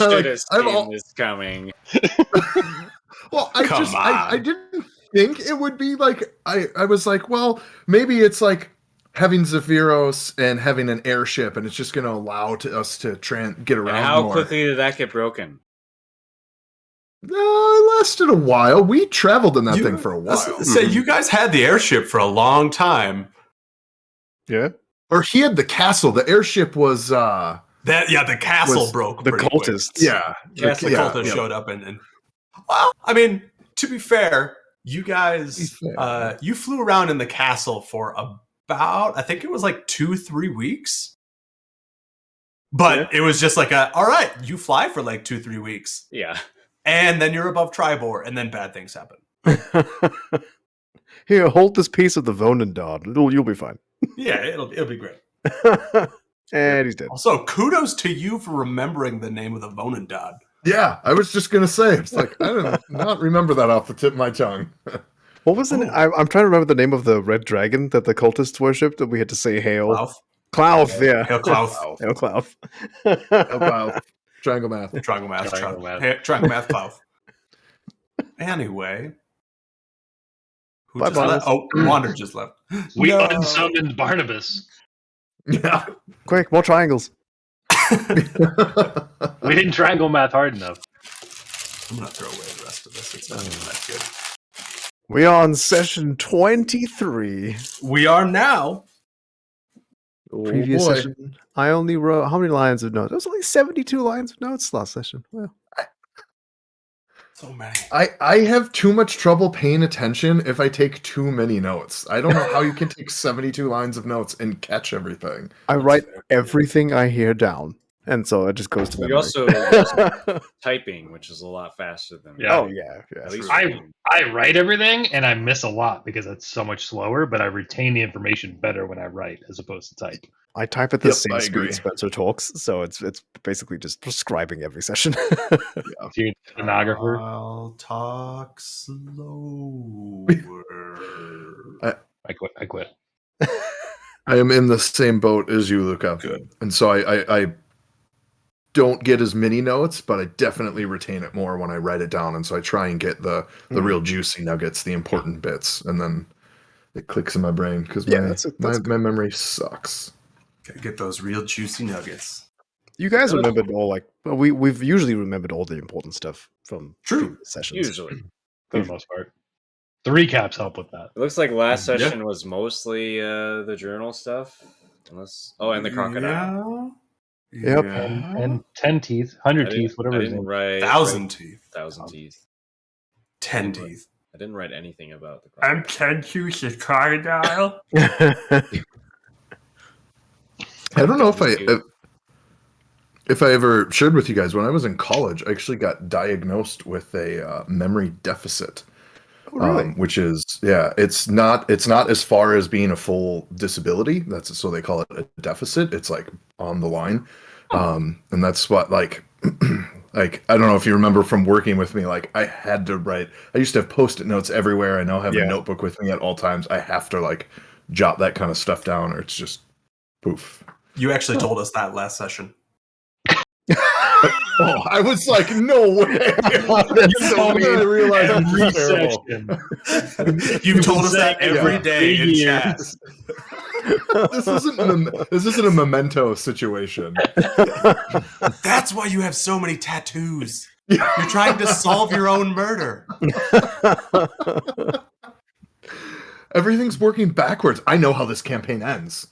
should have seen this coming. Well, I didn't think it would be like I was like, well, maybe it's like having Zephyros and having an airship, and it's just going to allow us to get around. And how more. quickly did that get broken? It lasted a while. We traveled in that thing for a while. So you guys had the airship for a long time. Yeah. Or he had the castle. The airship was the castle broke. The cultists. Quick. Yeah. The cultists showed up and well, I mean, to be fair, you guys you flew around in the castle for about, I think it was like 2-3 weeks. But it was just like all right, you fly for like 2-3 weeks. Yeah. And then you're above Tribor, and then bad things happen. Here, hold this piece of the Vonendad. You'll be fine. Yeah, it'll be great. And he's dead. Also, kudos to you for remembering the name of the Vonendad. Yeah, I was just gonna say, it's like I don't not remember that off the tip of my tongue. What was it? I'm trying to remember the name of the red dragon that the cultists worshipped, that we had to say hail. Klauth, yeah. Hail Klauth. Hail Klauth. Hail Klauth. Triangle math. Triangle math, Klauth. Anyway. Who just left? Oh, Wander just left. We unsummoned Barnabas. Yeah. Quick, more triangles. We didn't triangle math hard enough. I'm going to throw away the rest of this. It's not even that good. We are on session 23. We are now. Previous session, I only wrote how many lines of notes? It was only 72 lines of notes last session. Well, so many. I have too much trouble paying attention if I take too many notes. I don't know how you can take 72 lines of notes and catch everything. I write everything I hear down, and so it just goes to memory. We also typing, which is a lot faster than. Yeah. Oh yeah. At least I write everything and I miss a lot because it's so much slower, but I retain the information better when I write as opposed to type. I type at the same I speed agree. Spencer talks, so it's basically just prescribing every session. If you're a stenographer, I'll talk slower. I quit. I am in the same boat as you, Luca. Good. And so I don't get as many notes, but I definitely retain it more when I write it down. And so I try and get the real juicy nuggets, the important bits, and then it clicks in my brain because my memory sucks. Gotta get those real juicy nuggets. You guys remembered all we've usually remembered all the important stuff from True sessions. Usually, For the most part. The recaps help with that. it looks like last session was mostly the journal stuff, and the crocodile. Yep. And 10 teeth, 100 teeth, whatever I his didn't name. write 1,000 teeth. 1,000 teeth. 10 teeth. I didn't write anything about the crocodile. 10 teeth, a crocodile. I don't know if I ever shared with you guys, when I was in college, I actually got diagnosed with a memory deficit. Oh, really? Which is it's not as far as being a full disability. That's so they call it a deficit. It's like on the line. And that's what like like I don't know if you remember from working with me, like I had to write. I used to have post-it notes everywhere. I now have a notebook with me at all times. I have to like jot that kind of stuff down or it's just poof. You actually told us that last session. Oh, I was like, no way. I realized I'm terrible. You've told us that every day in chat. This isn't a memento situation. That's why you have so many tattoos. You're trying to solve your own murder. Everything's working backwards. I know how this campaign ends,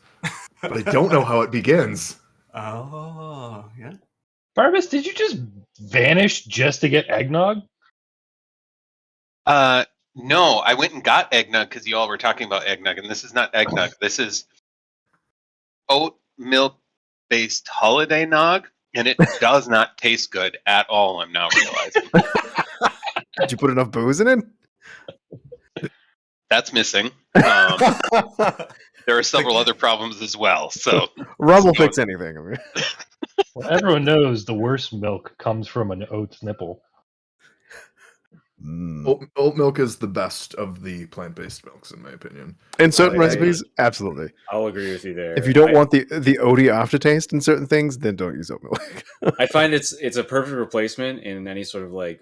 but I don't know how it begins. Oh, yeah. Barnabas, did you just vanish just to get eggnog? No, I went and got eggnog because you all were talking about eggnog, and this is not eggnog. This is oat milk-based holiday nog, and it does not taste good at all, I'm now realizing. Did you put enough booze in it? That's missing. There are several other problems as well. So Rum will fix anything. I mean. Well, everyone knows the worst milk comes from an oat's nipple. Oat milk is the best of the plant-based milks, in my opinion. In certain I- recipes, absolutely. I'll agree with you there. If you don't want the oaty aftertaste in certain things, then don't use oat milk. I find it's a perfect replacement in any sort of like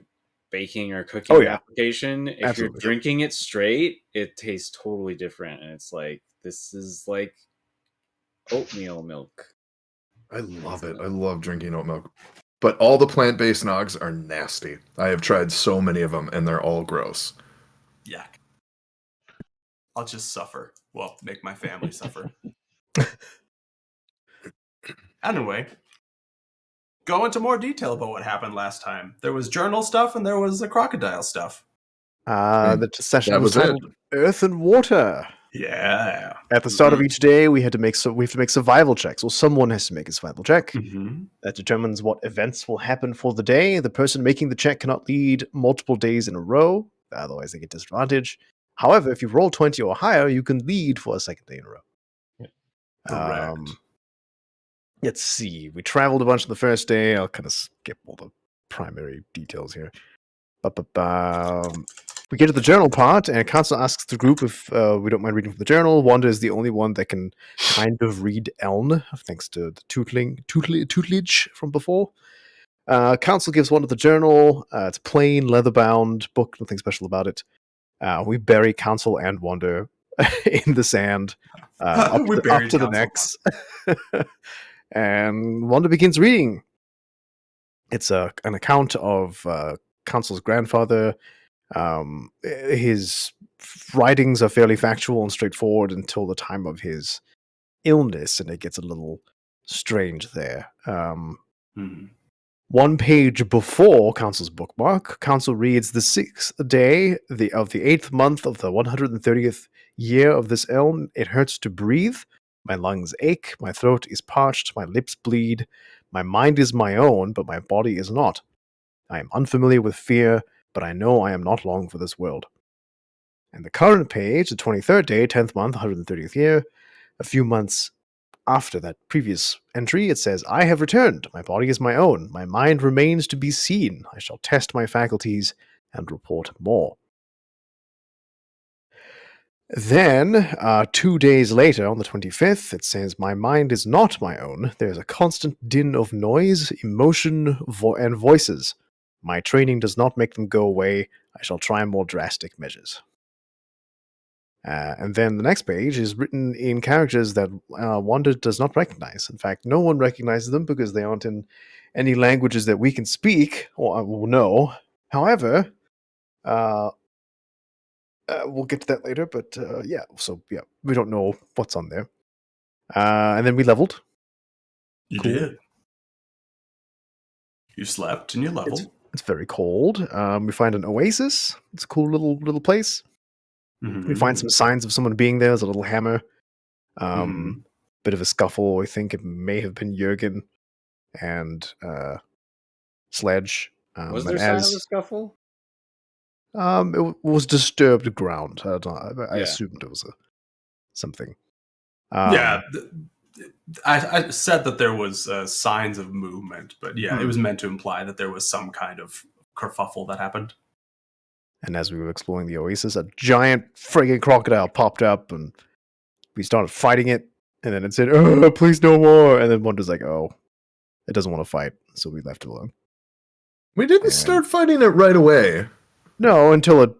baking or cooking Oh, yeah. application. If Absolutely. you're drinking it straight, it tastes totally different, and it's like this is like oatmeal milk. I love it. I love drinking oat milk. But all the plant-based nogs are nasty. I have tried so many of them, and they're all gross. Yuck. I'll just suffer. Well, make my family suffer. Anyway, go into more detail about what happened last time. There was journal stuff and there was the crocodile stuff. The session That was was it. titled Earth and Water. Yeah. At the start of each day, we have to make survival checks, or someone has to make a survival check. Mm-hmm. That determines what events will happen for the day. The person making the check cannot lead multiple days in a row, otherwise they get disadvantage. However, if you roll 20 or higher, you can lead for a second day in a row. Correct. Let's see. We traveled a bunch on the first day. I'll kind of skip all the primary details here. We get to the journal part, and Council asks the group if we don't mind reading from the journal. Wanda is the only one that can kind of read Eln, thanks to the tutelage from before. Council gives Wanda the journal. It's plain, leather-bound book, nothing special about it. We bury Council and Wanda in the sand, up to the necks. And Wanda begins reading. It's an account of Council's grandfather. His writings are fairly factual and straightforward until the time of his illness, and it gets a little strange there. One page before Council's bookmark, Council reads the 6th day of the 8th month of the 130th year of this elm. It hurts to breathe. My lungs ache. My throat is parched. My lips bleed. My mind is my own, but my body is not. I am unfamiliar with fear, but I know I am not long for this world. And the current page, the 23rd day, 10th month, 130th year, a few months after that previous entry, it says, I have returned. My body is my own. My mind remains to be seen. I shall test my faculties and report more. Then, 2 days later, on the 25th, it says, my mind is not my own. There is a constant din of noise, emotion, and voices. My training does not make them go away. I shall try more drastic measures. And then the next page is written in characters that Wanda does not recognize. In fact, no one recognizes them because they aren't in any languages that we can speak or will know. However, we'll get to that later, but we don't know what's on there. And then we leveled. You did. You slept and you leveled. It's very cold. We find an oasis. It's a cool little place. Mm-hmm. We find some signs of someone being there. There's a little hammer. Bit of a scuffle. I think it may have been Jurgen and Sledge. Was there sign of a scuffle? It was disturbed ground. I assumed it was something. I said that there was signs of movement, but it was meant to imply that there was some kind of kerfuffle that happened. And as we were exploring the oasis, a giant friggin' crocodile popped up, and we started fighting it. And then it said, "Oh, please no more." And then Wanda's like, "Oh, it doesn't want to fight," so we left it alone. We didn't start fighting it right away. No, until it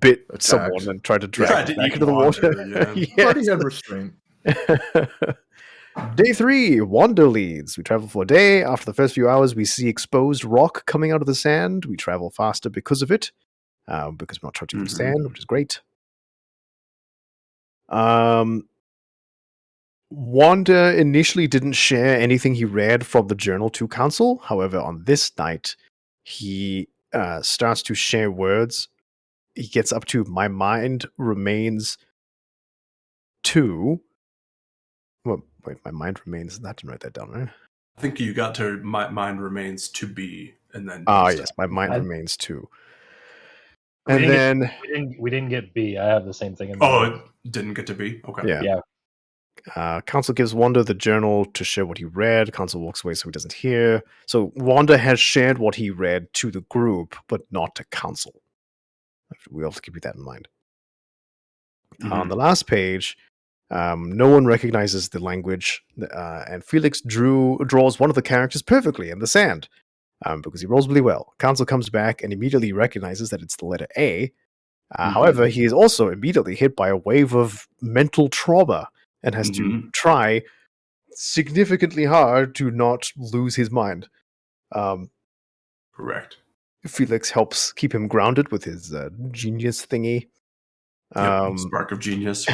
bit someone and tried to drag it back into the water. Party had restraint. Day 3, Wanda leads. We travel for a day. After the first few hours, we see exposed rock coming out of the sand. We travel faster because of it, because we're not touching the sand, which is great. Wanda initially didn't share anything he read from the journal to Council. However, on this night, he starts to share words. He gets up to, my mind remains to... Well, wait, my mind remains... I didn't write that down, right? I think you got to my mind remains to be, and then... yes, my mind remains to. And then... We didn't get B. I have the same thing in mind. Oh, it didn't get to B? Okay. Yeah. Council gives Wanda the journal to share what he read. Council walks away so he doesn't hear. So Wanda has shared what he read to the group, but not to Council. we'll have to keep that in mind. Mhm. On the last page, no one recognizes the language, and Felix draws one of the characters perfectly in the sand because he rolls really well. Council comes back and immediately recognizes that it's the letter A. However, he is also immediately hit by a wave of mental trauma and has to Mhm. try significantly hard to not lose his mind. Correct. Felix helps keep him grounded with his genius thingy. Yep. Spark of genius.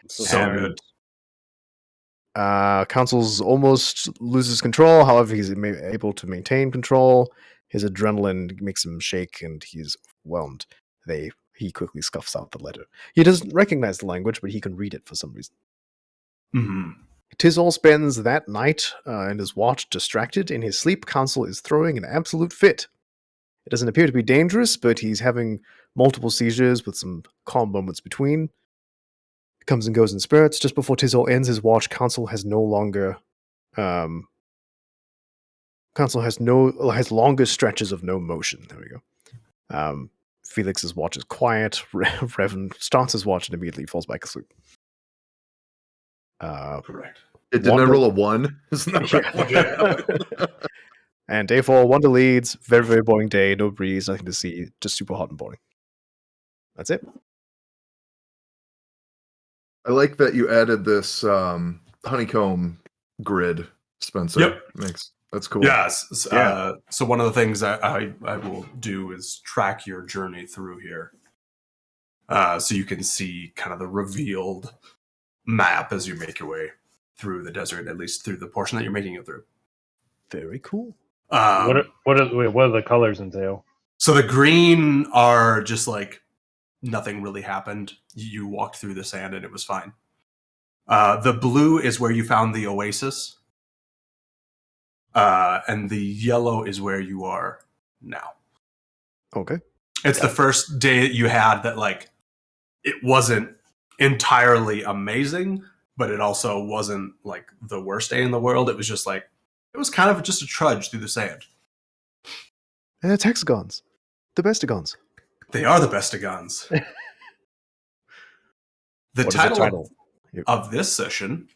So And good. Council's almost loses control. However, he's able to maintain control. His adrenaline makes him shake, and he's overwhelmed. He quickly scuffs out the letter. He doesn't recognize the language, but he can read it for some reason. Hmm. Tizol spends that night in his watch distracted. In his sleep, Council is throwing an absolute fit. It doesn't appear to be dangerous, but he's having multiple seizures with some calm moments between. Comes and goes in spurts. Just before Tizol ends his watch, Council has longer stretches of no motion. There we go. Felix's watch is quiet. Revan starts his watch and immediately falls back asleep. Correct. Didn't I roll a 1? Isn't that right? Yeah. And day 4, Wanda leads. Very, very boring day. No breeze, nothing to see. Just super hot and boring. That's it. I like that you added this honeycomb grid, Spencer. Yep. That's cool. Yes. Yeah. So one of the things that I will do is track your journey through here, so you can see kind of the revealed map as you make your way through the desert, at least through the portion that you're making it through. Very cool. What are the colors entail? So the green are just like nothing really happened. You walked through the sand and it was fine. The blue is where you found the oasis. And the yellow is where you are now. Okay. It's the first day that you had that, like, it wasn't entirely amazing, but it also wasn't like the worst day in the world. It was just like, it was kind of just a trudge through the sand. And it's hexagons. The bestagons. They are the bestagons. The What is title Yep. of this session,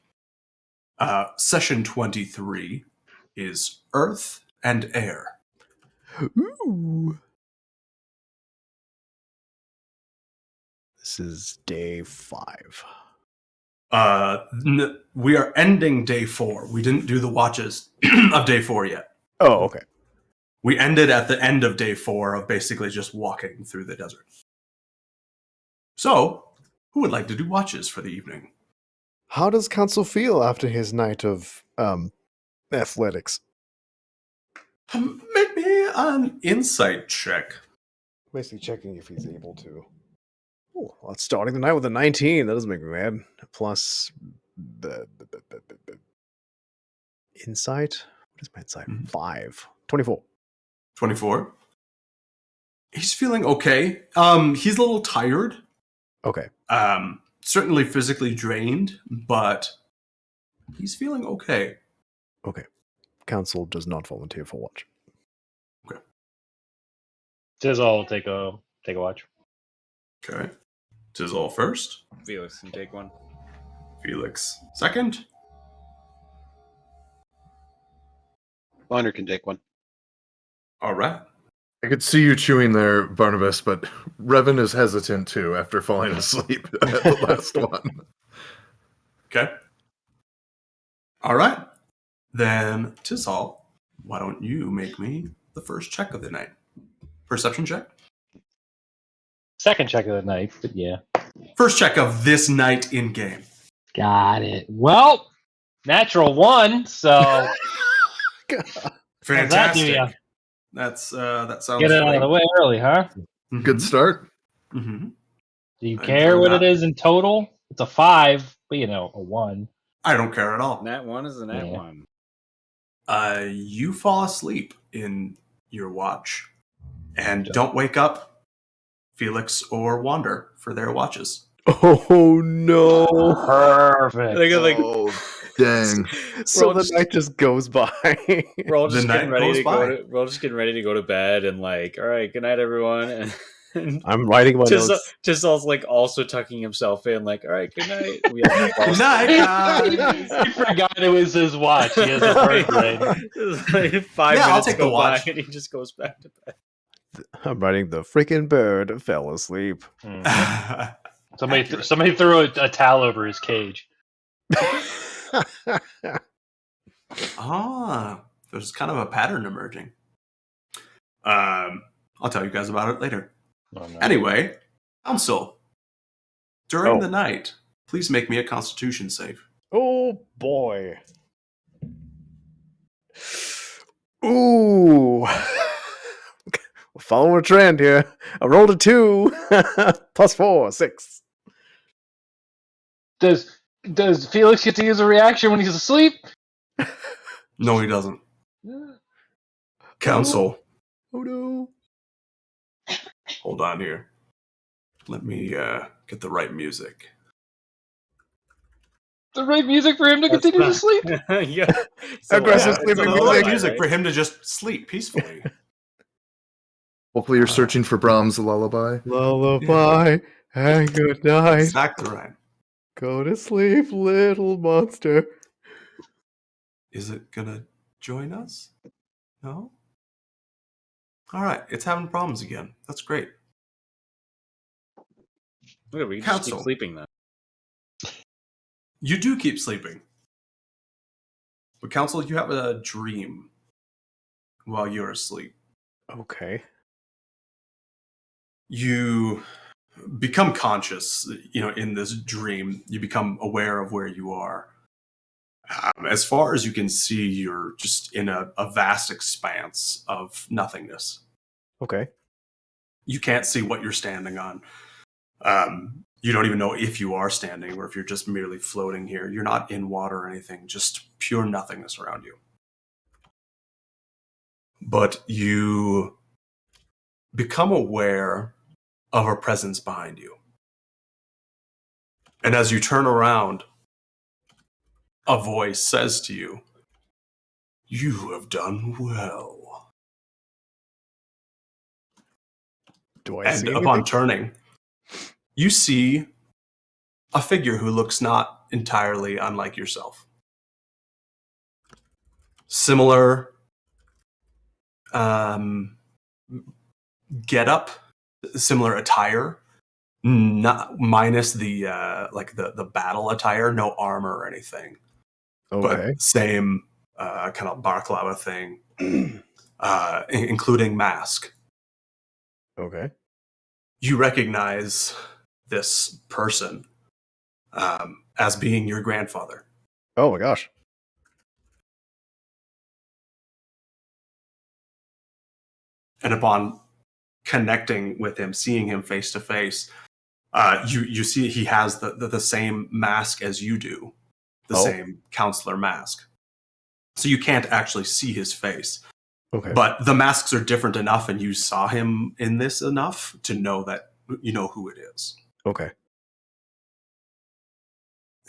session 23, is Earth and Air. Ooh. This is day 5. We are ending day 4. We didn't do the watches of day 4 yet. Oh, okay. We ended at the end of day 4 of basically just walking through the desert. So, who would like to do watches for the evening? How does Council feel after his night of athletics? Make me an insight check. Basically checking if he's able to. Oh, well, it's starting the night with a 19. That doesn't make me mad. Plus insight. What is my insight? 5. 24. 24. He's feeling okay. He's a little tired. Okay. Certainly physically drained, but he's feeling okay. Okay. Council does not volunteer for watch. Okay. Tizol take a watch. Okay. Tizol first. Felix can take one. Felix second. Wander can take one. All right. I could see you chewing there, Barnabas, but Revan is hesitant too after falling asleep at the last one. Okay. All right. Then, Tizol, why don't you make me the first check of the night? Perception check? Second check of the night, but yeah. First check of this night in game. Got it. Well, natural 1, so Fantastic. That That sounds get it out of the way early, huh? Mhm. Good start. Mhm. Do you I care enjoy what that. it is in total? It's a 5, but a 1. I don't care at all. Nat 1 is a nat Yeah. 1. You fall asleep in your watch and don't wake up Felix or Wander for their watches. Oh no. Perfect. Oh, dang. So all the just- night just goes by. We're all The just night getting ready goes to by. we're all just getting ready to go to bed and like, all right, good night everyone. And I'm writing my just notes. just also tucking himself in, like, all right, good night. We have to fall Good night, asleep. guys. He forgot it was his watch. He has a bird brain. It's like 5 Yeah, I'll minutes take the go by watch. and he just goes back to bed. I'm writing the freaking bird fell asleep. Somebody threw a towel over his cage. There's kind of a pattern emerging. I'll tell you guys about it later. Oh, no. Anyway, Council, during Oh. the night, please make me a Constitution save. Oh boy. Ooh. Following a trend here. I rolled a 2. +4, 6. Does Felix get to use a reaction when he's asleep? No, he doesn't. Council, Oh no. hold on here. Let me get the right music. The right music for him to continue to sleep? Yeah. Aggressive It's sleeping the music. right music for him to just sleep peacefully. Hopefully, you're searching for Brahms' lullaby. Lullaby and good night. Exactly right. Go to sleep, little monster. Is it gonna join us? No? All right, it's having problems again. That's great. Okay, we can just keep Council. sleeping then. You do keep sleeping. But Council, you have a dream while you're asleep. Okay. You become conscious, in this dream. You become aware of where you are. As far as you can see, you're just in a vast expanse of nothingness. Okay. You can't see what you're standing on. You don't even know if you are standing or if you're just merely floating here. You're not in water or anything, just pure nothingness around you. But you become aware of a presence behind you. And as you turn around, a voice says to you, "You have done well." Do I And see upon anything? turning, you see a figure who looks not entirely unlike yourself. Similar getup, similar attire, not minus the the battle attire, no armor or anything, Okay. but same kind of balaclava thing, including mask. Okay. You recognize this person as being your grandfather. Oh my gosh. And upon connecting with him, seeing him face to face, you see he has the same mask as you do, the same counselor mask. So you can't actually see his face. Okay. But the masks are different enough, and you saw him in this enough to know that you know who it is. Okay.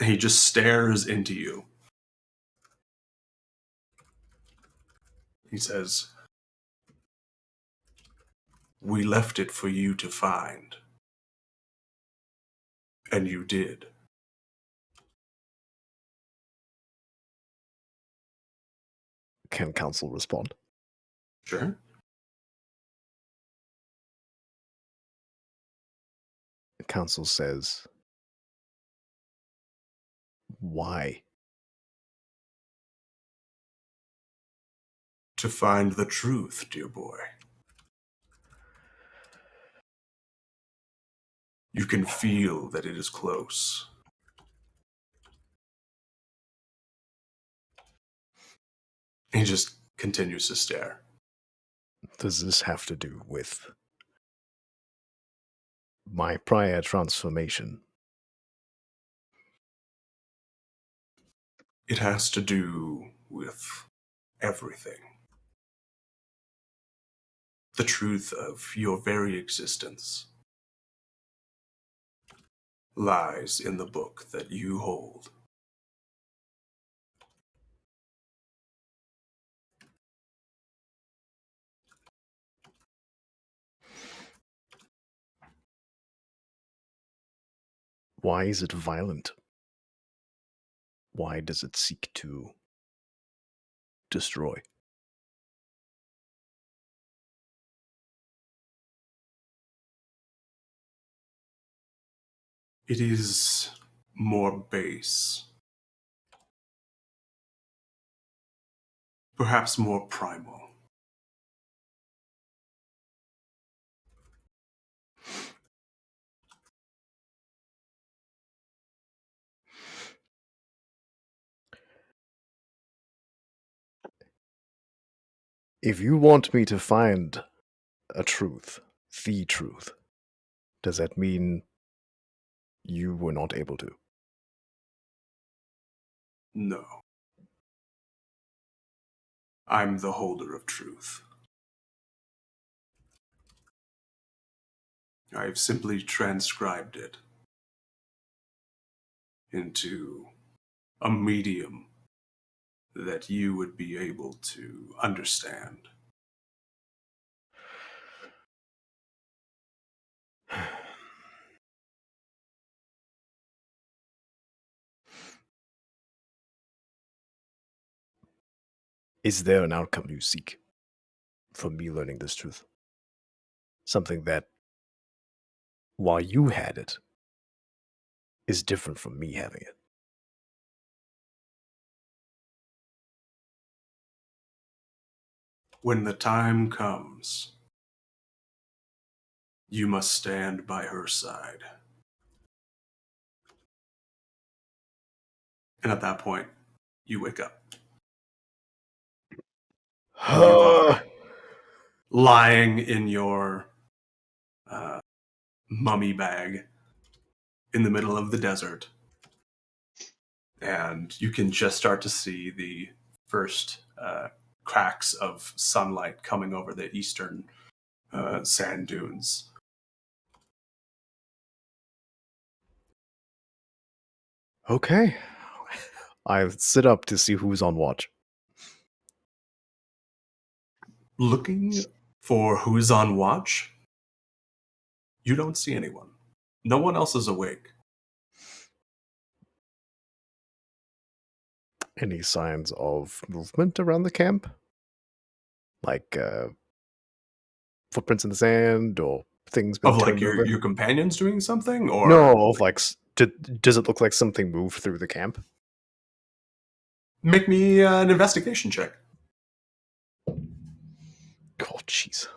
He just stares into you. He says, "We left it for you to find. And you did." Can council respond? Sure. Council says, why? To find the truth, dear boy. You can feel that it is close. He just continues to stare. Does this have to do with my prior transformation? It has to do with everything. The truth of your very existence lies in the book that you hold. Why is it violent? Why does it seek to destroy? It is more base. Perhaps more primal. If you want me to find a truth, the truth, does that mean you were not able to? No. I'm the holder of truth. I've simply transcribed it into a medium that you would be able to understand. Is there an outcome you seek from me learning this truth? Something that, while you had it, is different from me having it. When the time comes, you must stand by her side. And at that point, you wake up. And you are lying in your mummy bag in the middle of the desert. And you can just start to see the first cracks of sunlight coming over the eastern sand dunes. Okay. I sit up to see who's on watch. Looking for who's on watch, you don't see anyone. No one else is awake. Any signs of movement around the camp? Like footprints in the sand or things been Of like turned over? your companions doing something, or No, of like, does it look like something moved through the camp? make me an investigation check. Oh, jeez.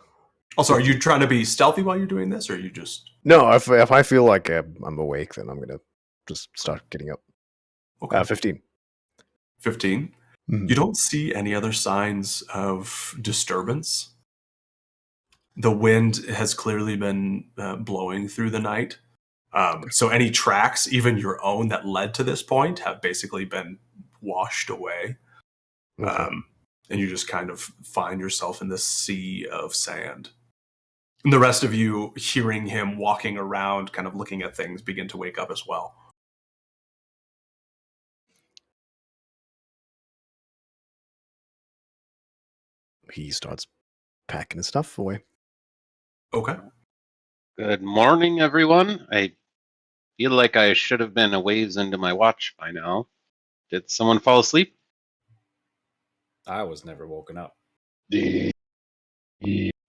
Also, are you trying to be stealthy while you're doing this, or are you just No, if I feel like I'm awake, then I'm gonna just start getting up. okay? 15. 15. Mhm. You don't see any other signs of disturbance. The wind has clearly been blowing through the night. So any tracks, even your own, that led to this point have basically been washed away. Okay. And you just kind of find yourself in this sea of sand. And the rest of you, hearing him walking around, kind of looking at things, begin to wake up as well. He starts packing his stuff away. Okay. Good morning, everyone. I feel like I should have been a ways into my watch by now. Did someone fall asleep? I was never woken up. You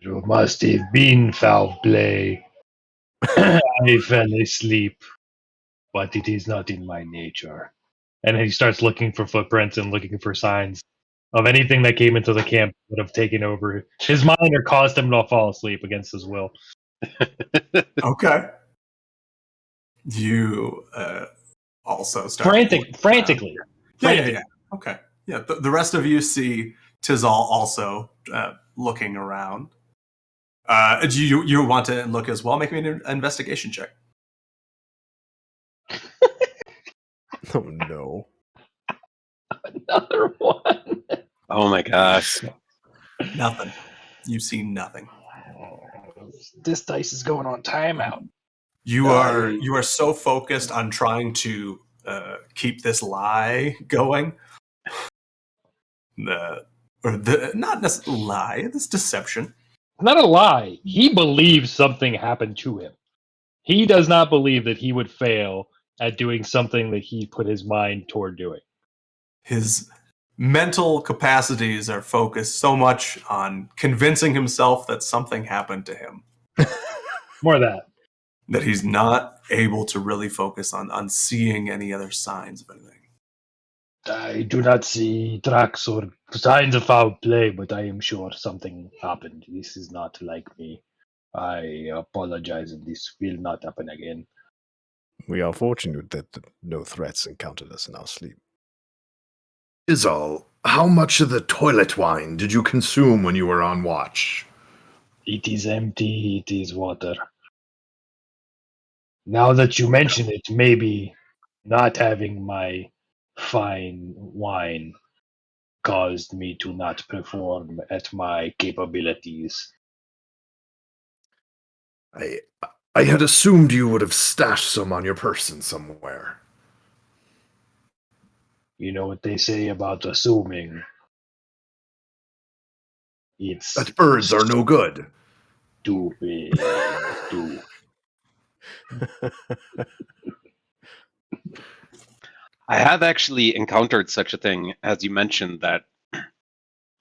must have been foul play. I fell asleep, but it is not in my nature. And he starts looking for footprints and looking for signs of anything that came into the camp would have taken over his mind or caused him to fall asleep against his will. Okay. You also start Frantically. Yeah. Okay. Yeah. The rest of you see Tizal also looking around. Do you want to look as well? Make me an investigation check. Oh no. Another one. Oh my gosh. Nothing. You see nothing. This dice is going on timeout. You are so focused on trying to keep this lie going. Not necessarily lie. This deception. Not a lie. He believes something happened to him. He does not believe that he would fail at doing something that he put his mind toward doing. His mental capacities are focused so much on convincing himself that something happened to him More of that. he's not able to really focus on seeing any other signs of anything. I do not see tracks or signs of foul play, but I am sure something happened. This is not like me. I apologize, and this will not happen again. We are fortunate that no threats encountered us in our sleep. Izal, how much of the toilet wine did you consume when you were on watch? It is empty, it is water. Now that you mention it, maybe not having my fine wine caused me to not perform at my capabilities. I had assumed you would have stashed some on your person somewhere. You know what they say about assuming? It's That birds are no good. stupid. I have actually encountered such a thing, as you mentioned, that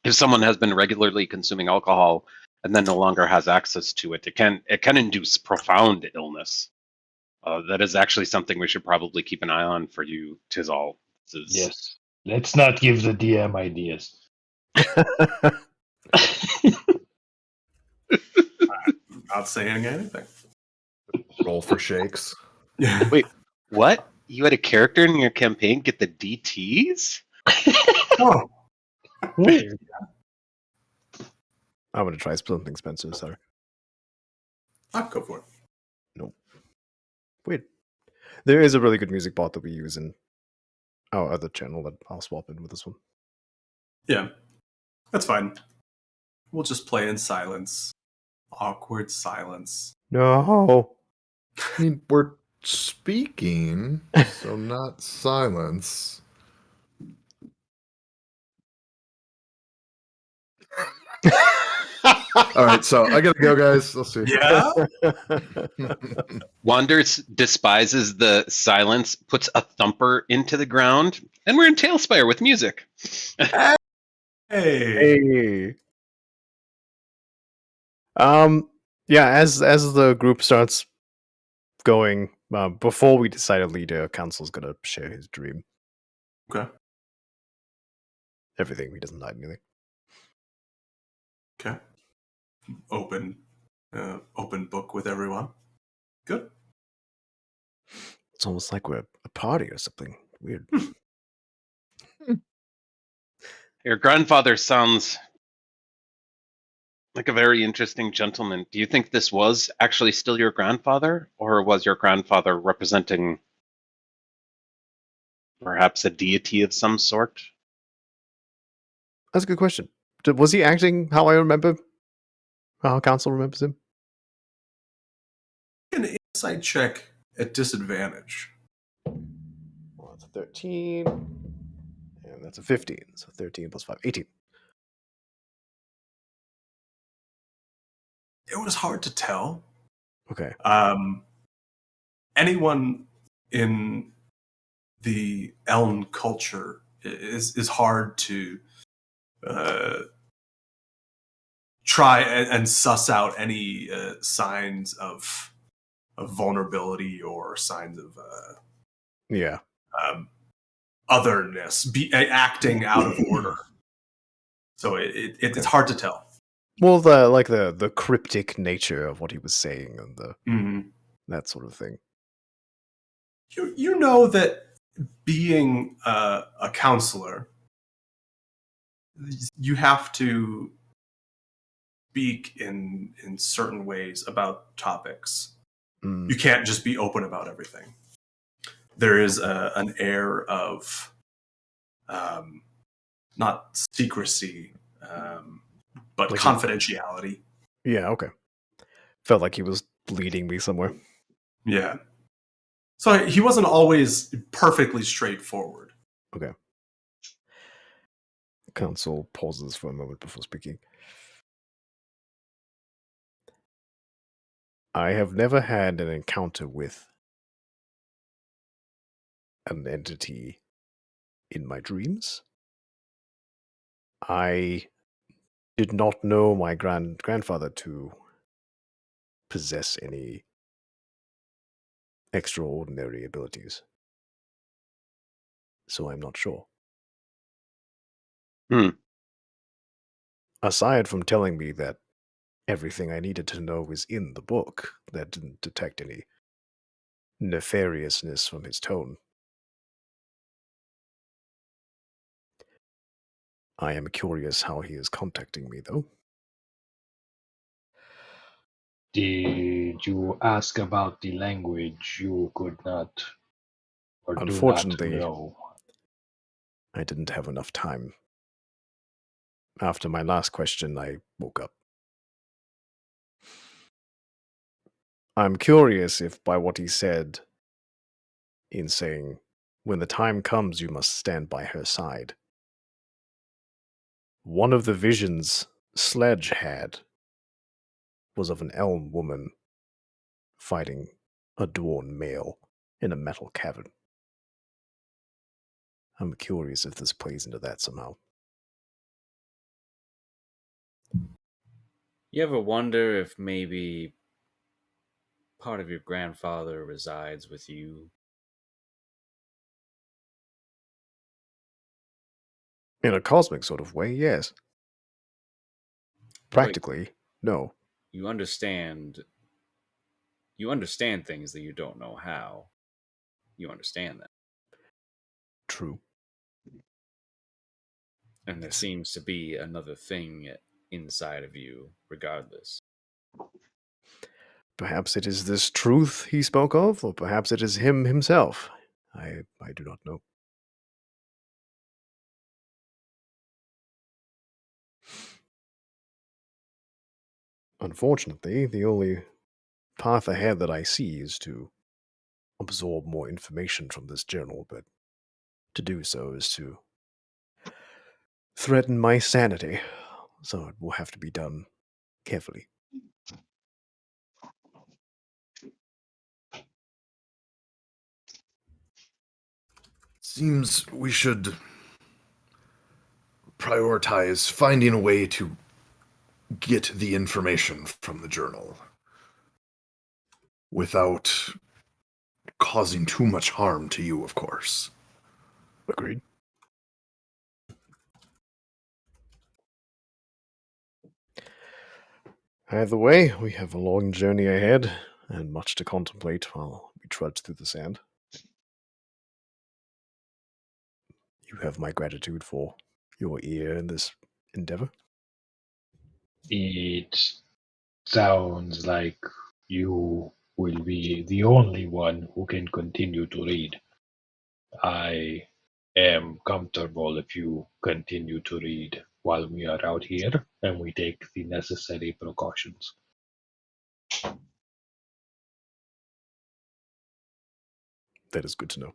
if someone has been regularly consuming alcohol and then no longer has access to it, it can induce profound illness. That is actually something we should probably keep an eye on for you, Tizal. Yes. Let's not give the DM ideas. Not saying anything. Roll for shakes. Wait, what? You had a character in your campaign get the DTs? Oh, Weird. I'm going to try something, Spencer. Sorry. I'll go for it. Nope. Weird. There is a really good music bot that we use in our other channel that I'll swap in with this one. Yeah, that's fine. We'll just play in silence. Awkward silence. No. I mean, we're speaking, so not silence. All right, so I gotta go, guys. Let's see. Yeah? Wanders despises the silence, puts a thumper into the ground, and we're in Tailspire with music. Hey. Hey. Yeah, as the group starts going, before we decide a leader, Council's gonna share his dream. Okay. Everything. He doesn't hide anything. Okay. Open book with everyone. Good. It's almost like we're a party or something. Weird. Your grandfather sounds like a very interesting gentleman. Do you think this was actually still your grandfather, or was your grandfather representing perhaps a deity of some sort? That's a good question. Was he acting how I remember? How Council remembers him? An insight check at disadvantage. Well, that's a 13. And that's a 15. So 13 plus 5. 18. It was hard to tell. Okay. Anyone in the Elm culture is hard to try and suss out any signs of vulnerability or signs of Yeah. otherness, acting out of order. So it's hard to tell. Well, the cryptic nature of what he was saying and the that sort of thing. You know that being a counselor, you have to speak in certain ways about topics. You can't just be open about everything. There is an air of not secrecy, but Like confidentiality. Yeah, okay. Felt like he was leading me somewhere. Yeah. So he wasn't always perfectly straightforward. Okay. Council pauses for a moment before speaking. I have never had an encounter with an entity in my dreams. I did not know my grandfather to possess any extraordinary abilities. So I'm not sure. Aside from telling me that everything I needed to know was in the book, that didn't detect any nefariousness from his tone. I am curious how he is contacting me, though. Did you ask about the language you could not or do not Unfortunately, know? I didn't have enough time. After my last question, I woke up. I'm curious if by what he said in saying, when the time comes, you must stand by her side. One of the visions Sledge had was of an elm woman fighting a dwarven male in a metal cavern. I'm curious if this plays into that somehow. You ever wonder if maybe part of your grandfather resides with you? In a cosmic sort of way, yes. Practically, no. You understand things that you don't know how. You understand them. True. And there seems to be another thing inside of you, regardless. Perhaps it is this truth he spoke of, or perhaps it is him himself. I do not know. Unfortunately, the only path ahead that I see is to absorb more information from this journal, but to do so is to threaten my sanity, so it will have to be done carefully. Seems we should prioritize finding a way to get the information from the journal without causing too much harm to you, of course. Agreed. Either way, we have a long journey ahead and much to contemplate while we trudge through the sand. You have my gratitude for your ear in this endeavor. It sounds like you will be the only one who can continue to read. I am comfortable if you continue to read while we are out here and we take the necessary precautions. That is good to know.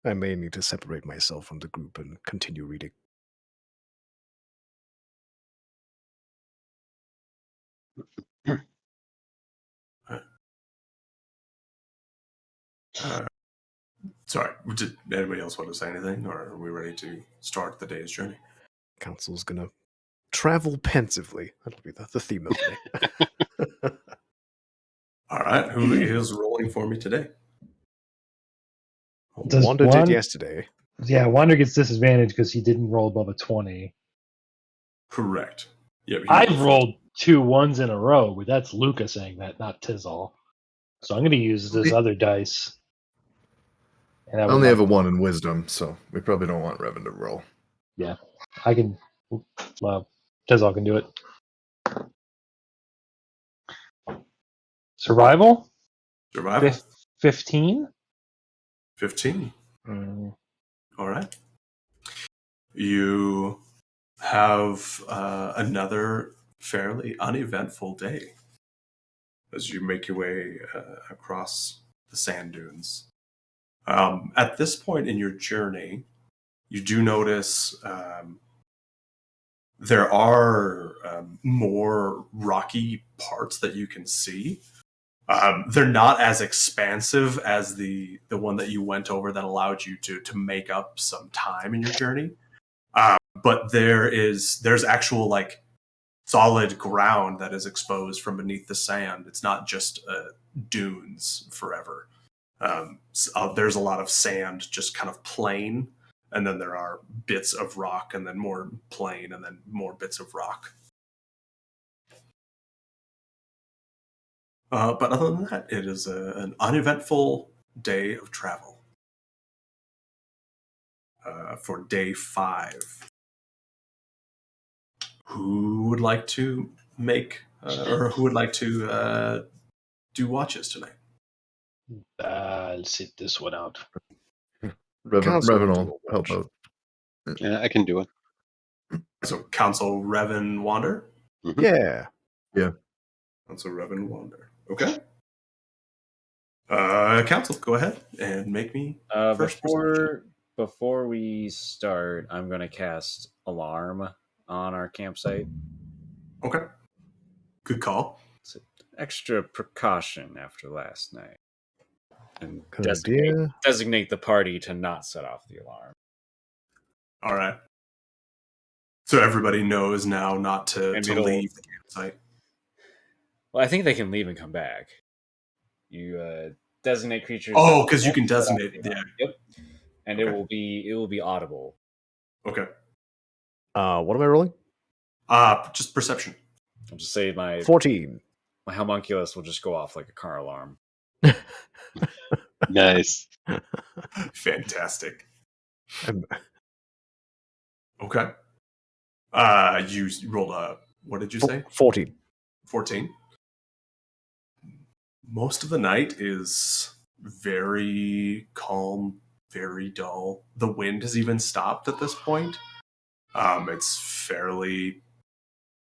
I may need to separate myself from the group and continue reading. Sorry, did anybody else want to say anything, or are we ready to start the day's journey? Council's gonna travel pensively. That'll be the theme of the day. All right, who is rolling for me today? Wanda did yesterday. Yeah, Wander gets disadvantage because he didn't roll above a 20. Correct. Yep, I've rolled 2 1s in a row, but that's Luca saying that, not Tizal. So I'm going to use this other dice. And I only have a 1 in wisdom, so we probably don't want Revan to roll. Yeah, I can. Tizal can do it. Survival? Survival. 15? 15. Mm. All right. You have another fairly uneventful day as you make your way across the sand dunes. At this point in your journey, you do notice there are more rocky parts that you can see. They're not as expansive as the one that you went over that allowed you to make up some time in your journey. But there's actual like solid ground that is exposed from beneath the sand. It's not just dunes forever. There's a lot of sand, just kind of plain, and then there are bits of rock, and then more plain, and then more bits of rock. But other than that, it is an uneventful day of travel. For day 5, who would like to make, or who would like to do watches tonight? I'll sit this one out. Revan will help out. Yeah, I can do it. So, Council Revan Wander? Yeah. Council Revan Wander. Okay. Council, go ahead and make me first perception. Before we start, I'm going to cast Alarm on our campsite. Okay. Good call. It's an extra precaution after last night. And Good idea. designate the party to not set off the alarm. All right. So everybody knows now not to leave the campsite. Well, I think they can leave and come back. You designate creatures. Oh, because you can designate. Yeah. Yep. And Okay. it will be audible. Okay. What am I rolling? Just perception. I'll just say my 14. homunculus will just go off like a car alarm. Nice. Fantastic. Um, Okay. You rolled a, what did you say? 14. 14. Most of the night is very calm, very dull. The wind has even stopped at this point. It's fairly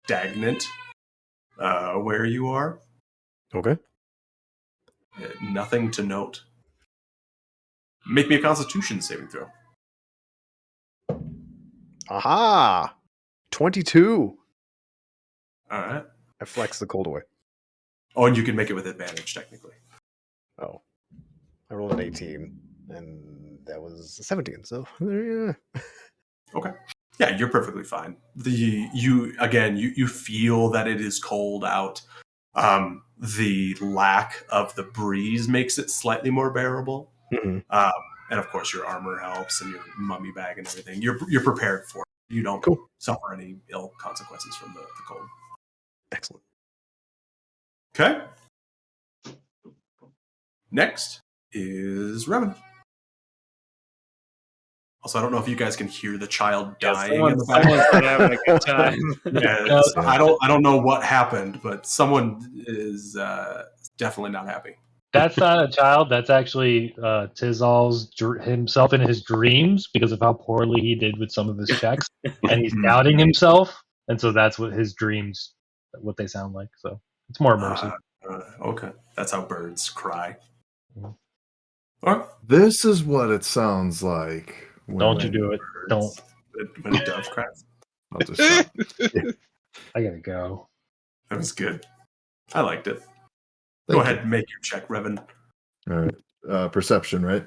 stagnant where you are. Okay. Nothing to note. Make me a Constitution saving throw. Aha! 22. All right. I flex the cold away. Oh, and you can make it with advantage, technically. Oh. I rolled an 18. And that was a 17. So, yeah. Okay. Yeah, you're perfectly fine. You feel that it is cold out. The lack of the breeze makes it slightly more bearable. Mhm. And of course, your armor helps, and your mummy bag and everything. You're prepared for it. You don't Cool. suffer any ill consequences from the cold. Excellent. Okay. Next is Revan. Also, I don't know if you guys can hear the child dying in the Someone's background. not having a good time. Yeah, I don't know what happened, but someone is definitely not happy. That's not a child. That's actually Tizal's himself in his dreams because of how poorly he did with some of his checks, and he's doubting himself, and so that's what his dreams, what they sound like. So it's more immersive. Okay, that's how birds cry. Mhm. All right. This is what it sounds like. Don't you do it. Don't. When a dove cries. I'll just stop. I gotta go. That was good. I liked it. Thank Go ahead and make your check, Revan. All right. Perception, right?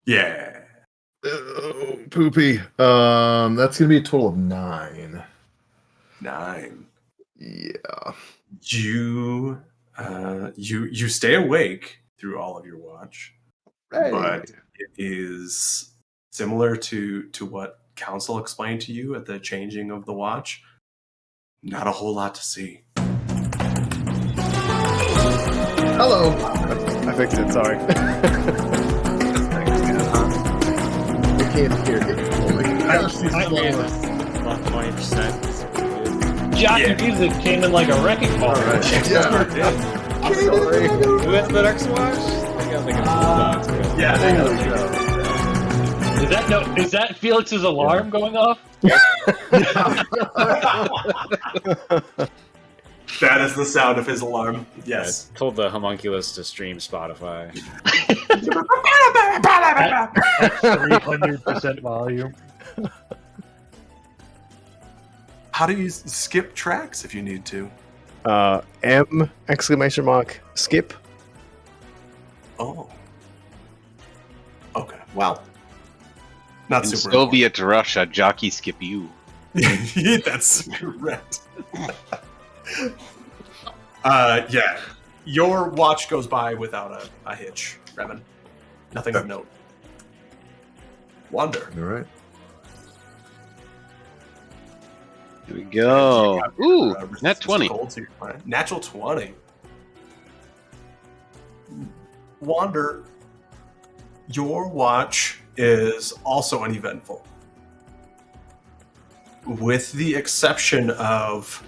Yeah. Oh, poopy. That's gonna be a total of 9. 9. Yeah. You stay awake through all of your watch, but it is similar to what Council explained to you at the changing of the watch. Not a whole lot to see. Hello. I fixed it, sorry. I can't hear you. Oh my gosh, these I made slower. this about 20%. Jockey music came in like a wrecking ball. Yeah. I'm sorry. Who has the next watch? I got like a box. Yeah, There we go. Is that Felix's alarm going off? that is the sound of his alarm. Yes. I told the homunculus to stream Spotify. At 300% volume. How do you skip tracks if you need to? M exclamation mark skip Oh. Okay. Well. Not In super. Soviet Russia, jockey skip you. That's correct. Yeah. Your watch goes by without a hitch, Revan. Nothing of note. Wander. All right. Here we go. Ooh, Resistance nat 20. to cold, so you're fine. Natural 20. Wander, your watch is also uneventful. With the exception of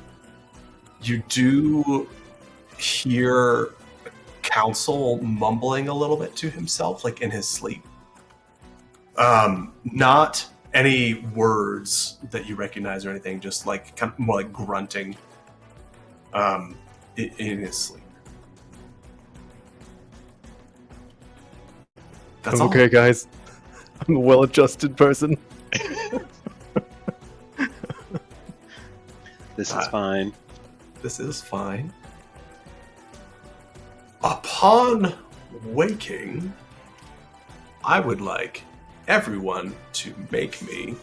you do hear Council mumbling a little bit to himself, like in his sleep. Not any words that you recognize or anything, just like kind of more like grunting in his sleep. That's I'm okay, guys. I'm a well-adjusted person. This is fine. This is fine. Upon waking, I would like everyone to make me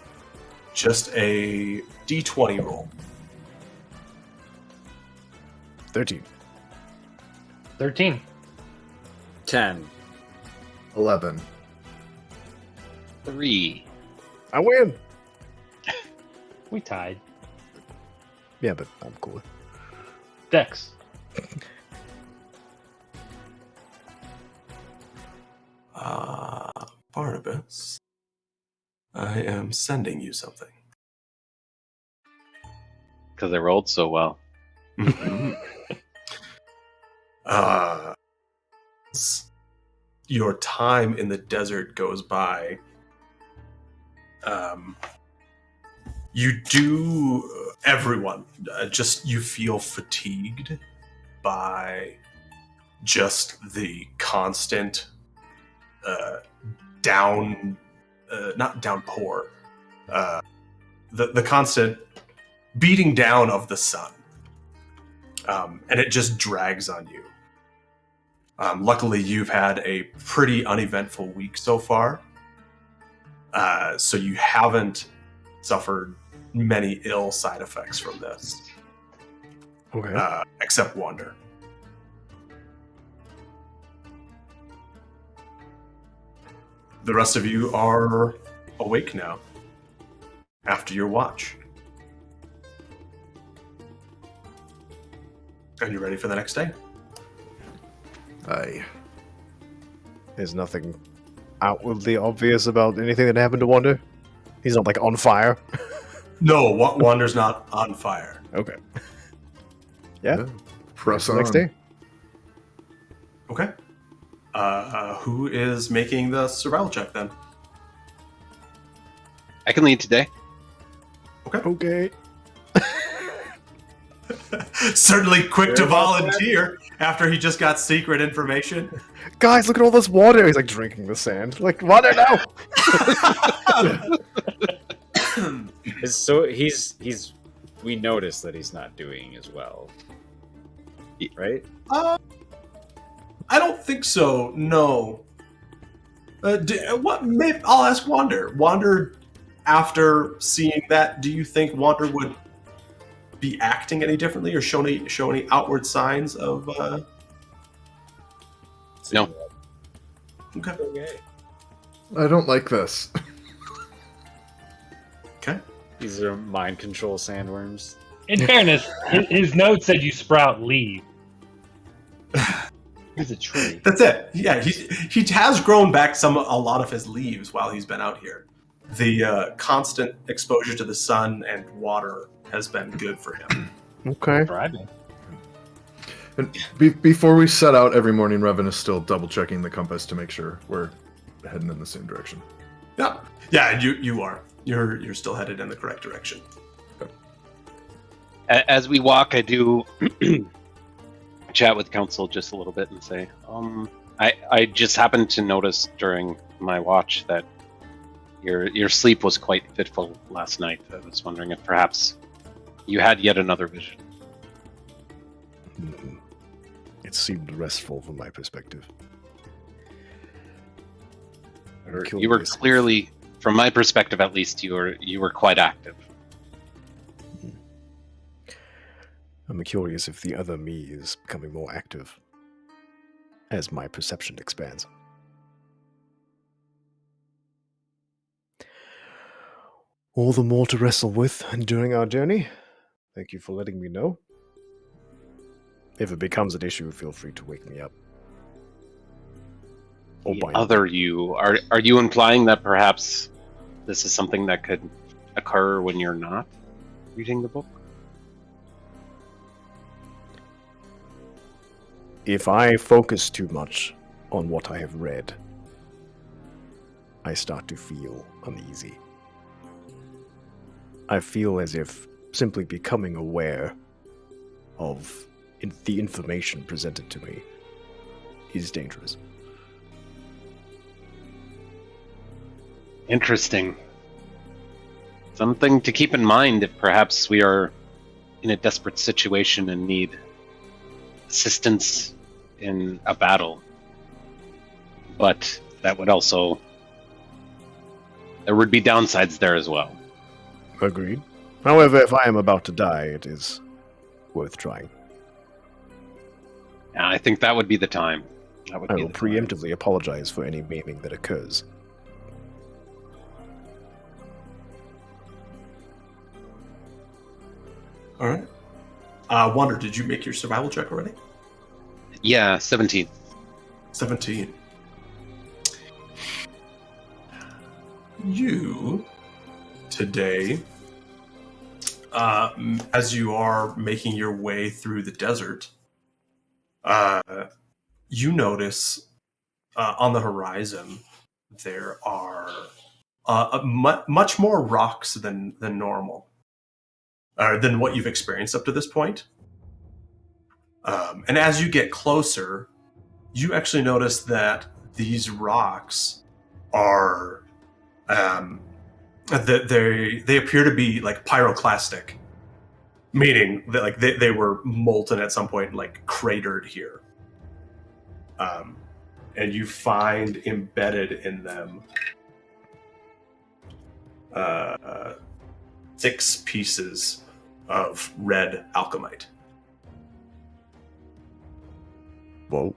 just a d20 roll. 13. 13. 10. 11. 3. I win. We tied. Yeah, but I'm cool. Dex. Barnabas, I am sending you something. Because I rolled so well. Your time in the desert goes by. You do, everyone, just you feel fatigued by just the constant not downpour, the constant beating down of the sun. And it just drags on you. Luckily, you've had a pretty uneventful week so far. So you haven't suffered many ill side effects from this. Okay. Except Wander. The rest of you are awake now after your watch. And you're ready for the next day. Aye. There's nothing outwardly obvious about anything that happened to Wander. He's not like on fire. No, Wander's not on fire. Okay. Yeah. Press on. Next day. Okay. Who is making the survival check then? I can lead today. Okay. Certainly quick to volunteer after he just got secret information. Guys, look at all this water. He's like drinking the sand. Like, water now. So he's we noticed that he's not doing as well, right? I don't think so. No. I'll ask Wander. Wander, after seeing that, do you think Wander would be acting any differently or show any outward signs of? No. Okay. I don't like this. Okay. These are mind control sandworms. In fairness, his note said you sprout leaf. He's a tree. That's it. Yeah, he has grown back a lot of his leaves while he's been out here. The constant exposure to the sun and water has been good for him. Okay. Driving. And before we set out every morning, Revan is still double checking the compass to make sure we're heading in the same direction. Yeah, you are. You're still headed in the correct direction. As we walk, I do chat with council just a little bit and say, I just happened to notice during my watch that your sleep was quite fitful last night. I was wondering if perhaps you had yet another vision. It seemed restful from my perspective. You were clearly, from my perspective at least, you were quite active. I'm curious if the other me is becoming more active as my perception expands. All the more to wrestle with during our journey. Thank you for letting me know. If it becomes an issue, feel free to wake me up. Or The bind other me. you, are you implying that perhaps this is something that could occur when you're not reading the book? If I focus too much on what I have read, I start to feel uneasy. I feel as if simply becoming aware of the information presented to me is dangerous. Interesting. Something to keep in mind if perhaps we are in a desperate situation and need assistance in a battle. But that would also... there would be downsides there as well. Agreed. However, if I am about to die, it is worth trying. Yeah, I think that would be the time. That would I be will the time. preemptively apologize for any maiming that occurs. All right. Wander, did you make your survival check already? Yeah, 17. 17. You, today, as you are making your way through the desert, you notice on the horizon there are much more rocks than normal, than what you've experienced up to this point. And as you get closer, you actually notice that these rocks are that they appear to be like pyroclastic, meaning that like they were molten at some point, like cratered here. And you find embedded in them 6 pieces of red alchemite. Whoa.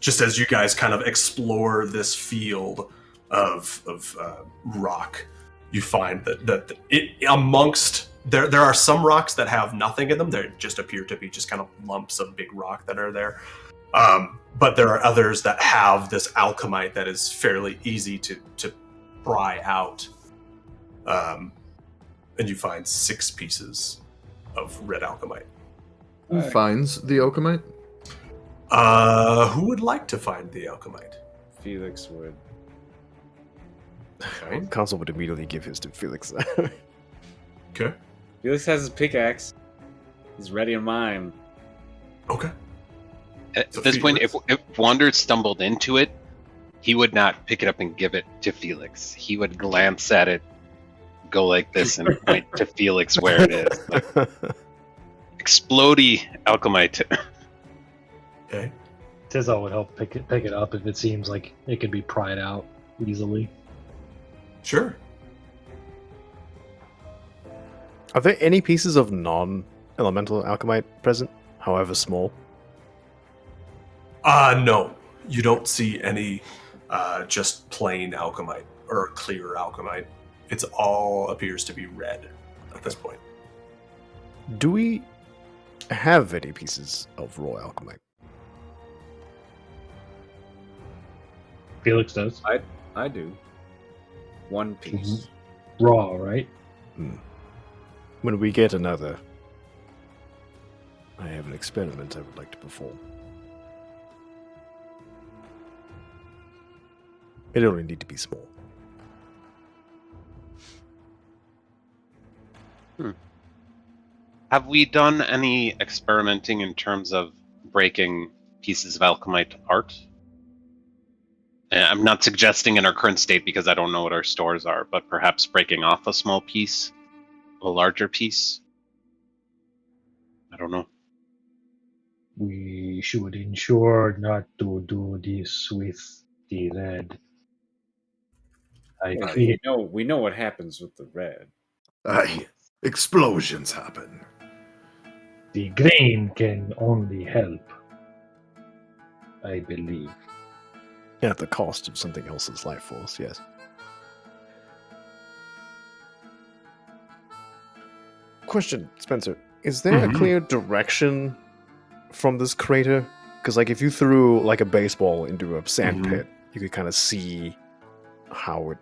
Just as you guys kind of explore this field of rock, you find that it amongst there are some rocks that have nothing in them. They just appear to be just kind of lumps of big rock that are there. But there are others that have this alchemite that is fairly easy to pry out. And you find 6 pieces of red alchemite. Who finds the alchemite? Who would like to find the alchemite? Felix would. Okay. Council would immediately give his to Felix. Okay. Felix has his pickaxe. He's ready to mine. Okay. At So this point, Felix- if Wander stumbled into it, he would not pick it up and give it to Felix. He would glance at it, go like this, and point to Felix where it is. Like, explodey alchemite. Okay. Tizal would help pick it up if it seems like it could be pried out easily. Sure. Are there any pieces of non-elemental alchemite present, however small? No. You don't see any just plain alchemite or clear alchemite. It's all appears to be red at this point. Do we have any pieces of raw alchemite? Felix does. I do. One piece. Raw, right? When we get another, I have an experiment I would like to perform. It only need to be small. Have we done any experimenting in terms of breaking pieces of alchemite apart? I'm not suggesting in our current state because I don't know what our stores are, but perhaps breaking off a small piece, a larger piece. I don't know. We should ensure not to do this with The red. I Well, fear we know what happens with the red. Aye, explosions happen. the green can only help. I believe. At the cost of something else's life force, yes. Question, Spencer. Is there a clear direction from this crater? Because, like, if you threw, like, a baseball into a sand pit, you could kind of see how it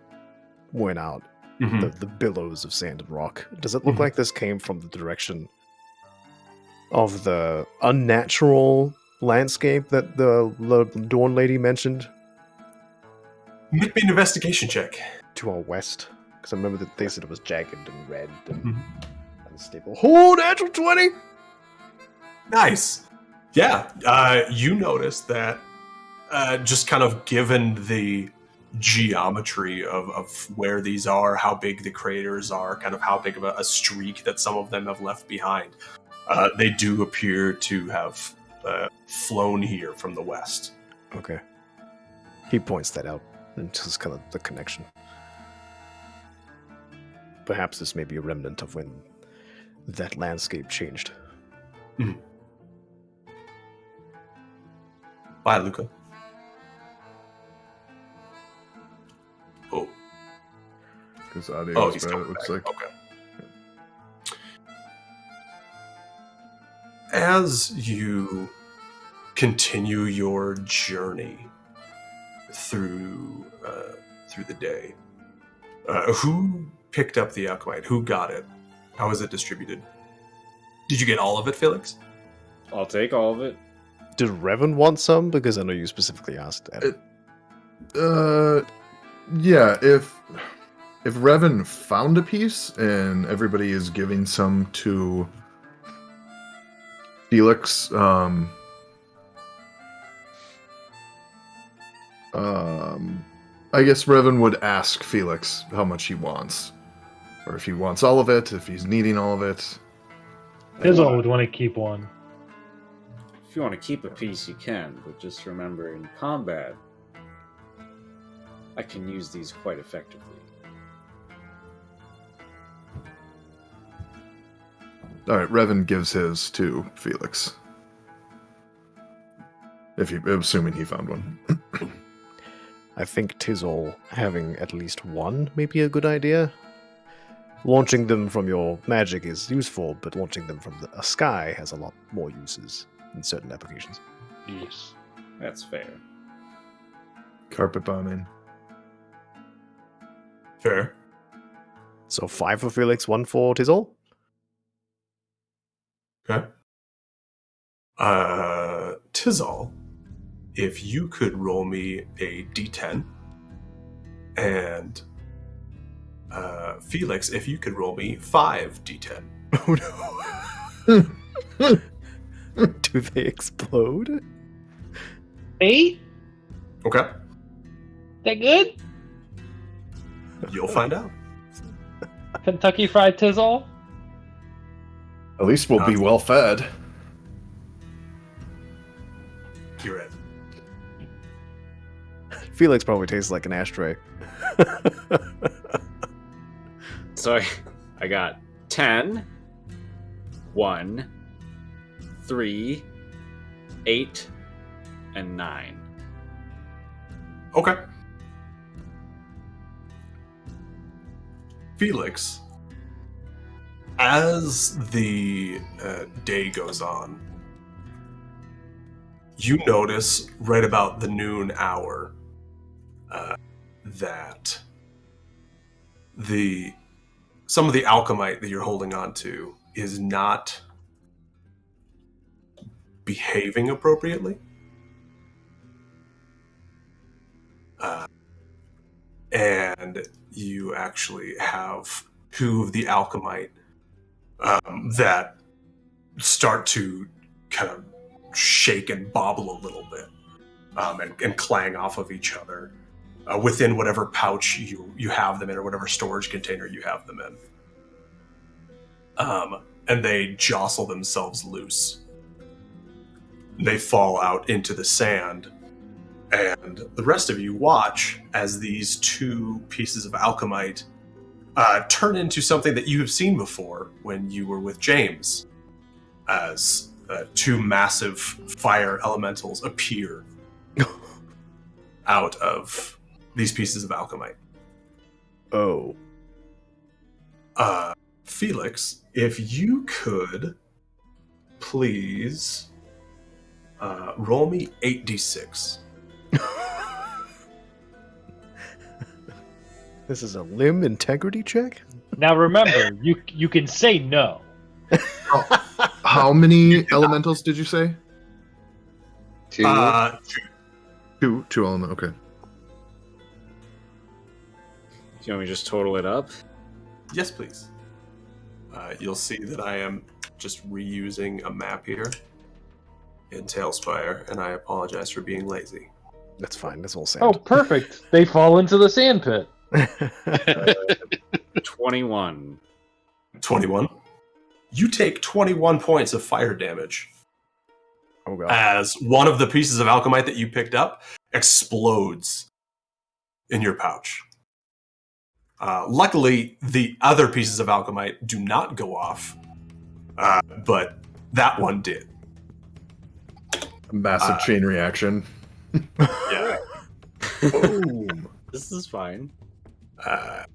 went out. The billows of sand and rock. Does it look like this came from the direction of the unnatural landscape that the Dawn Lady mentioned? Make me an investigation check. To our west? Because I remember that they said it was jagged and red and unstable. Oh, natural 20! Nice. Yeah, you notice that just kind of given the geometry of where these are, how big the craters are, kind of how big of a streak that some of them have left behind, they do appear to have flown here from the west. Okay. He points that out, and just kind of the connection. Perhaps this may be a remnant of when that landscape changed. Bye, Luca. Oh. Because audio He's is bad, coming it looks back. like. Okay. As you continue your journey through the day, who picked up the alchemite? Who got it? How was it distributed? Did you get all of it, Felix? I'll take all of it. Did Revan want some? Because I know you specifically asked that. Yeah, if Revan found a piece and everybody is giving some to Felix, I guess Revan would ask Felix how much he wants. Or if he wants all of it, if he's needing all of it. Tizzle would want to keep one. If you want to keep a piece, you can, but just remember in combat, I can use these quite effectively. Alright, Revan gives his to Felix. Assuming he found one. I think Tizzle having at least one may be a good idea. Launching them from your magic is useful, but launching them from a sky has a lot more uses in certain applications. Yes. That's fair. Carpet bombing. Fair. So 5 for Felix, 1 for Tizzle? Okay. Tizal, if you could roll me a d10, and Felix, if you could roll me 5 d10. Oh no. Do they explode? 8? Okay. That good? You'll find out. Kentucky Fried Tizzle? At least we'll be well fed. You're it. Felix probably tastes like an ashtray. So I got 10, 1, 3, 8, and 9. Okay. Felix, as the day goes on, you notice right about the noon hour that some of the alchemite that you're holding on to is not behaving appropriately. And you actually have 2 of the alchemite that start to kind of shake and bobble a little bit and clang off of each other within whatever pouch you have them in or whatever storage container you have them in. And they jostle themselves loose. They fall out into the sand And the rest of you watch as these two pieces of alchemite turn into something that you have seen before when you were with James, as two massive fire elementals appear out of these pieces of alchemite. Oh. Felix, if you could please roll me 8d6. This is a limb integrity check? Now remember, you can say no. How many elementals did you say? 2. Two element. Okay. Do you want me to just total it up? Yes, please. You'll see that I am just reusing a map here in Tailspire, and I apologize for being lazy. That's fine. That's all Oh, sand. perfect. They fall into the sand pit. 21. 21. You take 21 points of fire damage Oh god. as one of the pieces of alchemite that you picked up explodes in your pouch. Luckily, the other pieces of alchemite do not go off, but that one did. Massive chain reaction. Yeah. Boom. This is fine.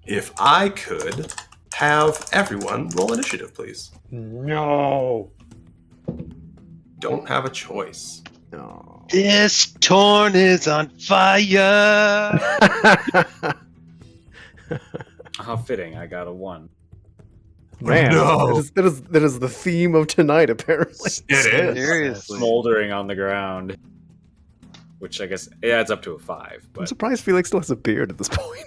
If I could have everyone roll initiative, please. No. Don't have a choice. No. This torn is on fire. How fitting. I got a 1. Man, No. that is the theme of tonight, apparently. It is. Seriously. Smoldering on the ground. Which I guess it adds up to a 5. I'm But surprised Felix still has a beard at this point.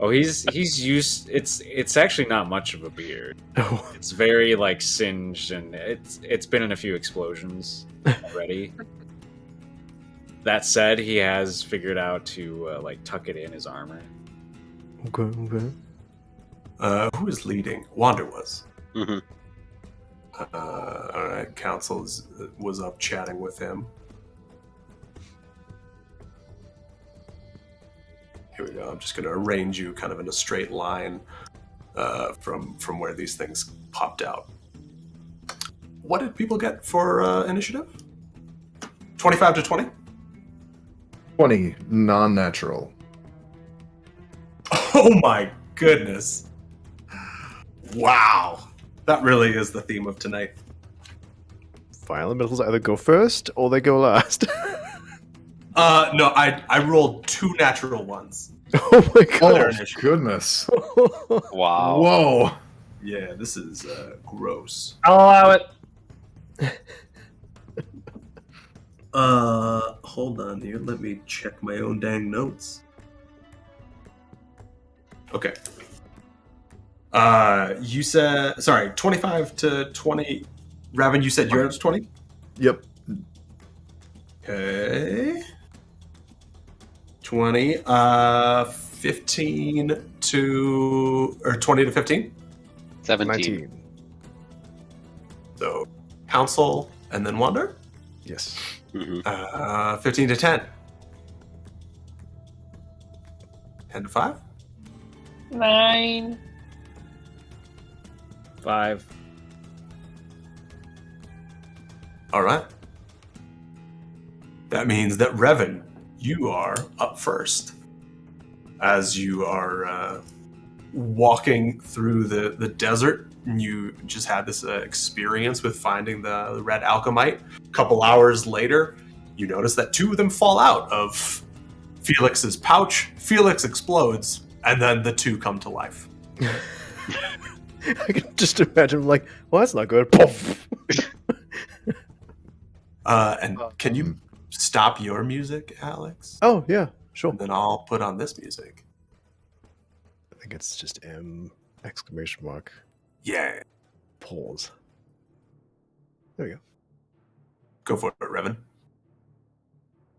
oh, he's used. It's actually not much of a beard. Oh. It's very like singed, and it's been in a few explosions already. That said, he has figured out to like tuck it in his armor. Okay. Who is leading? Wander was. Mhm. All right. Council was up chatting with him. Here we go. I'm just going to arrange you kind of in a straight line from where these things popped out. What did people get for initiative? 25 to 20? 20 non-natural. Oh my goodness. Wow. That really is the theme of tonight. Fire elementals either go first or they go last. No, I rolled 2 natural ones. Oh my Oh Their initiative. goodness! Wow. Whoa! Yeah, this is gross. I'll allow it. Hold on here. Let me check my own dang notes. Okay. You said, sorry, 25 to 20. Raven, you said yours 20? Yep. Okay. 20. 15 to, or 20 to 15. 17. 19. So, Council and then Wander. Yes. Mhm. 15 to 10. 10 to 5. 9. 5. All right. That means that Revan, you are up first. As you are walking through the desert, and you just had this experience with finding the red alchemite. A couple hours later, you notice that 2 of them fall out of Felix's pouch. Felix explodes, and then the 2 come to life. I can just imagine, like, well, that's not good. Poof. And can you stop your music, Alex? Oh, yeah, sure. And then I'll put on this music. I think it's just M, exclamation mark, Yeah. pause. There we go. Go for it, Revan.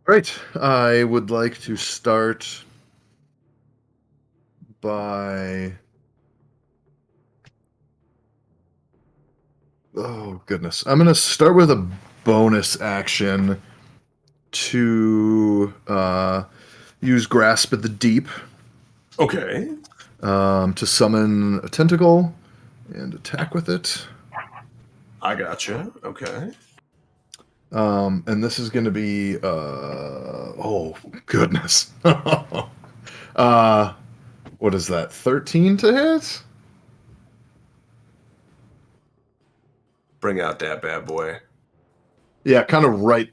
Right. I would like to start by. Oh goodness! I'm gonna start with a bonus action to use Grasp at the Deep Okay. to summon a tentacle and attack with it. I gotcha. Okay. And this is going to be oh goodness. What is that? 13 to hit? Bring out that bad boy. Yeah, kind of right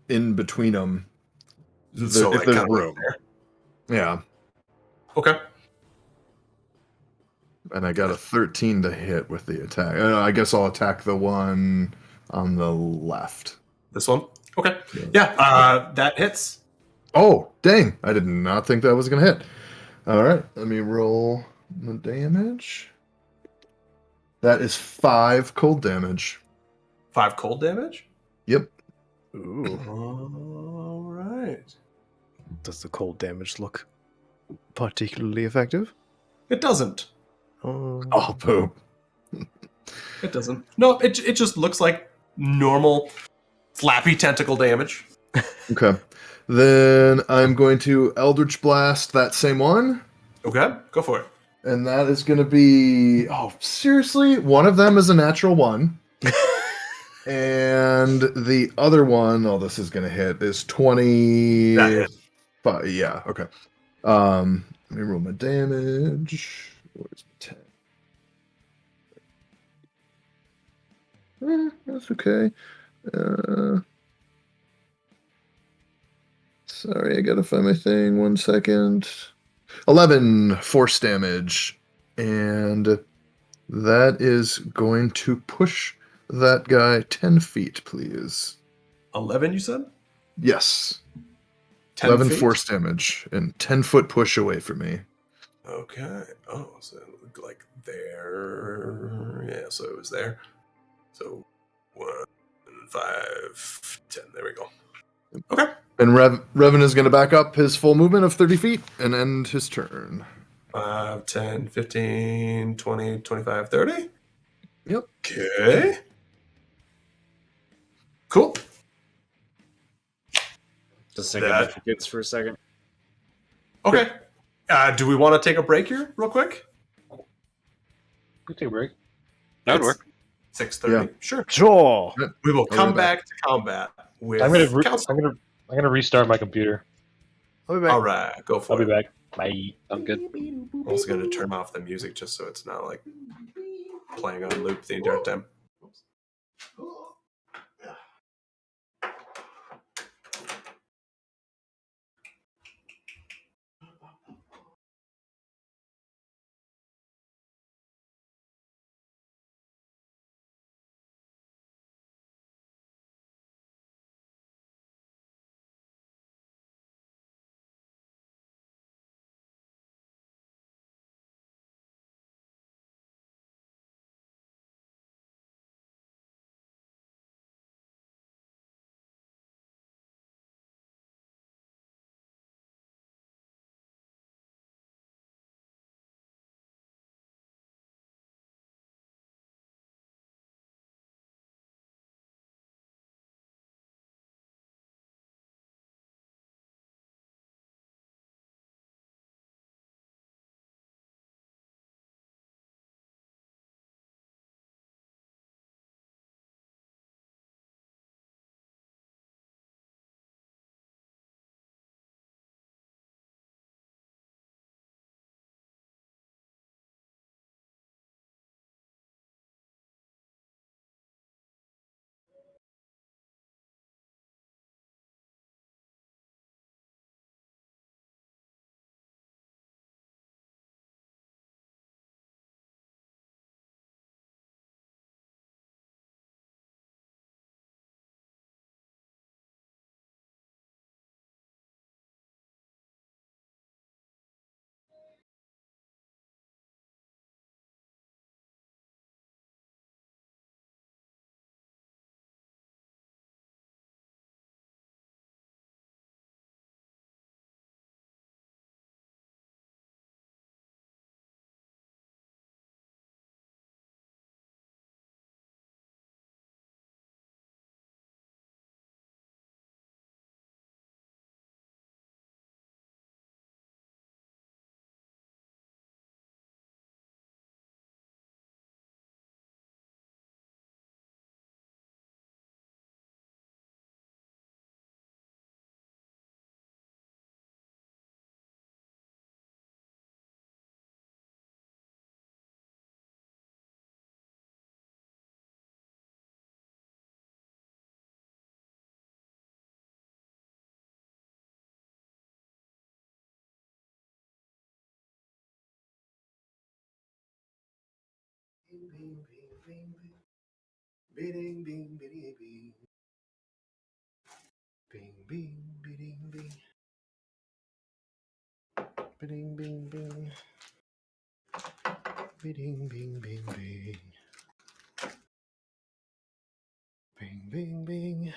in between them. So, If like, there's kind of room. there. Yeah. Okay. And I got a 13 to hit with the attack. I guess I'll attack the one on the left. This one? Okay. Yeah, that hits. Oh, dang. I did not think that was going to hit. All right. Let me roll the damage. That is 5 cold damage. 5 cold damage? Yep. Ooh. All right. Does the cold damage look particularly effective? It doesn't. Oh, poop. It doesn't. No, it just looks like normal flappy tentacle damage. Okay. Then I'm going to Eldritch Blast that same one. Okay, go for it. And that is going to be... Oh, seriously? One of them is a natural 1. And the other one, oh, this is going to hit, is 20... That hit. Yeah, okay. Let me roll my damage. Where's my 10? That's okay. Sorry, I gotta find my thing. 1 second. 11 force damage. And that is going to push that guy 10 feet, please. 11, you said? Yes. 10 11 feet? force damage and 10-foot push away from me. Okay. Oh, so it looked like there. Yeah, so it was there. So 1, 5, 10. There we go. Okay. And Revan is going to back up his full movement of 30 feet and end his turn. 5, 10, 15, 20, 25, 30. Yep. Okay. Cool. Just think about the kids for a second. Okay. Do we want to take a break here real quick? We take a break. That would work. 6:30. Yeah. Sure. Sure. We will I'll come be back. back to combat with I'm gonna council. I'm gonna restart my computer. I'll be back. All right, go for I'll it. be back. Bye. I'm good. I'm also going to turn off the music just so it's not like playing on loop the entire time. Bing, bing, bing, bing. Bing, bing, bing, bing. Bing, bing, bing. Bing, bing, bing, bing. Bing, bing, bing.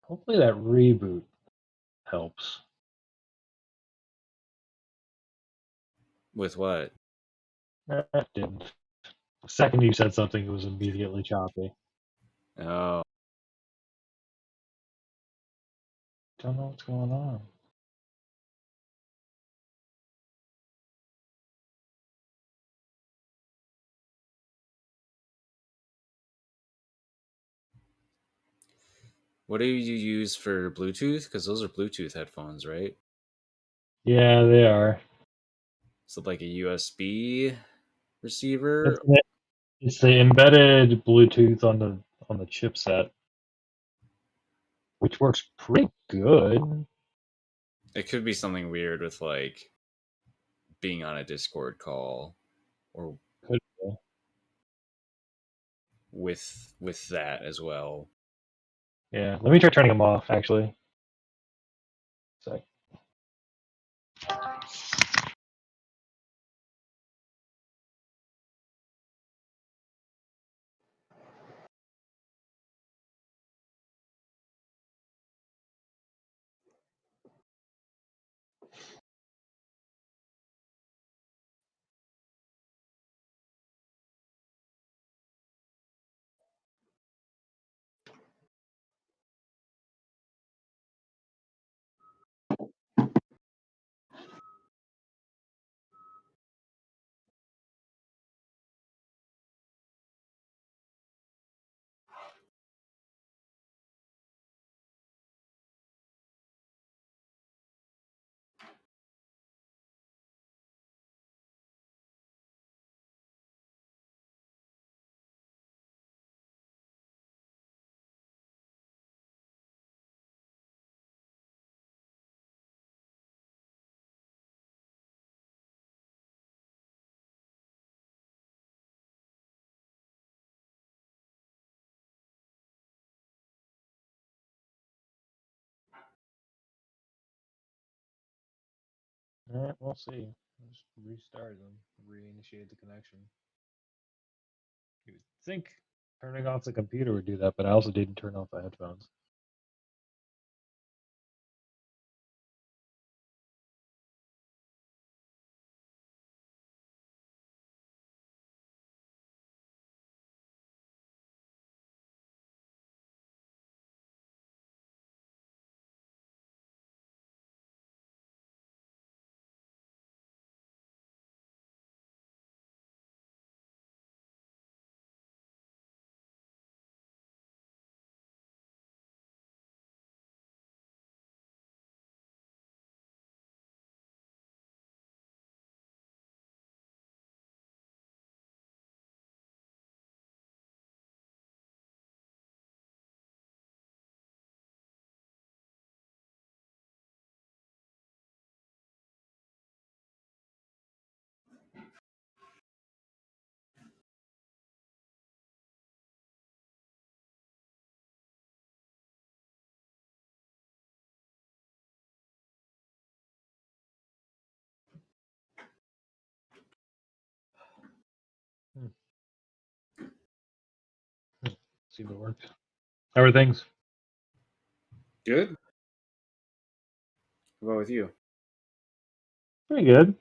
Hopefully that reboot helps. With what? That didn't. The second you said something, it was immediately choppy. Oh, Don't know what's going on. what do you use for Bluetooth? Because those are Bluetooth headphones, right? Yeah, they are. So like a USB It's receiver. the, it's the embedded Bluetooth on the chipset, which works pretty good. It could be something weird with like being on a Discord call or Could be. with that as well. Yeah, let me try turning them off. Actually, so all right, we'll see. Just restart them, reinitiate the connection. You would think turning off the computer would do that, but I also didn't turn off the headphones. See what works. How are things? Good. What about with you? Pretty good.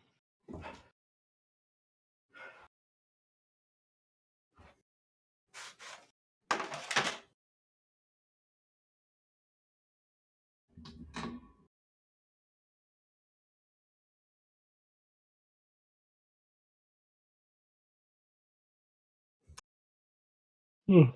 Hmm.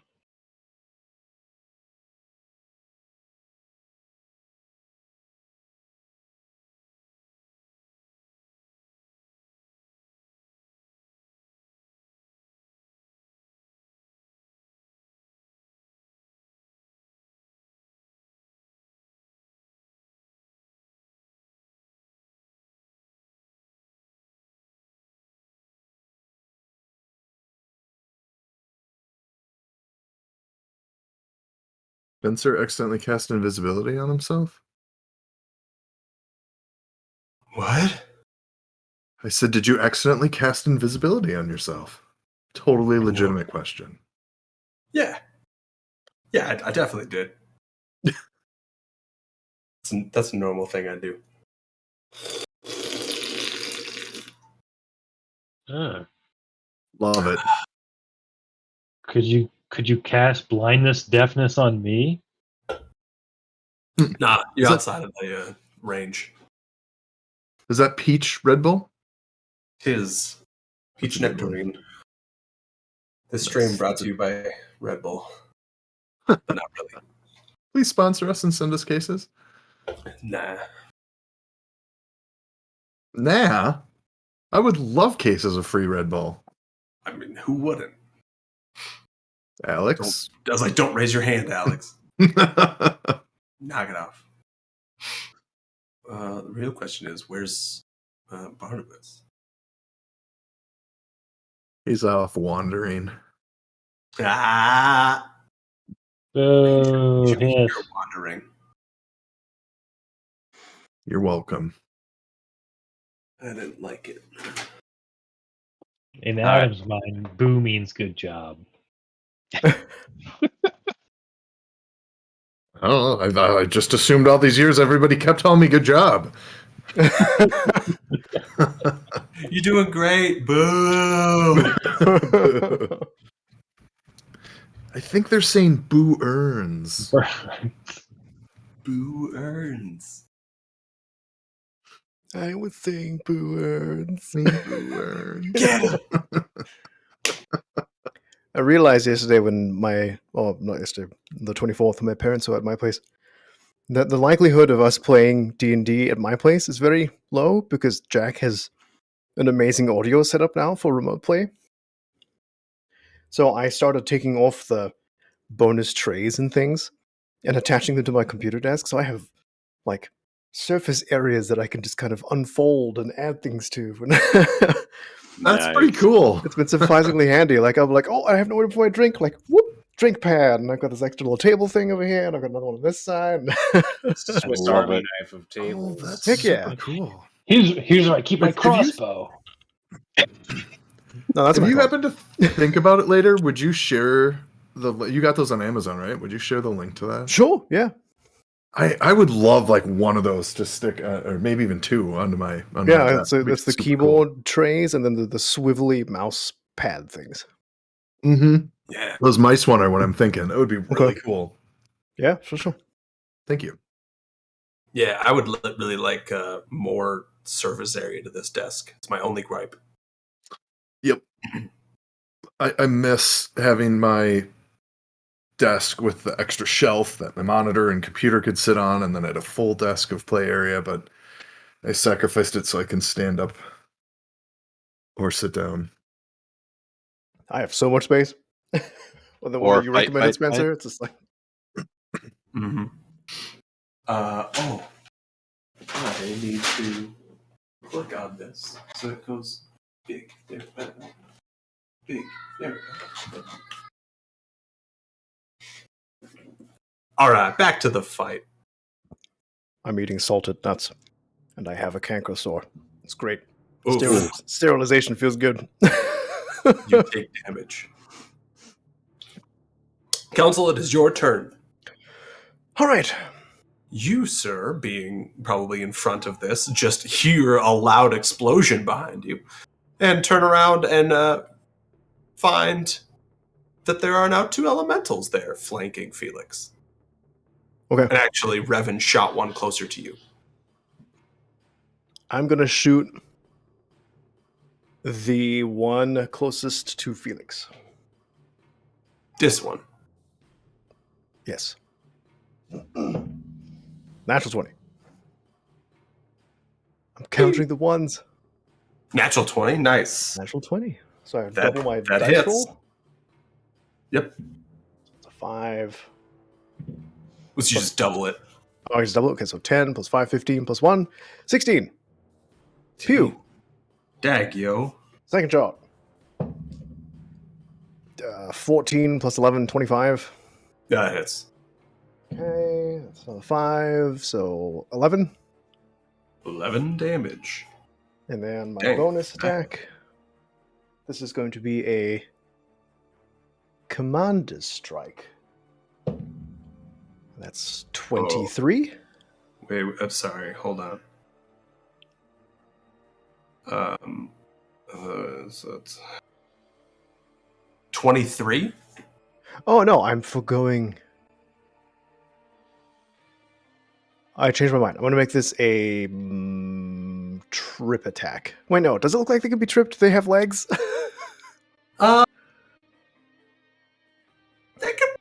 Spencer accidentally cast invisibility on himself? What? I said, did you accidentally cast invisibility on yourself? Totally legitimate question. Yeah. Yeah, I definitely did. That's a normal thing I do. Love it. Could you cast blindness, deafness on me? Nah, you're Is that- outside of the range. Is that Peach Red Bull? His Peach That's a good one. Nectarine. This Nice. stream brought to you by Red Bull. But not really. Please sponsor us and send us cases. Nah. Nah. I would love cases of free Red Bull. I mean, who wouldn't? Alex? I was like, don't raise your hand, Alex. Knock it off. The real question is, where's Barnabas? He's off wandering. Ah! Oh, Should be yes. here wandering. You're welcome. I didn't like it. In Adam's mind, boo means good job. I don't know. I just assumed all these years everybody kept telling me good job. You're doing great. Boo! I think they're saying boo earns. Boo earns. I was saying boo earns. Boo earns. Get him! I realized yesterday when not yesterday, the 24th, when my parents were at my place, that the likelihood of us playing D&D at my place is very low because Jack has an amazing audio setup now for remote play. So I started taking off the bonus trays and things and attaching them to my computer desk. So I have like surface areas that I can just kind of unfold and add things to. That's pretty cool. It's been surprisingly handy. Like I'm like, oh, I have nowhere before I drink. Like, whoop, drink pad, and I've got this extra little table thing over here, and I've got another one on this side. Swiss Love Army it. knife of Oh, tables. that's Heck super yeah. cool. Here's where I keep my Have you- crossbow. No, that's If my you call. happen to think about it later, would you share you got those on Amazon, right? Would you share the link to that? Sure, yeah. I would love like one of those to stick, or maybe even two onto my. Yeah, so That'd be that's the super keyboard trays and then the swivelly mouse pad things. Cool. Mm-hmm. Yeah. Those mice one are what I'm thinking. It would be really Okay. cool. Yeah, sure. Thank you. Yeah, I would really like more surface area to this desk. It's my only gripe. Yep. I miss having my desk with the extra shelf that my monitor and computer could sit on, and then I had a full desk of play area, but I sacrificed it so I can stand up or sit down. I have so much space. Well, the one Or that you fight, recommended, fight, Spencer, it's just like Mm-hmm. I need to click on this so it goes big. There, big. There we go. All right, back to the fight. I'm eating salted nuts, and I have a canker sore. It's great. Oof. Sterilization feels good. You take damage. Council, it is your turn. All right. You, sir, being probably in front of this, just hear a loud explosion behind you and turn around and find that there are now 2 elementals there flanking Felix. Okay. And actually, Revan shot one closer to you. I'm going to shoot the one closest to Felix. This one. Yes. Natural 20. I'm counting the ones. Natural 20, nice. Natural 20. So I That- double my that dice hits. roll. Yep. It's a 5. Let's just double it. Oh, I just double it. Okay, so 10 plus 5, 15 plus 1, 16. Pew. Dag, yo. Second shot. 14 plus 11, 25. Yeah, that hits. Okay, that's another 5, so 11. 11 damage. And then my Dang. bonus attack. This is going to be a Commander's Strike. That's 23. Wait, I'm sorry. Hold on. So it's 23? Oh, no, I'm forgoing. I changed my mind. I'm going to make this a trip attack. Wait, no. Does it look like they can be tripped? They have legs? They could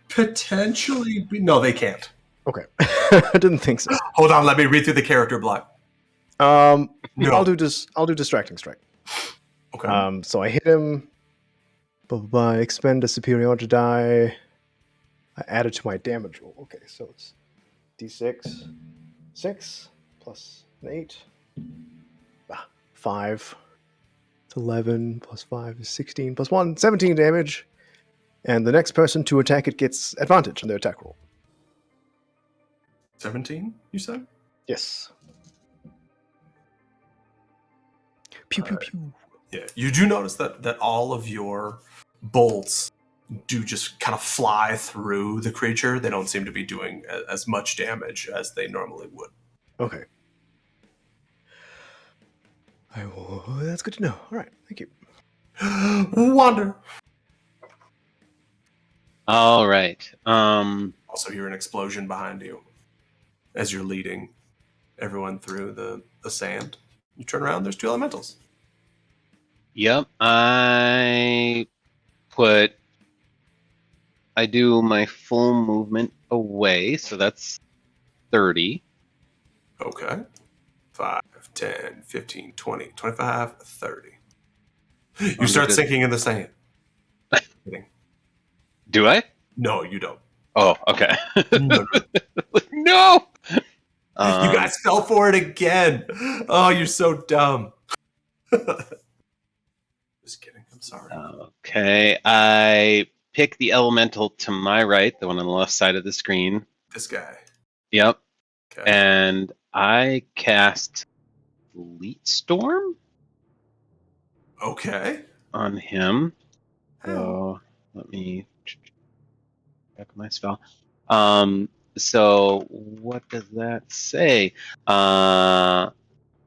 potentially be. No, they can't. Okay. I didn't think so. Hold on, let me read through the character block. No. No. I'll do Distracting Strike. Okay. So I hit him. By expend a superiority die. I add it to my damage roll. Okay, so it's d6, 6 plus an 8. 5. It's 11 plus 5 is 16 plus 1, 17 damage. And the next person to attack it gets advantage on their attack roll. 17, you said? Yes. Pew, pew, pew. Yeah. You do notice that all of your bolts do just kind of fly through the creature. They don't seem to be doing as much damage as they normally would. Okay. That's good to know. All right, thank you. Wander. All right. Also hear an explosion behind you as you're leading everyone through the sand. You turn around, there's 2 elementals. Yep. I do my full movement away, so that's 30. Okay. 5, 10, 15, 20, 25, 30. You start sinking in the sand. Kidding. Do I? No, you don't. Oh, okay. No. No. You guys fell for it again. Oh, you're so dumb. Just kidding. I'm sorry. Okay. I pick the elemental to my right, the one on the left side of the screen. This guy. Yep. Okay. And I cast Fleet Storm Okay. on him. Oh. So let me check my spell. So what does that say?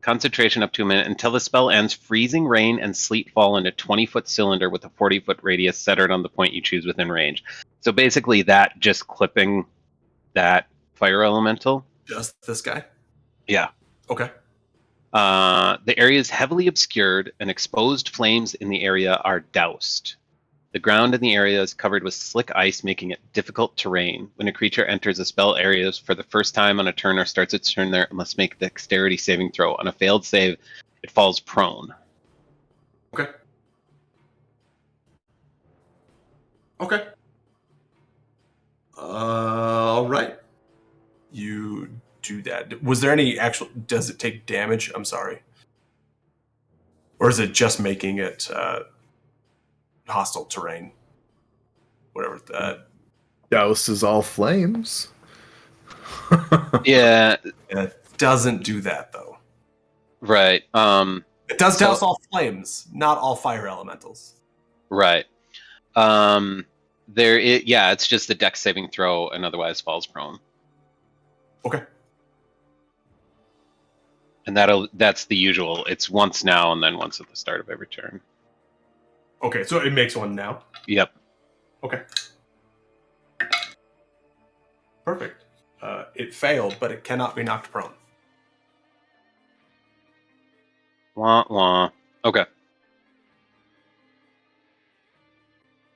Concentration up to a minute. Until the spell ends, freezing rain and sleet fall in a 20-foot cylinder with a 40-foot radius centered on the point you choose within range. So basically that just clipping that fire elemental. Just this guy? Yeah. Okay. The area is heavily obscured and exposed flames in the area are doused. The ground in the area is covered with slick ice, making it difficult terrain. When a creature enters a spell area for the first time on a turn or starts its turn there, it must make a dexterity saving throw. On a failed save, it falls prone. Okay. Okay. All right. You do that. Was there any actual... Does it take damage? I'm sorry. Or is it just making it hostile terrain? Whatever that... Douse is all flames. Yeah, It doesn't do that, though. right. It does douse all flames, not all fire elementals. Right. It's just the dex saving throw and otherwise falls prone. Okay. And that's the usual. It's once now and then once at the start of every turn. Okay, so it makes one now. Yep. Okay. Perfect. It failed, but it cannot be knocked prone. Wah wah. Okay.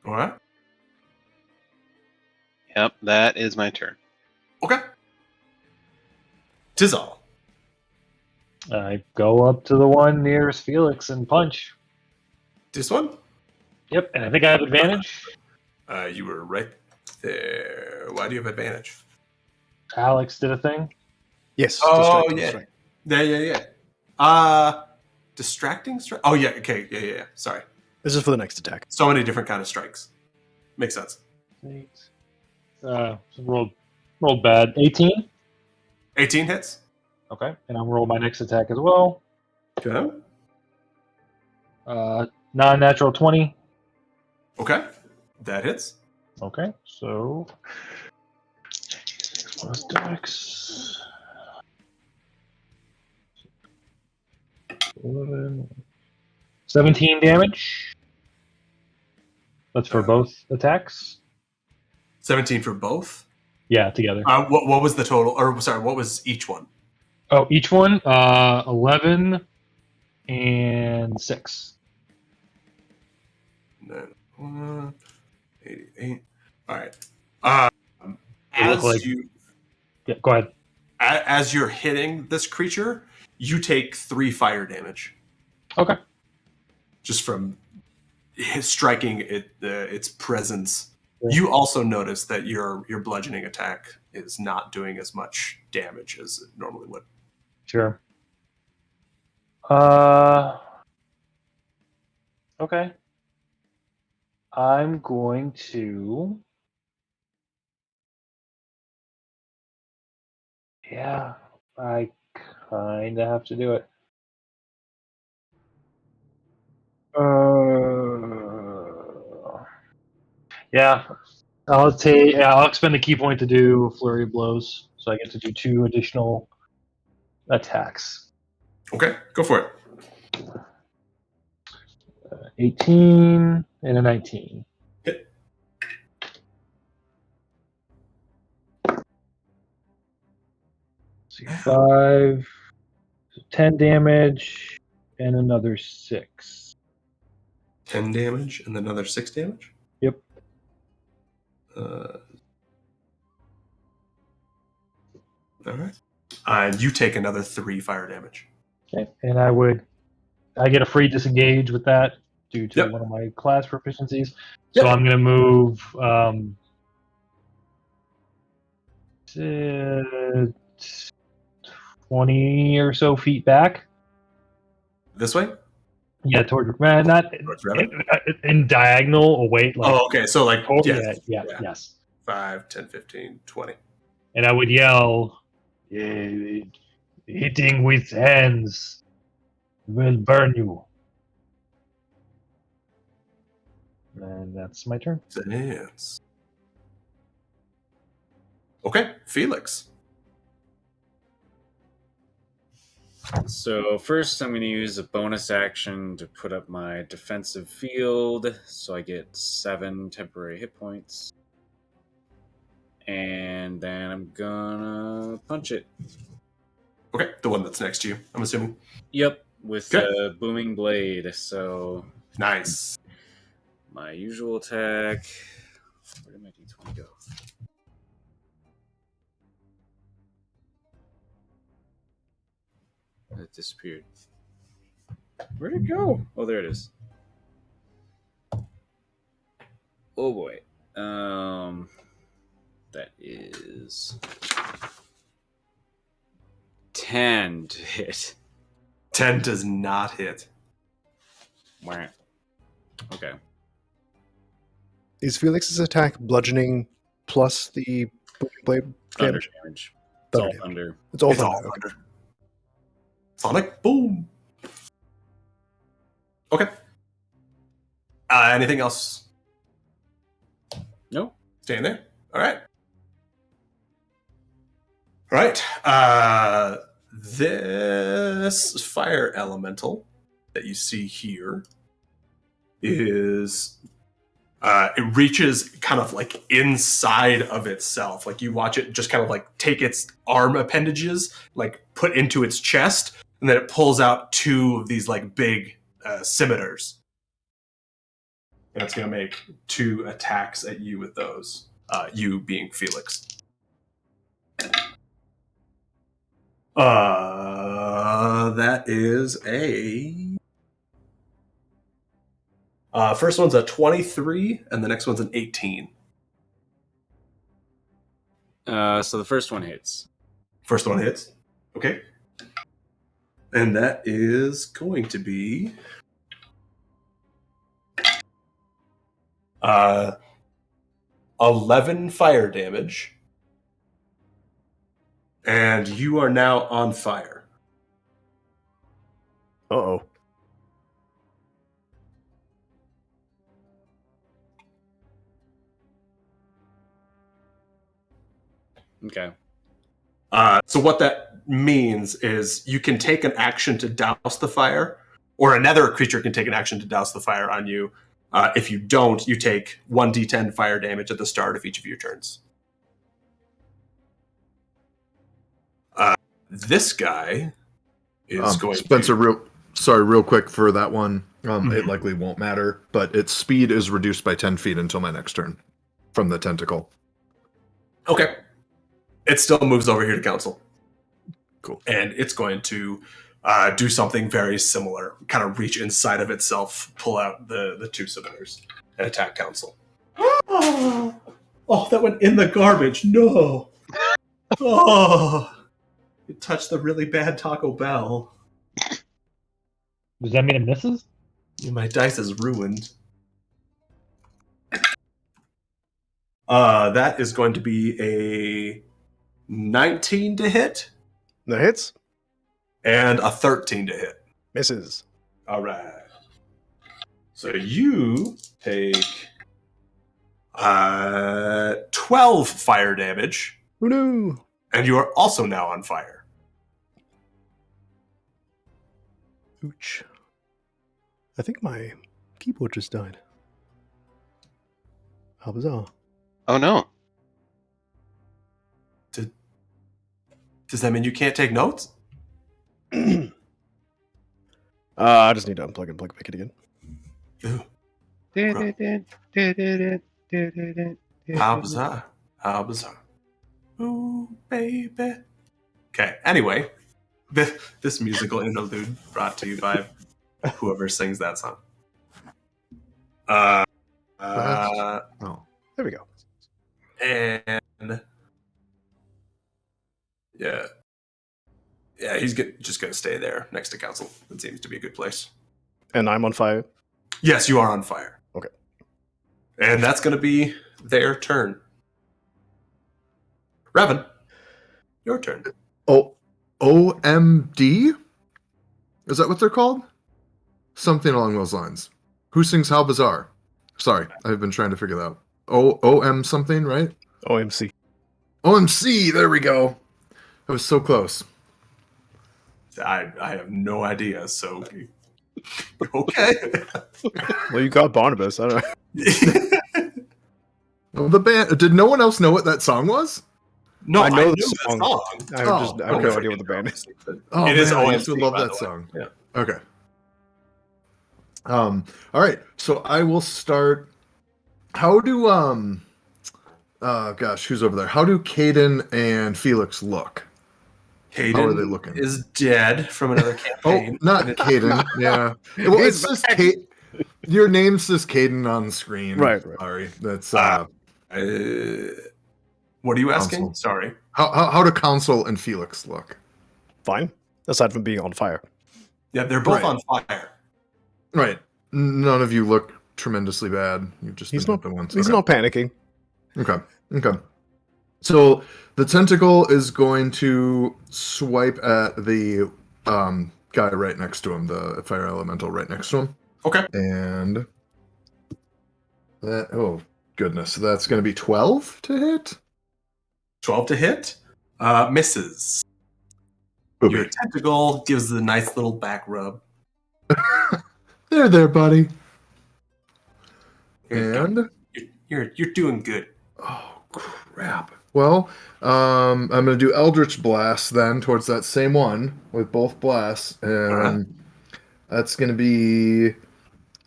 All right. Yep, that is my turn. Okay. Tizal. I go up to the one nearest Felix and punch. This one? Yep, and I think I have advantage. You were right there. Why do you have advantage? Alex did a thing. Yes. Oh, distracting yeah. strike. Yeah. Distracting strike? Oh, yeah. Okay. Yeah. Sorry. This is for the next attack. So many different kind of strikes. Makes sense. Rolled bad. 18. 18 hits. Okay, and I'm roll my next attack as well. Okay. Non-natural 20. Okay. That hits. Okay, so plus dex. 11, 17 damage. That's for both attacks. 17 for both. Yeah, together. What was the total? Or sorry, what was each one? Oh, each one 11 and 6. 88. All right. Look like- Yeah, go ahead. As you're hitting this creature, you take 3 fire damage. Okay. Just from striking its presence. Yeah. You also notice that your bludgeoning attack is not doing as much damage as it normally would. Sure. Okay. I'm going to. Yeah, I kind of have to do it. Yeah, I'll expend a key point to do flurry of blows, so I get to do 2 additional attacks. Okay, go for it. 18 and a 19. Hit. See, 5, 10 damage, and another 6. 10 damage and then another 6 damage? Yep. All right. And you take another 3 fire damage. Okay. And I get a free disengage with that due to Yep. one of my class proficiencies. Yep. So I'm going to move 20 or so feet back. This way? Yeah, toward not Towards Revan? in diagonal away. Like, Oh, okay. So, like, yeah, yeah. yes. 5, 10, 15, 20. And I would yell, hitting with hands will burn you. And that's my turn. Dance. Okay, Felix. So first I'm going to use a bonus action to put up my defensive field, so I get 7 temporary hit points. And then I'm gonna punch it. Okay, the one that's next to you, I'm assuming. Yep, with Okay. a booming blade. So Nice. my usual attack. Where did my d20 go? It disappeared. Where'd it go? Oh, there it is. Oh boy. That is 10 to hit. 10 does not hit. Wah. Okay. Is Felix's attack bludgeoning plus the booming blade Thunder damage? damage. It's Thunder all damage. thunder. It's all It's thunder. all okay. thunder. Sonic boom. Okay. Anything else? Staying there? All right. All right. This fire elemental that you see here is it reaches kind of like inside of itself. Like you watch it just kind of like take its arm appendages, like put into its chest, and then it pulls out two of these like big scimitars. And it's going to make 2 attacks at you with those. You being Felix. That is a... first one's a 23, and the next one's an 18. So the first one hits. First one hits. Okay. And that is going to be... 11 fire damage. And you are now on fire. Uh-oh. Okay. So what that means is you can take an action to douse the fire, or another creature can take an action to douse the fire on you. If you don't, you take 1d10 fire damage at the start of each of your turns. This guy is going Spencer, to... real quick for that one. It likely won't matter, but its speed is reduced by 10 feet until my next turn from the tentacle. Okay. It still moves over here to council. Cool. And it's going to do something very similar. Kind of reach inside of itself, pull out the 2 scimitars, and attack council. Oh, that went in the garbage. No. Oh. It touched the really bad Taco Bell. Does that mean it misses? My dice is ruined. That is going to be a 19 to hit. That hits. And a 13 to hit. Misses. All right. So you take 12 fire damage. Oh no. And you are also now on fire. Ouch. I think my keyboard just died. How bizarre. Oh no. Does that mean you can't take notes? I just need to unplug and plug back in again. How bizarre. How bizarre. Ooh, baby. Okay, anyway. This musical interlude brought to you by whoever sings that song. Oh. There we go. And yeah, he's just gonna stay there next to council. It seems to be a good place. And I'm on fire. Yes, you are on fire. Okay. And that's gonna be their turn. Revan, your turn. Oh, OMD? Is that what they're called? Something along those lines. Who sings How Bizarre? Sorry, I've been trying to figure that out. OM something, right? OMC. OMC, there we go. I was so close. I have no idea, so okay. Well, you got Barnabas. I don't know. Well, the band. Did no one else know what that song was? No, I know the knew song. that song. I have no idea what the band is. Oh, It is man, I used to OMC, love by that the way. song. Yeah. Okay. All right. So I will start. How do gosh, who's over there? How do Caden and Felix look? Hayden How are they looking? is dead from another Oh, campaign. not Caden. Yeah. Well, it's just Kate. Your name says Caden on the screen. Right. Sorry. That's What are you asking? Council. Sorry. how do Council and Felix look? Fine. Aside from being on fire. Yeah, they're both Right. on fire. Right. None of you look tremendously bad. You've just He's been not. hit the once. He's Okay. not panicking. Okay. So the tentacle is going to swipe at the guy right next to him, the fire elemental right next to him. Okay. And that goodness. So that's going to be 12 to hit. 12 to hit. Misses. Booby. Your tentacle gives the nice little back rub. There, buddy. You're And you're doing good. oh crap. Well, I'm gonna do Eldritch Blast then towards that same one with both blasts, and that's gonna be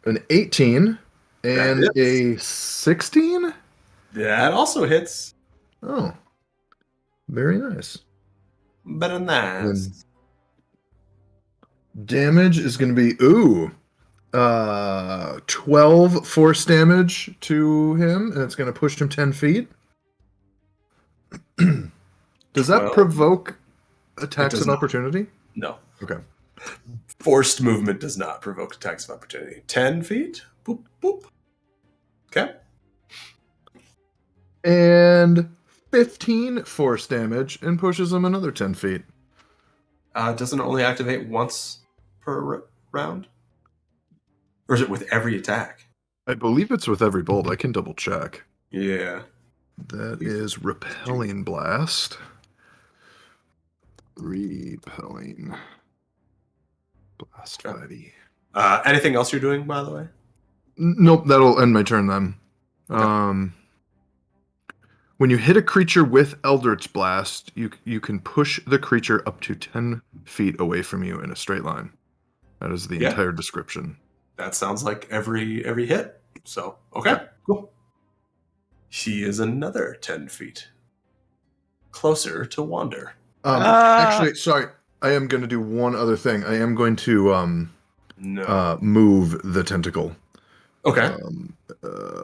an 18 and That a 16. That also hits. Oh, very nice. Better than that. And damage is gonna be 12 force damage to him, and it's gonna push him 10 feet. Does that 12. provoke attacks does of not. opportunity? No. Okay. Forced movement does not provoke attacks of opportunity. 10 feet. Boop, boop. Okay. And 15 force damage and pushes him another 10 feet. Doesn't it only activate once per round? Or is it with every attack? I believe it's with every bolt. I can double check. Yeah. That is Repelling Blast. Repelling Blast 5e. Anything else you're doing, by the way? Nope, that'll end my turn then. Okay. When you hit a creature with Eldritch Blast, you can push the creature up to 10 feet away from you in a straight line. That is the entire description. That sounds like every hit. So, okay, cool. He is another 10 feet closer to Wander. Actually, sorry. I am going to do one other thing. I am going to move the tentacle. Okay.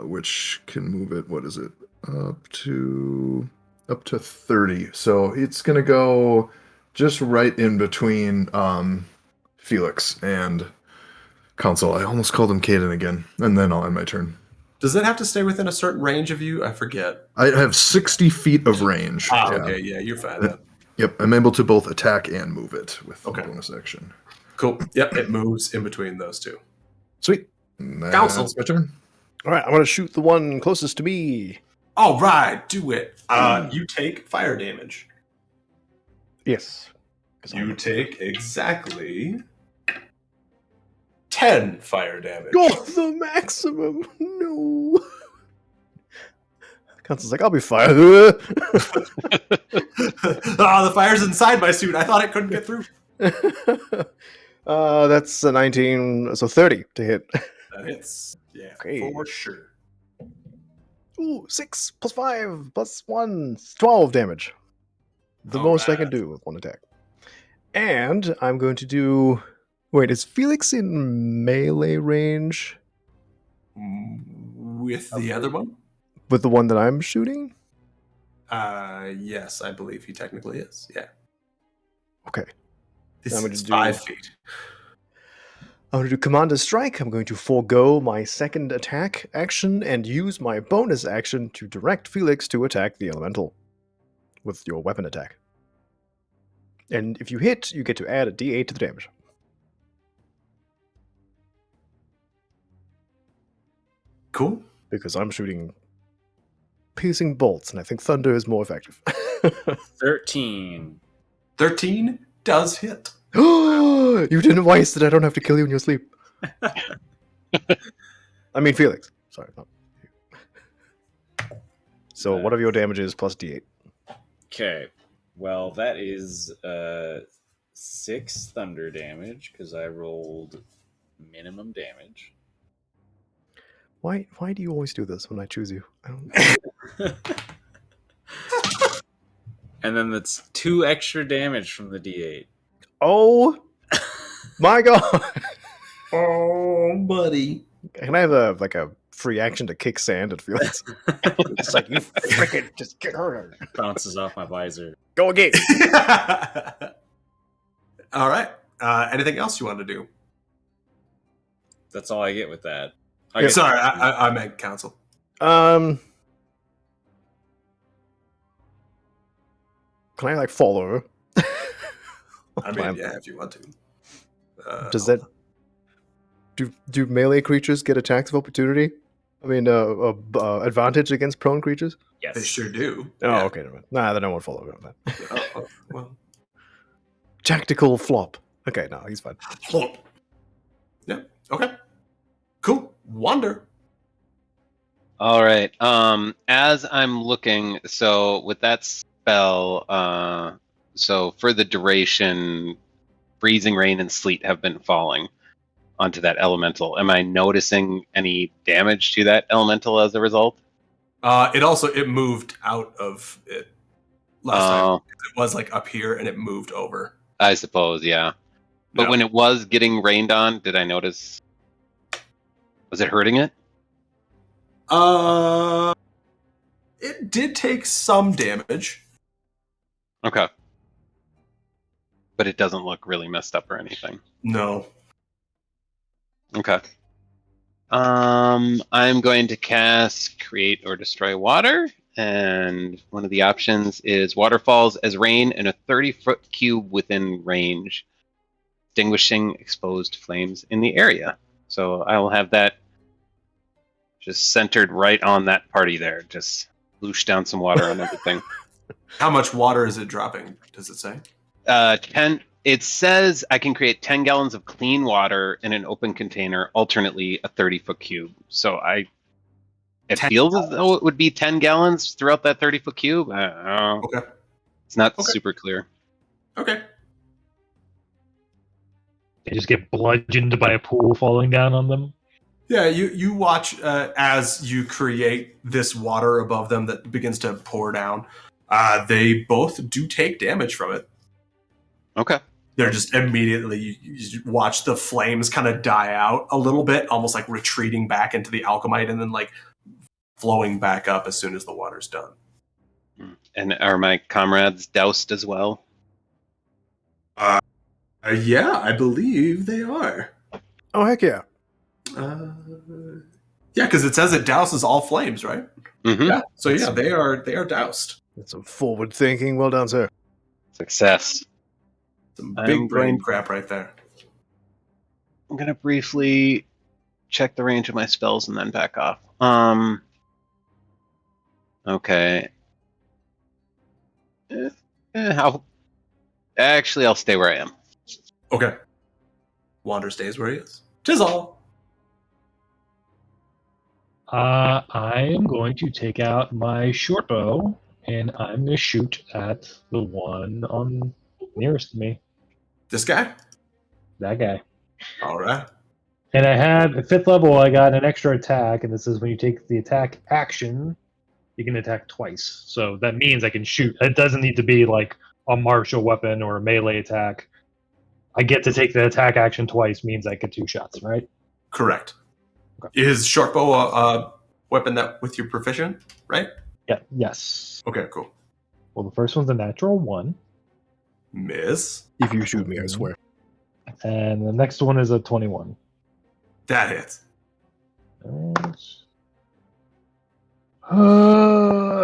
Which can move it. What is it? Up to 30. So it's going to go just right in between Felix and Council. I almost called him Caden again, and then I'll end my turn. Does it have to stay within a certain range of you? I forget. I have 60 feet of range. Okay, yeah, you're fine then. Yep, I'm able to both attack and move it with the Okay. bonus action. Cool. Yep, it moves in between those two. Sweet. That's Council. my turn. All right, I'm going to shoot the one closest to me. All right, do it. You take fire damage. Yes. You take exactly 10 fire damage. Go the maximum. No. Council's like, I'll be fine. The fire's inside my suit. I thought it couldn't get through. That's a 19, so 30 to hit. That hits. Yeah, Okay. for sure. Ooh, 6 plus 5 plus 1, 12 damage. The most I can do with one attack. And I'm going to do... Wait, is Felix in melee range With the other one? with the one that I'm shooting? Yes, I believe he technically is. Yeah. Okay. This I'm gonna is do- 5 feet. I'm going to do Commander Strike. I'm going to forego my second attack action and use my bonus action to direct Felix to attack the elemental with your weapon attack. And if you hit, you get to add a d8 to the damage. Cool. Because I'm shooting piercing bolts, and I think thunder is more effective. 13. 13 does hit. You didn't waste it. I don't have to kill you in your sleep. I mean, Felix. Sorry. Not you. So, what are your damages plus d8? Okay. Well, that is 6 thunder damage because I rolled minimum damage. Why do you always do this when I choose you? I don't... And then that's 2 extra damage from the D8. Oh my god! Oh, buddy. Can I have a free action to kick sand at Felix? It's like, you freaking just get her. Bounces off my visor. Go again. All right. Anything else you want to do? That's all I get with that. Yeah, sorry, I meant council. Can I follow her? I mean, yeah, if you want to. Does that do melee creatures get attacks of opportunity? I mean, advantage against prone creatures? Yes. They sure do. Oh, Yeah. okay. Never mind. Nah, then I won't follow on that. Oh, well. Tactical flop. Okay, no, he's fine. Yeah. Okay. Cool. Wander. All right. As I'm looking, so with that spell, so for the duration, freezing rain and sleet have been falling onto that elemental. Am I noticing any damage to that elemental as a result? It moved out of it last time. Oh, It was like up here and it moved over. I suppose, yeah. But No. when it was getting rained on, did I notice? Was it hurting it? It did take some damage. Okay. But it doesn't look really messed up or anything. No. Okay. I'm going to cast Create or Destroy Water, and one of the options is water falls as rain in a 30-foot cube within range, extinguishing exposed flames in the area. So I will have that just centered right on that party there. Just loosh down some water on everything. How much water is it dropping? Does it say? 10. It says I can create 10 gallons of clean water in an open container, alternately a 30-foot cube. So it feels as though it would be 10 gallons throughout that 30-foot cube. I don't know. Okay. It's not Okay. super clear. Okay. They just get bludgeoned by a pool falling down on them. Yeah, you watch as you create this water above them that begins to pour down. They both do take damage from it. Okay. They're just immediately, you watch the flames kind of die out a little bit, almost like retreating back into the alchemite and then like flowing back up as soon as the water's done. And are my comrades doused as well? Yeah, I believe they are. Oh, heck yeah. Yeah, because it says it douses all flames, right? Mm-hmm. Yeah. So yeah, they are doused. That's some forward thinking. Well done, sir. Success. Some I'm big brain going- crap right there. I'm going to briefly check the range of my spells and then back off. Okay. I'll stay where I am. Okay. Wander stays where he is. 'Tis all. I am going to take out my short bow and I'm going to shoot at the one on nearest to me. This guy? That guy. All right. And I have at 5th level, I got an extra attack, and this is when you take the attack action, you can attack twice. So that means I can shoot. It doesn't need to be like a martial weapon or a melee attack. I get to take the attack action twice, means I get 2 shots, right? Correct. Okay. Is shortbow a weapon that with your proficient, right? Yeah. Yes. Okay, cool. Well, the first one's a natural 1, Miss. If you shoot me, I swear. and the next one is a 21. That hits.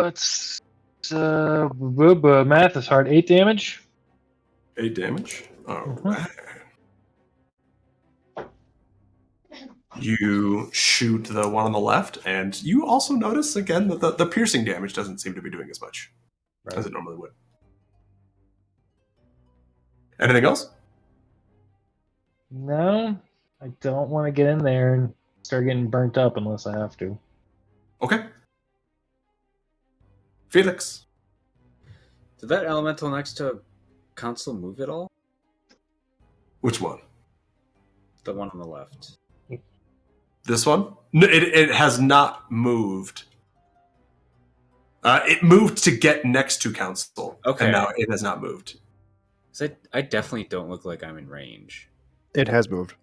It's math is hard. 8 damage. 8 damage. All Mhm. right. You shoot the one on the left, and you also notice again that the piercing damage doesn't seem to be doing as much as it normally would. Anything else? No, I don't want to get in there and start getting burnt up unless I have to. Okay. Felix. Did that elemental next to Council move at all? Which one? The one on the left. This one? No, it has not moved. It moved to get next to Council. Okay. And now it has not moved. 'Cause I definitely don't look like I'm in range. It has moved.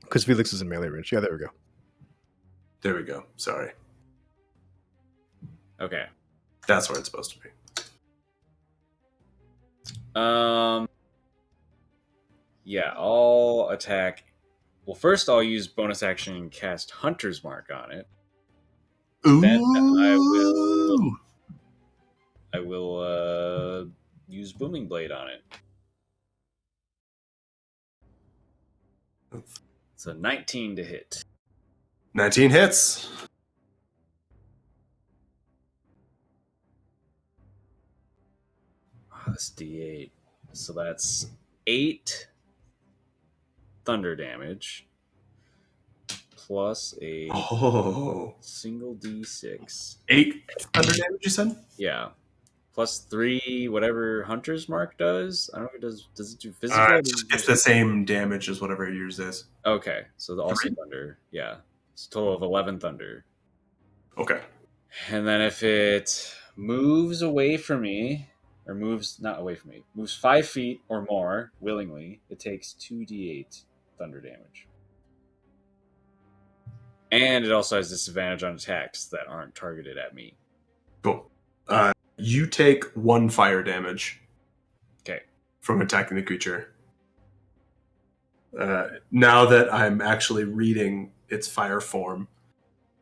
Because Felix is in melee range. Yeah, there we go. There we go. Sorry. Okay. That's where it's supposed to be. Yeah, I'll attack. Well, first I'll use bonus action and cast Hunter's Mark on it. Ooh. Then I will use Booming Blade on it. It's a 19 to hit. 19 hits. That's D8. So that's 8 thunder damage plus a single D6. 8 thunder damage, you said? Yeah. Plus 3, whatever Hunter's Mark does. I don't know if it does it do physical? It's the same damage as whatever yours is. Okay. So also 3? thunder. Yeah. It's a total of 11 thunder. Okay. And then if it moves away from me, or moves not away from me, moves 5 feet or more willingly, it takes 2d8 thunder damage. And it also has disadvantage on attacks that aren't targeted at me. Cool. You take 1 fire damage. Okay. From attacking the creature. Now that I'm actually reading its fire form,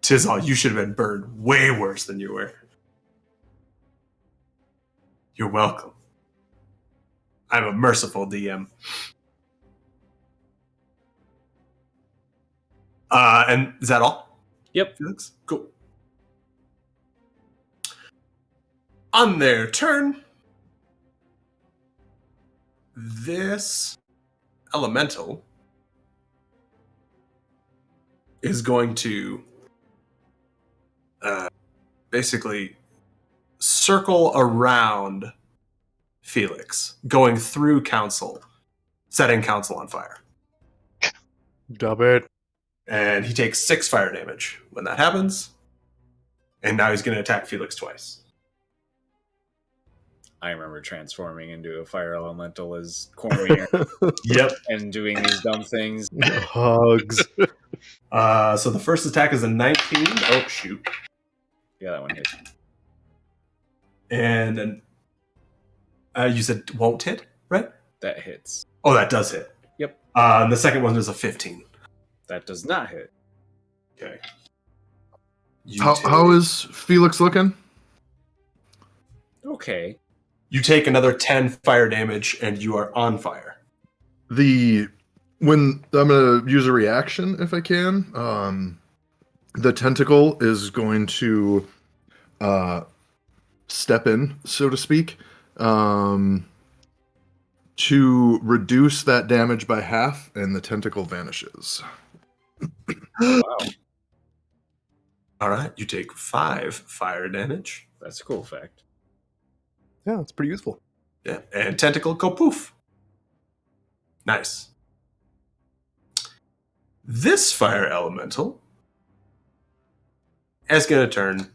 Tizal, you should have been burned way worse than you were. You're welcome. I'm a merciful DM. And is that all? Yep. Felix? Cool. On their turn, this elemental is going to basically circle around Felix, going through Council, setting Council on fire. Dub it. And he takes 6 fire damage when that happens. And now he's going to attack Felix twice. I remember transforming into a fire elemental as Cormier Yep. and doing these dumb things. Hugs. So the first attack is a 19. Oh, shoot. Yeah, that one hits. And then you said won't hit, right? That hits. Oh, that does hit. Yep. And the second one is a 15. That does not hit. Okay. How is Felix looking? Okay. You take another 10 fire damage and you are on fire. When I'm gonna use a reaction if I can. The tentacle is going to step in, so to speak, to reduce that damage by half, and the tentacle vanishes. Wow. All right. You take 5 fire damage. That's a cool fact. Yeah, it's pretty useful. Yeah. And tentacle go poof. Nice. This fire elemental is going to turn.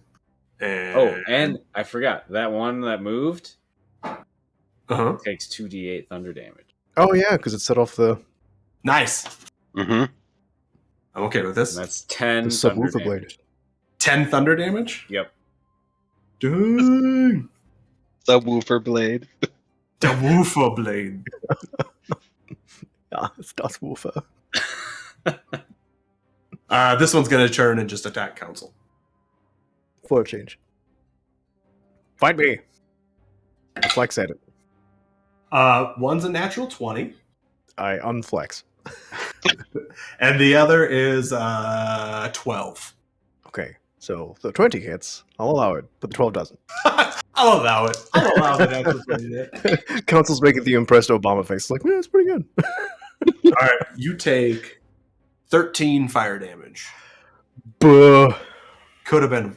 And I forgot. That one that moved takes 2d8 thunder damage. Oh, yeah, because it set off the Nice. Mm-hmm. I'm okay with this. And that's 10 thunder subwoofer blade. damage. 10 thunder damage? Yep. Dang. Subwoofer blade. The Woofer Blade. Ja, it's das Woofer. This one's going to turn and just attack Council. Floor change. Fight me. Flex at it. One's a natural 20. I unflex. And the other is 12. Okay, so the 20 hits. I'll allow it, but the 12 doesn't. I'll allow it. I'll allow the natural 20 hit. Council's making the impressed Obama face. Like, yeah, it's pretty good. All right, you take 13 fire damage. Buh. Could have been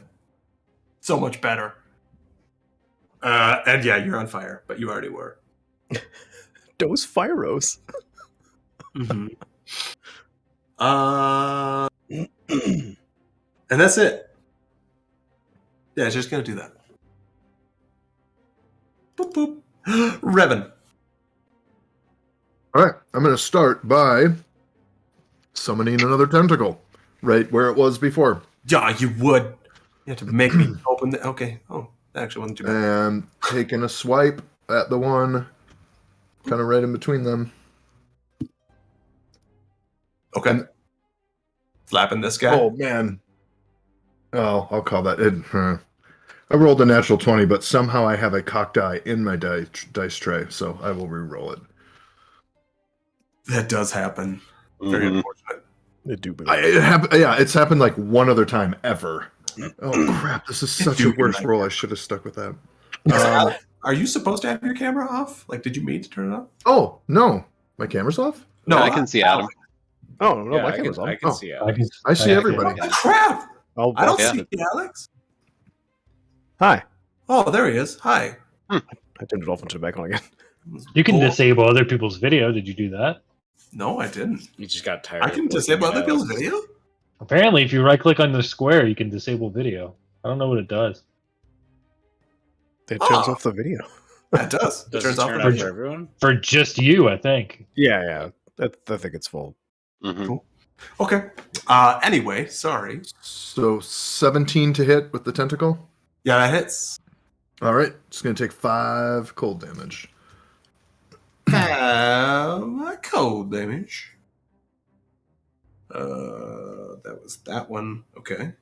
so much better. And yeah, you're on fire, but you already were. Those Fyros. Mm-hmm. And that's it. Yeah, it's just gonna do that. Boop boop. Revan. All right, I'm going to start by summoning another tentacle right where it was before. Yeah, you would. You have to make me open the. Okay. Oh, that actually wasn't too bad. And taking a swipe at the one kind of right in between them. Okay. Slapping this guy. Oh, man. Oh, I'll call that it. I rolled a natural 20, but somehow I have a cocked die in my dice tray, so I will re-roll it. That does happen. Very Mhm. unfortunate. I do be It's happened like one other time ever. Oh crap! This is such a worse roll. I should have stuck with that. Alex, are you supposed to have your camera off? Like, did you mean to turn it off? Oh no, my camera's off. No, I can see Adam. Oh no, Yeah, my camera's on. I can see I, Alex. can, I see everybody. Oh, crap! I don't Yeah. see Alex. Hi. Oh, there he is. Hi. I turned it off and turned it back on again. You can Oh, disable other people's video. Did you do that? No, I didn't. You just got tired. I of can looking disable at other people's Alex. video. Apparently, if you right click on the square, you can disable video. I don't know what it does. It turns Oh. off the video. That does. It Does turns it off turn the off video. for everyone? For just you, I think. Yeah. I think it's full. Mhm. Okay. Anyway, sorry. So 17 to hit with the tentacle. Yeah, that hits. All right, just gonna take 5 cold damage. Cold damage. That was that one. Okay.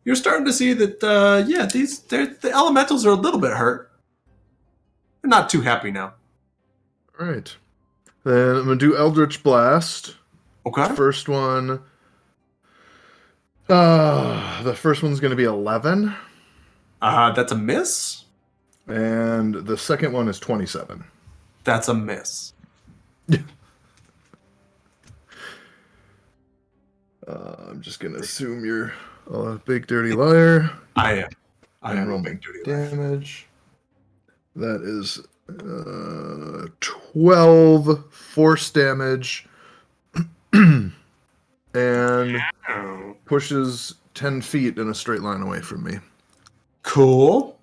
You're starting to see that. The elementals are a little bit hurt. They're not too happy now. All right, then I'm gonna do Eldritch Blast. Okay. First one. The first one's gonna be 11, That's a miss. and the second one is 27. That's a miss. I'm just gonna assume you're a big dirty liar. I am. I am Roll a big dirty liar. damage. That is 12 force damage, and Oh. pushes 10 feet in a straight line away from me. Cool.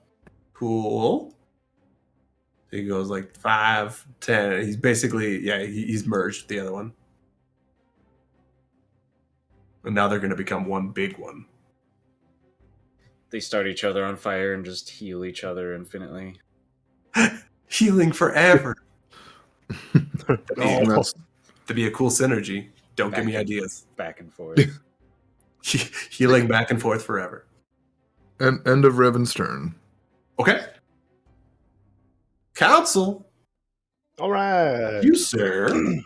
He goes like 5, 10. He's basically, he's merged with the other one. And now they're going to become one big one. They start each other on fire and just heal each other infinitely. Healing forever. And that's To be a cool synergy. Don't give me Back- ideas. Back and forth. Healing back and forth forever. end of Revan's turn. Okay. Council, All right. you, sir,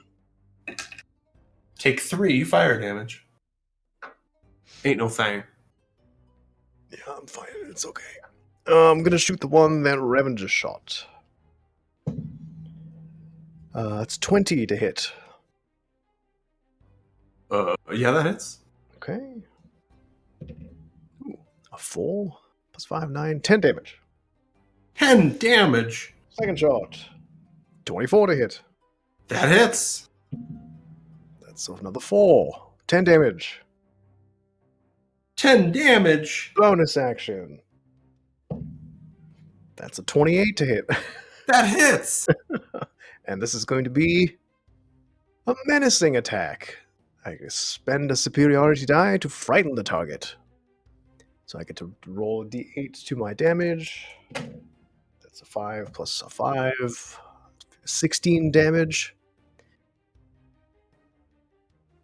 take 3 fire damage. Ain't no thing. Yeah, I'm fine. It's okay. I'm gonna shoot the one that Revan just shot. It's 20 to hit. Yeah, that hits. Okay. Ooh, a 4 plus 5, 9, 10 damage. 10 damage. Second shot. 24 to hit. That hits. That's another 4. 10 damage. 10 damage. Bonus action. That's a 28 to hit. That hits. And this is going to be a menacing attack. I can spend a superiority die to frighten the target. So I get to roll a d8 to my damage. That's a 5 plus a 5. 16 damage.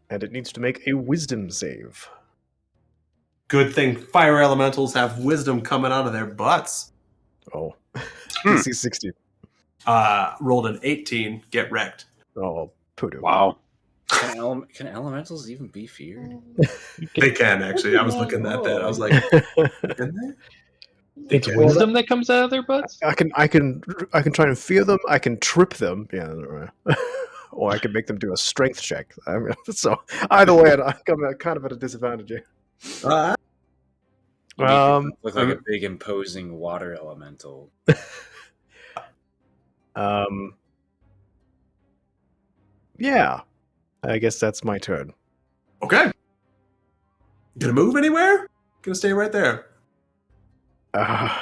And it needs to make a wisdom save. Good thing fire elementals have wisdom coming out of their butts. Oh. DC 16. Rolled an 18. Get wrecked. Oh, poodoo. Wow. Can elementals even be feared? They can, actually. I was looking at that. I was like, can they? They It's can. wisdom that comes out of their butts? I can try and fear them. I can trip them. Yeah, or I can make them do a strength check. So either way, I'm kind of at a disadvantage here. Uh, You make it look like um, a big imposing water elemental. Yeah, I guess that's my turn. okay. Gonna move anywhere? Gonna stay right there.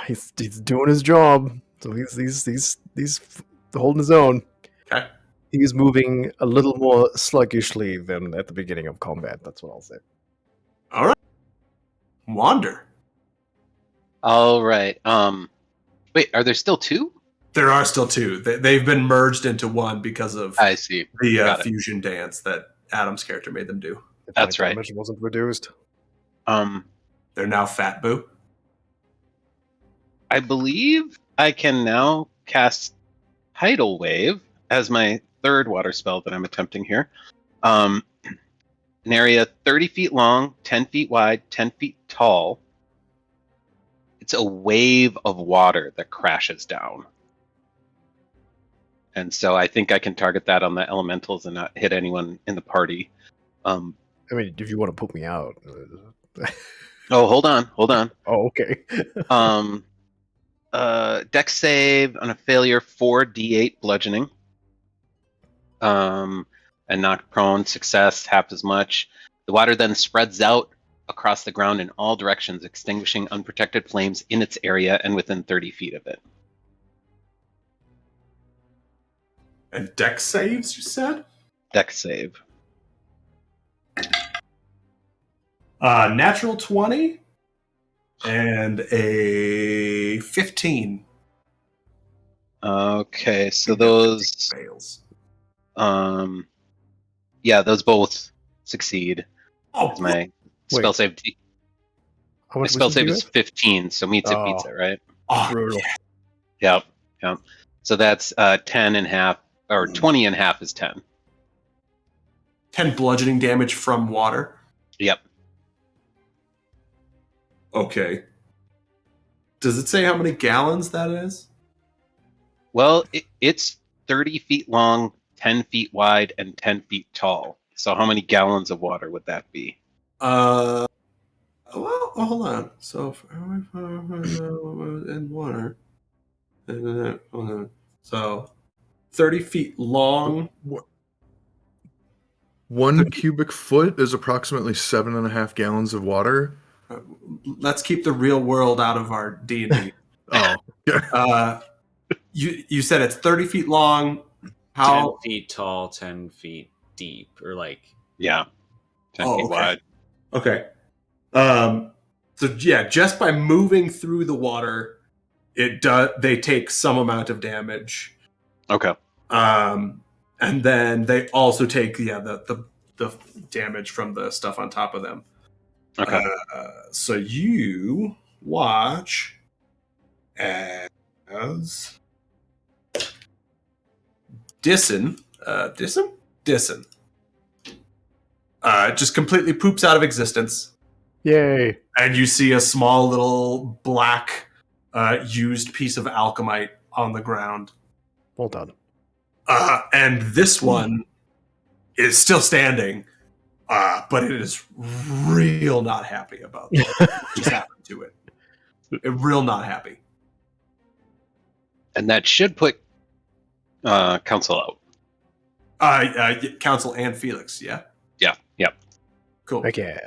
He's doing his job, so he's holding his own. Okay. He's moving a little more sluggishly than at the beginning of combat. That's what I'll say. All right. Wander. All right. Wait, are there still 2? There are still 2. They've been merged into one because of I see. the got it. fusion dance that Adam's character made them do. If That's my right. damage wasn't reduced. They're now Fat Boo. I believe I can now cast Tidal Wave as my 3rd water spell that I'm attempting here. An area 30 feet long, 10 feet wide, 10 feet tall. It's a wave of water that crashes down. And so I think I can target that on the elementals and not hit anyone in the party. I mean, if you want to put me out. Oh, hold on. Oh, okay. Dex save on a failure, 4d8 bludgeoning. And knocked prone, success, half as much. The water then spreads out across the ground in all directions, extinguishing unprotected flames in its area and within 30 feet of it. And dex saves, you said? Dex save. Natural 20 and a 15. Okay, so those fails. Yeah, those both succeed. Oh, My spell save. How My much spell wisdom save do you is have? 15, so beats it, right? oh, Brutal. Yep. So that's 10 and half, or 20 and half is 10. 10 bludgeoning damage from water. Yep. Okay. Does it say how many gallons that is? Well, it's 30 feet long, 10 feet wide, and 10 feet tall. So how many gallons of water would that be? Well, hold on. So, and water. Hold on. So, 30 feet long. 1 cubic foot is approximately 7.5 gallons of water. Let's keep the real world out of our D&D. Oh, yeah. You said it's 30 feet long. 10 feet tall, 10 feet deep, or like... Yeah. 10 feet okay. wide. Okay. So yeah, just by moving through the water, they take some amount of damage. Okay. And then they also take the damage from the stuff on top of them. Okay. So you watch as Disson just completely poops out of existence. Yay. And you see a small little black used piece of alchemite on the ground. Well done. And this one is still standing, but it is real not happy about what just happened to it. Real not happy. And that should put Council out. Council and Felix, yeah? Yeah. Yep. Cool. Heck yeah.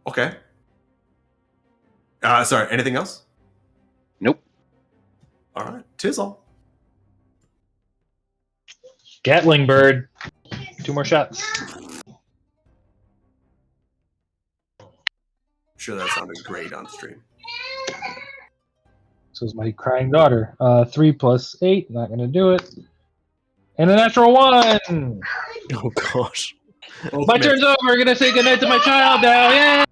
Okay. Sorry, anything else? Nope. All right. Tizzle. Gatling bird. 2 more shots. I'm sure that sounded great on stream. So is my crying daughter. 3 plus 8. Not going to do it. And a natural 1. Oh, gosh. My turn's over. I'm going to say goodnight to my child now. Yeah.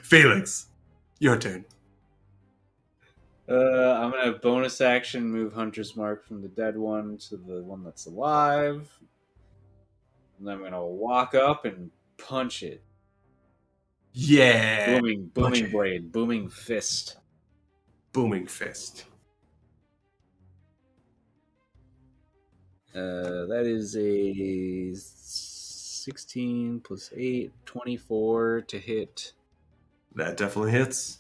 Felix, your turn. I'm gonna bonus action move Hunter's Mark from the dead one to the one that's alive. And I'm gonna walk up and punch it. Yeah. Booming blade, booming fist. Booming fist. That is a 16 plus 8, 24 to hit. That definitely hits.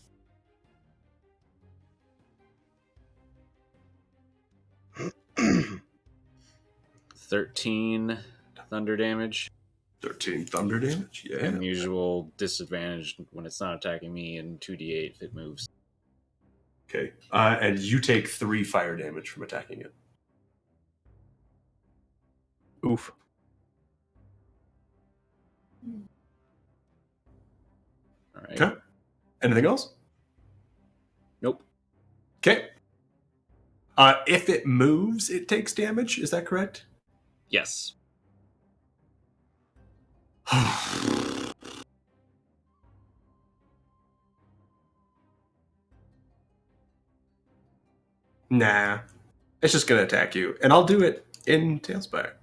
$13 thunder damage. 13 thunder damage. Yeah. And usual disadvantage when it's not attacking me, and 2d8 if it moves. Okay. And you take 3 fire damage from attacking it. Oof. All right. Okay. Anything else? Nope. Okay. If it moves, it takes damage. Is that correct? Yes. Nah. It's just going to attack you. And I'll do it in Tailspire.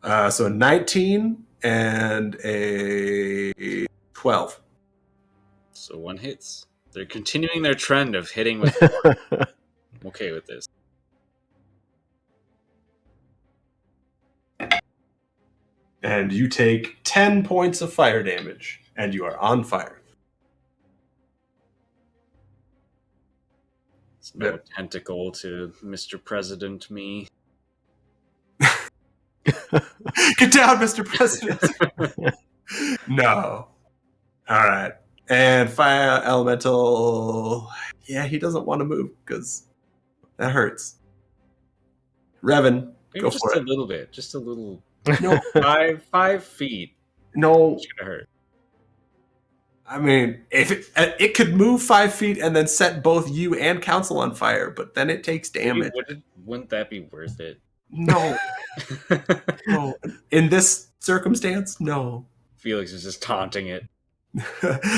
So a 19 and a 12. So one hits. They're continuing their trend of hitting with four. I'm okay with this. And you take 10 points of fire damage, and you are on fire. It's no tentacle to Mr. President me. Get down, Mr. President! No. All right. And fire elemental. Yeah, he doesn't want to move because that hurts. Revan, Maybe go just for a it. little bit. Just a little. No, 5 feet. no. It's gonna hurt. I mean, if it could move 5 feet and then set both you and Council on fire, but then it takes damage. Wouldn't that be worth it? No, no. In this circumstance, no. Felix is just taunting it.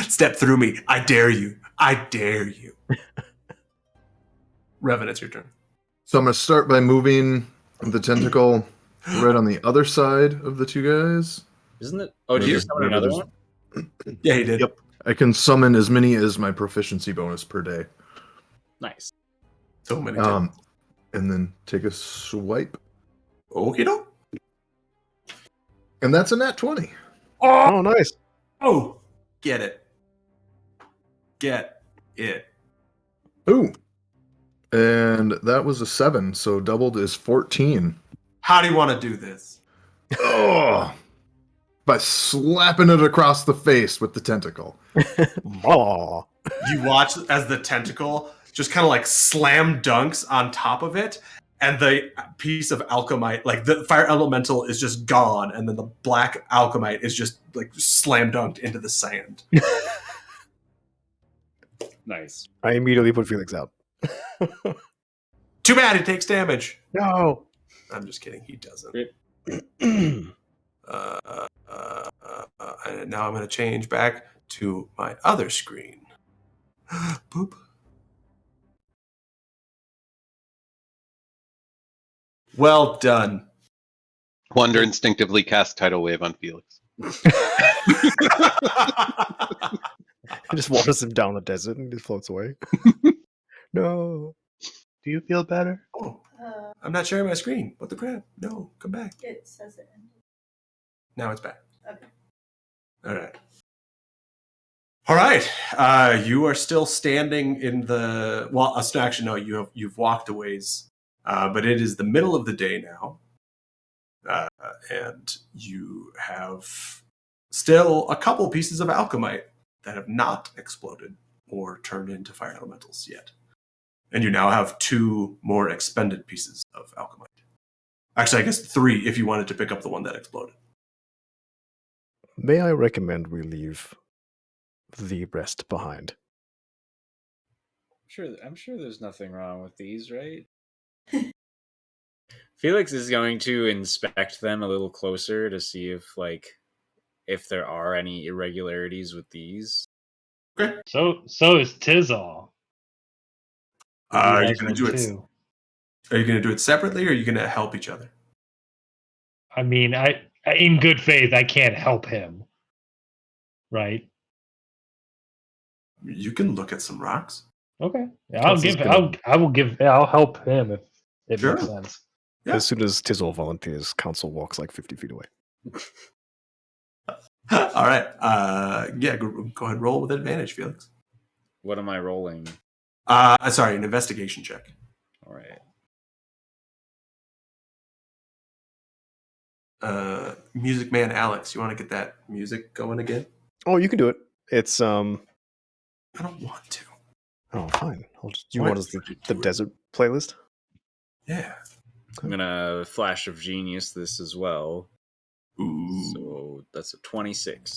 Step through me. I dare you. I dare you. Revan, it's your turn. So I'm going to start by moving the tentacle right on the other side of the two guys. Isn't it? Oh, did you summon another one? Yeah, he did. Yep. I can summon as many as my proficiency bonus per day. Nice. So many. And then take a swipe. Okie doke. And that's a nat 20. Oh, nice. Oh, get it. Get it. Ooh. And that was a 7, so doubled is 14. How do you want to do this? Oh, by slapping it across the face with the tentacle. Oh. You watch as the tentacle just kind of like slam dunks on top of it, and the piece of alchemite, like the fire elemental, is just gone, and then the black alchemite is just like slam dunked into the sand. Nice. I immediately put Felix out. Too bad he takes damage. No. I'm just kidding. He doesn't. Rip. And now I'm going to change back to my other screen. Boop. Well done. Wonder instinctively cast Tidal Wave on Felix. It just waters him down the desert and just floats away. No. Do you feel better? Oh, I'm not sharing my screen. What the crap? No, come back. It says it ended. Now it's back. Okay. All right. All right. You are still standing in the. Well, actually, no. You've walked a ways, but it is the middle of the day now, and you have still a couple pieces of alchemite that have not exploded or turned into fire elementals yet, and you now have 2 more expended pieces of alchemite. Actually, I guess 3 if you wanted to pick up the one that exploded. May I recommend we leave the rest behind? I'm sure there's nothing wrong with these, right? Felix is going to inspect them a little closer to see if there are any irregularities with these. Okay. So is Tizal. Are He you has going one to do it? too. Are you going to do it separately, or are you going to help each other? I mean, I in good faith, I can't help him. Right? You can look at some rocks. Okay. Kelsey's gonna- I'll help him if it Sure. makes sense. Yeah. As soon as Tizzle volunteers, Council walks like 50 feet away. All right. Yeah, go ahead and roll with advantage, Felix. What am I rolling? Sorry, an investigation check. All right. Music man Alex, you want to get that music going again? Oh, you can do it. It's I don't want to. Oh, fine. You Why want us would you the do it? desert playlist? Yeah. I'm gonna flash of genius this as well. Ooh. So that's a 26.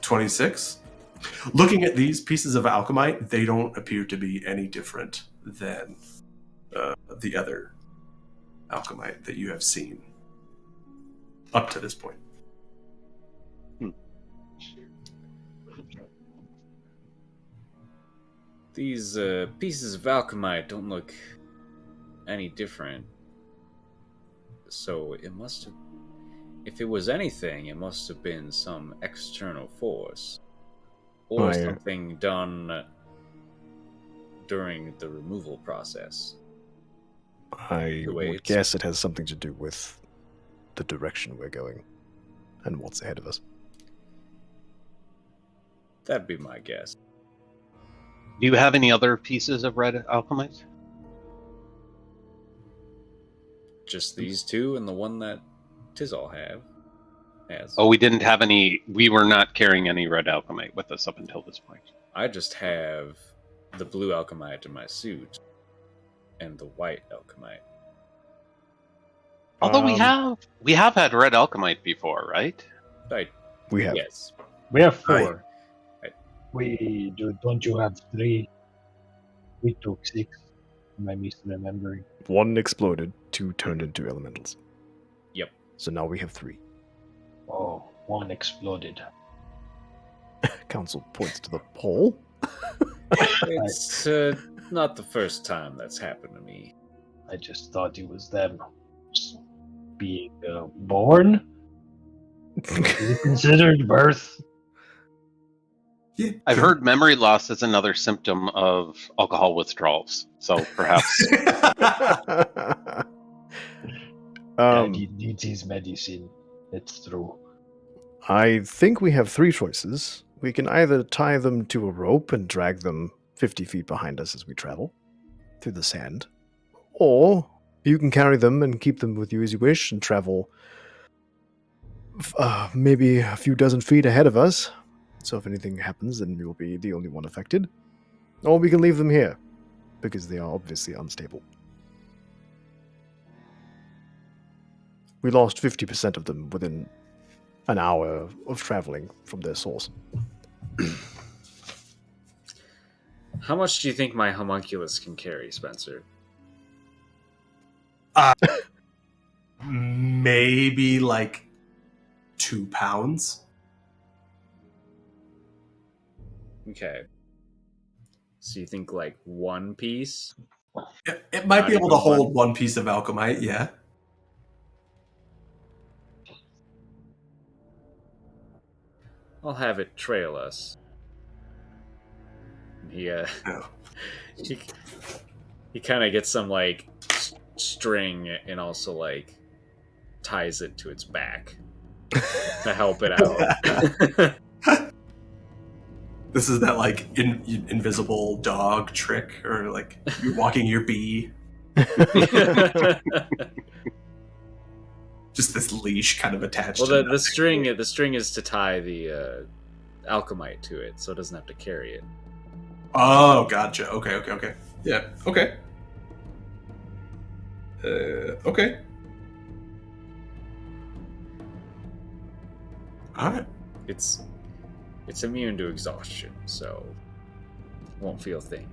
26. Looking at these pieces of alchemite, they don't appear to be any different than the other alchemite that you have seen up to this point. These pieces of alchemite don't look any different. So it must have... If it was anything, it must have been some external force. Or something done during the removal process. I would guess it has something to do with the direction we're going and what's ahead of us. That'd be my guess. Do you have any other pieces of red alchemite? Just these two and the one that Tizal has. Oh, we didn't have any. We were not carrying any red alchemite with us up until this point. I just have the blue alchemite in my suit and the white alchemite. Although we have had red alchemite before, right? We have. Yes. We have 4. Right. Don't you have 3? We took 6. Am I misremembering? 1 exploded, 2 turned into elementals. Yep. So now we have 3. Oh, 1 exploded. Council points to the pole. It's not the first time that's happened to me. I just thought it was them being born. Is it considered birth? Yeah, I've heard memory loss is another symptom of alcohol withdrawals. So perhaps. It is medicine. It's true. I think we have 3 choices. We can either tie them to a rope and drag them 50 feet behind us as we travel through the sand, or you can carry them and keep them with you as you wish and travel maybe a few dozen feet ahead of us. So if anything happens, then you'll be the only one affected. Or we can leave them here, because they are obviously unstable. We lost 50% of them within an hour of traveling from their source. How much do you think my homunculus can carry, Spencer? Maybe like 2 pounds. Okay. So you think like 1 piece? It might Not be able even to hold one. 1 piece of alchemite, yeah. I'll have it trail us. He kind of gets some like string and also like ties it to its back to help it out. This is that like invisible dog trick, or like you're walking your bee. Just this leash kind of attached. Well, to the string is to tie the alchemite to it, so it doesn't have to carry it. Oh, gotcha. Okay. Yeah. Okay. Okay. All right. It's immune to exhaustion, so won't feel a thing.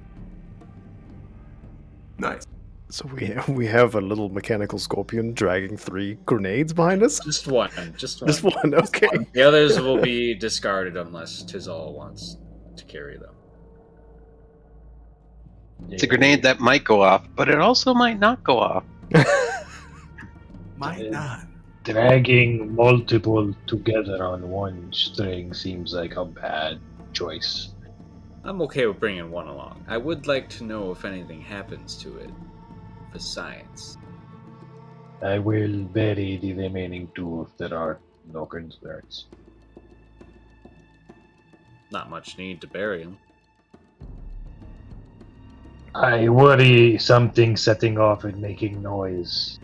Nice. So we have a little mechanical scorpion dragging 3 grenades behind us? Just one. Just one, okay. The others will be discarded unless Tizal wants to carry them. It's a grenade that might go off, but it also might not go off. Might not. Dragging multiple together on one string seems like a bad choice. I'm okay with bringing one along. I would like to know if anything happens to it for science. I will bury the remaining 2 if there are no concerns. Not much need to bury them. I worry something setting off and making noise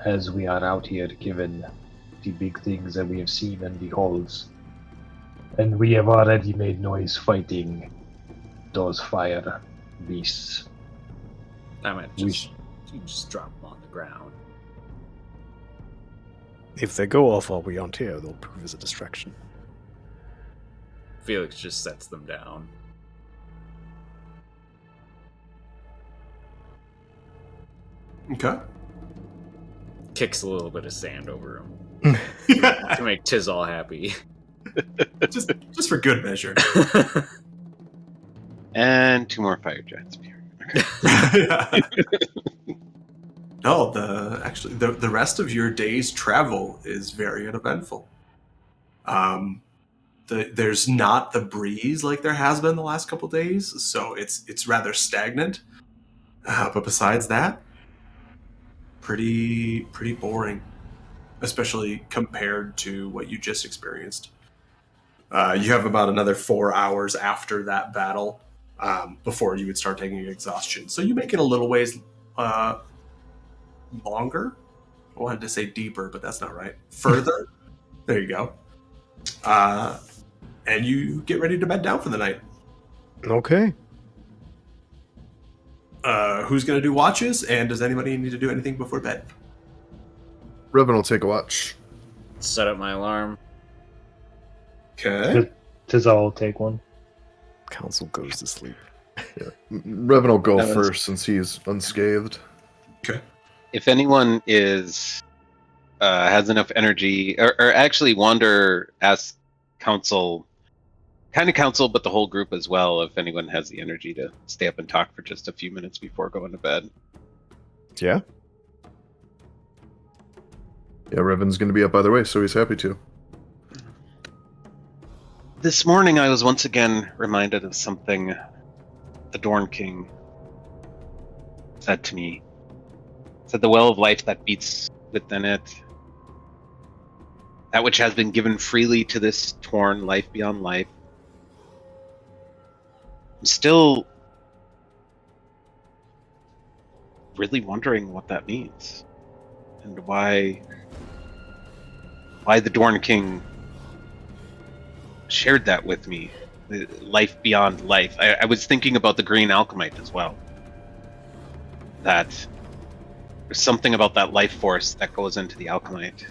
as we are out here, given the big things that we have seen and beholds. And we have already made noise fighting those fire beasts. I mean, you just drop them on the ground. If they go off while we aren't here, they'll prove as a distraction. Felix just sets them down. Okay. Kicks a little bit of sand over him to make Tizal happy. just for good measure. And 2 more fire giants. No, the rest of your day's travel is very uneventful. There's not the breeze like there has been the last couple days, so it's rather stagnant. But besides that, pretty boring, especially compared to what you just experienced. You have about another 4 hours after that battle before you would start taking exhaustion. So you make it a little ways longer. I wanted to say deeper, but that's not right. Further. There you go. And you get ready to bed down for the night. Okay. Who's going to do watches, and does anybody need to do anything before bed? Revan will take a watch. Set up my alarm. Okay. Tizal will take one. Council goes to sleep. Revan will go That was- first since he's unscathed. Okay. If anyone has enough energy, or actually Wander asks council, but the whole group as well, if anyone has the energy to stay up and talk for just a few minutes before going to bed. Yeah? Yeah, Revan's going to be up either way, so he's happy to. This morning I was once again reminded of something the Dorn King said to me. Said the well of life that beats within it, that which has been given freely to this torn life beyond life. I'm still really wondering what that means, and why the Dorn King shared that with me. The life beyond life. I was thinking about the green alchemite as well. That there's something about that life force that goes into the alchemite.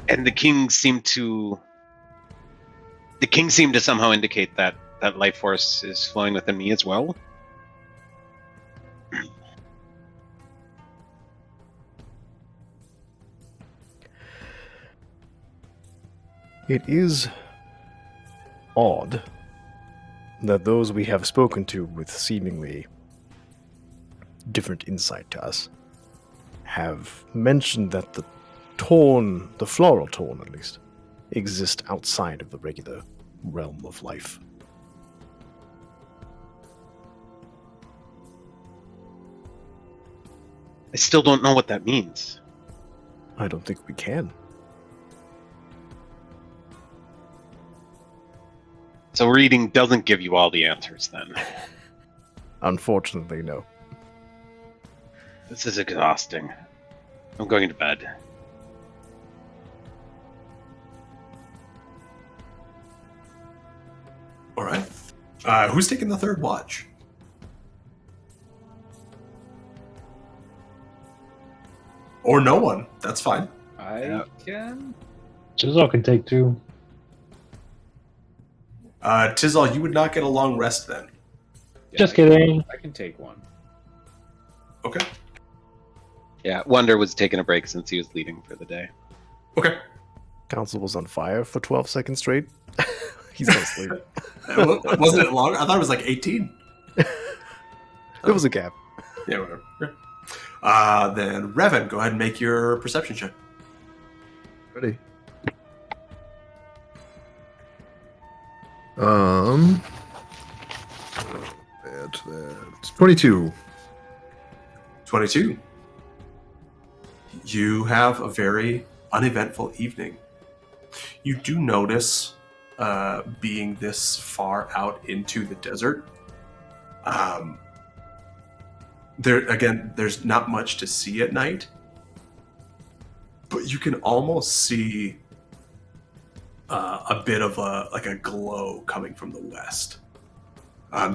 And the king seemed to somehow indicate that that life force is flowing within me as well. It is odd that those we have spoken to with seemingly different insight to us have mentioned that the floral torn at least, exist outside of the regular realm of life. I still don't know what that means. I don't think we can. So reading doesn't give you all the answers then. Unfortunately, no. This is exhausting. I'm going to bed. All right. Who's taking the third watch? Or no one. That's fine. I can. Tizal can take 2. Tizal, you would not get a long rest then. Yeah, Just kidding. I can take one. Okay. Yeah, Wonder was taking a break since he was leaving for the day. Okay. Council was on fire for 12 seconds straight. He's gonna sleep. Wasn't it long? I thought it was like 18. There was a gap. Yeah, whatever. Then Revan, go ahead and make your perception check. Ready. That's 22. 22. You have a very uneventful evening. You do notice, being this far out into the desert, there's not much to see at night, but you can almost see a bit of a glow coming from the west.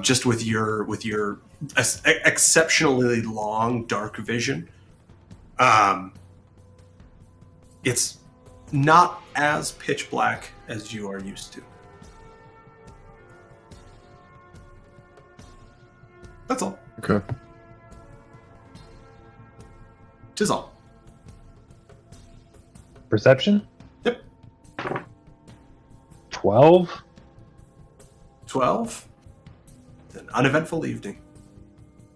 Just with your exceptionally long dark vision, it's not as pitch black as you are used to. That's all. Okay. 'Tis all. Perception? Yep. 12? 12. It's an uneventful evening.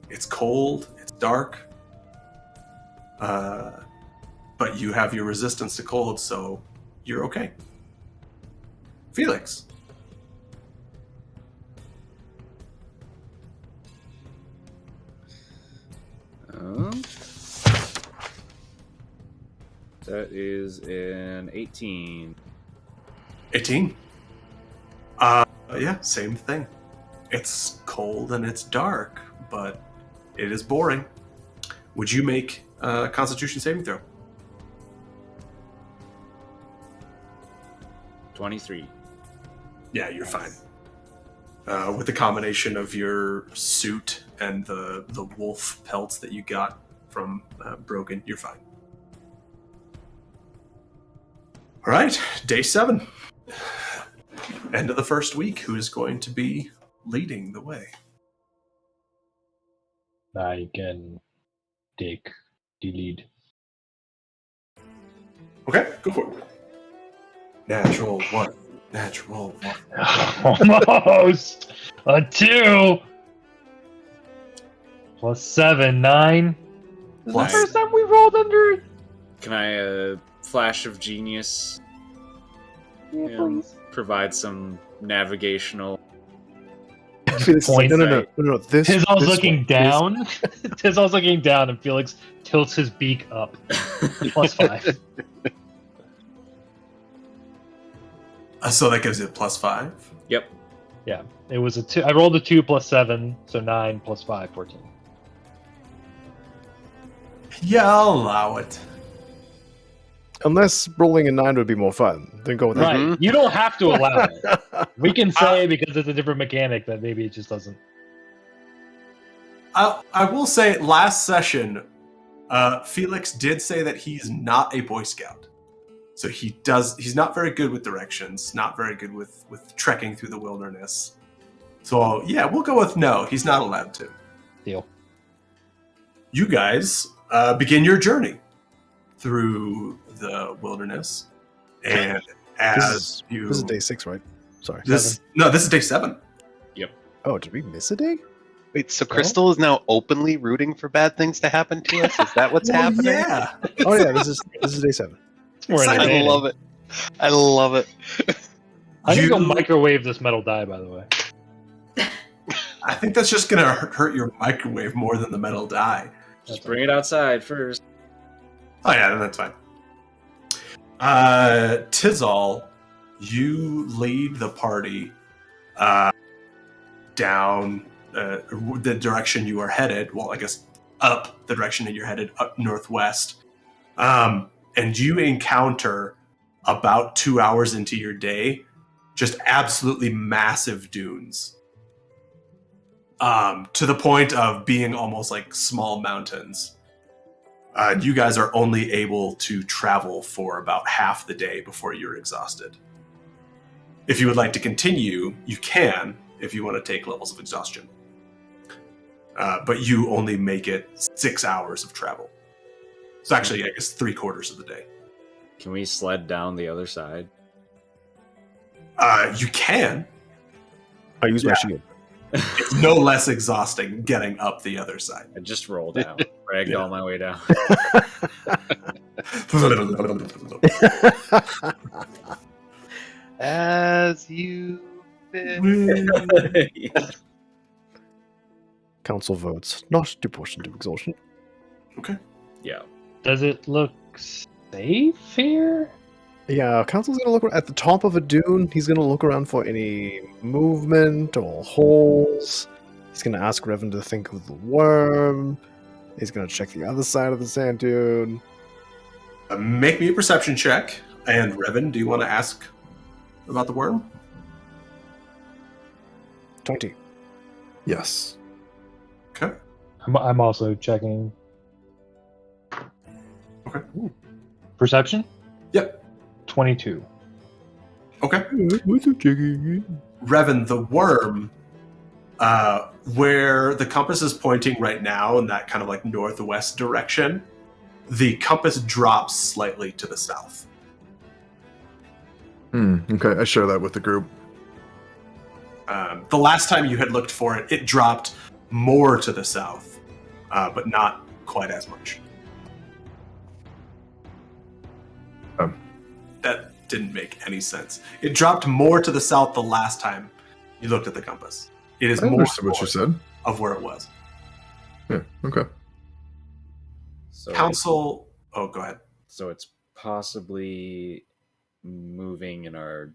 It's cold, it's dark, but you have your resistance to cold, so you're okay. Felix. That is an 18. 18. Yeah, same thing. It's cold and it's dark, but it is boring. Would you make a Constitution saving throw? 23. Yeah, you're fine. With the combination of your suit and the wolf pelts that you got from Brogan, you're fine. All right, day 7. End of the first week. Who is going to be leading the way? I can take the lead. Okay, go for it. Natural 1. Natural 1. Almost a 2 plus 7, 9. This is the Plus- first time we rolled under. Can I, flash of genius, Yeah, please. Provide some navigational... Felix is like, Points, no. This. Tizal's this looking way, down. Tizal's looking down, and Felix tilts his beak up. Plus 5. So that gives it plus 5. Yep. Yeah, it was a 2. I rolled a 2 plus 7, so 9 plus 5, 14. Yeah, I'll allow it. Unless rolling a 9 would be more fun, then go with that. Right, you don't have to allow it. We can say because it's a different mechanic that maybe it just doesn't. I will say, last session, Felix did say that he's not a Boy Scout. So he's not very good with directions, not very good with trekking through the wilderness. So yeah, we'll go with no, he's not allowed to. Deal. You guys begin your journey through the wilderness. And This is day 6, right? Sorry. this is day 7. Oh, did we miss a day? Wait, so Crystal is now openly rooting for bad things to happen to us? Is that what's happening? Yeah. Oh yeah, this is day 7. It's more Exciting. I entertaining. love it. I love it. I'm gonna go You- microwave this metal die, by the way. I think that's just gonna hurt your microwave more than the metal die. Just bring it outside first. Oh yeah, that's fine. Tizal, you lead the party down the direction you are headed. Well, I guess up the direction that you're headed, up northwest. And you encounter about 2 hours into your day, just absolutely massive dunes. To the point of being almost like small mountains. You guys are only able to travel for about half the day before you're exhausted. If you would like to continue, you can, if you want to take levels of exhaustion. But you only make it 6 hours of travel. It's actually, I guess, 3/4 of the day. Can we sled down the other side? You can. I use my Yeah. shield. It's no less exhausting getting up the other side. I just rolled down, dragged all my way down. As you did. Council votes not to push into exhaustion. Yeah. Does it look safe here? Yeah, Council's gonna look at the top of a dune. He's gonna look around for any movement or holes. He's gonna ask Revan to think of the worm. He's gonna check the other side of the sand dune. Make me a perception check. And Revan, do you want to ask about the worm? 20. Yes. Okay. I'm also checking. Okay. Perception? Yep. 22. Okay. What's up, checking? Revan, the worm, where the compass is pointing right now in that kind of like northwest direction, the compass drops slightly to the south. Okay, I share that with the group. The last time you had looked for it, it dropped more to the south, but not quite as much. That didn't make any sense. It dropped more to the south the last time you looked at the compass. It is I more understood what you said. of where it was. Yeah. Okay. So Council. Oh, go ahead. So it's possibly moving in our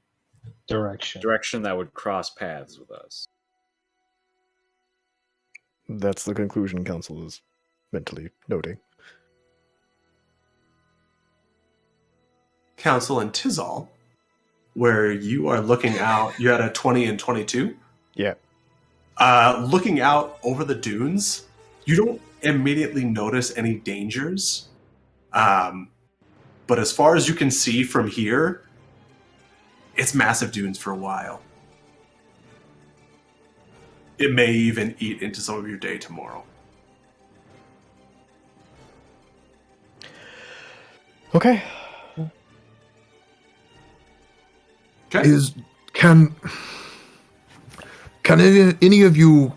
Direction. that would cross paths with us. That's the conclusion council is mentally noting. Council and Tizal, where you are looking out. You had a 20 and 22. Yeah. Looking out over the dunes, you don't immediately notice any dangers. But as far as you can see from here, it's massive dunes for a while. It may even eat into some of your day tomorrow. Okay. Okay. Can any of you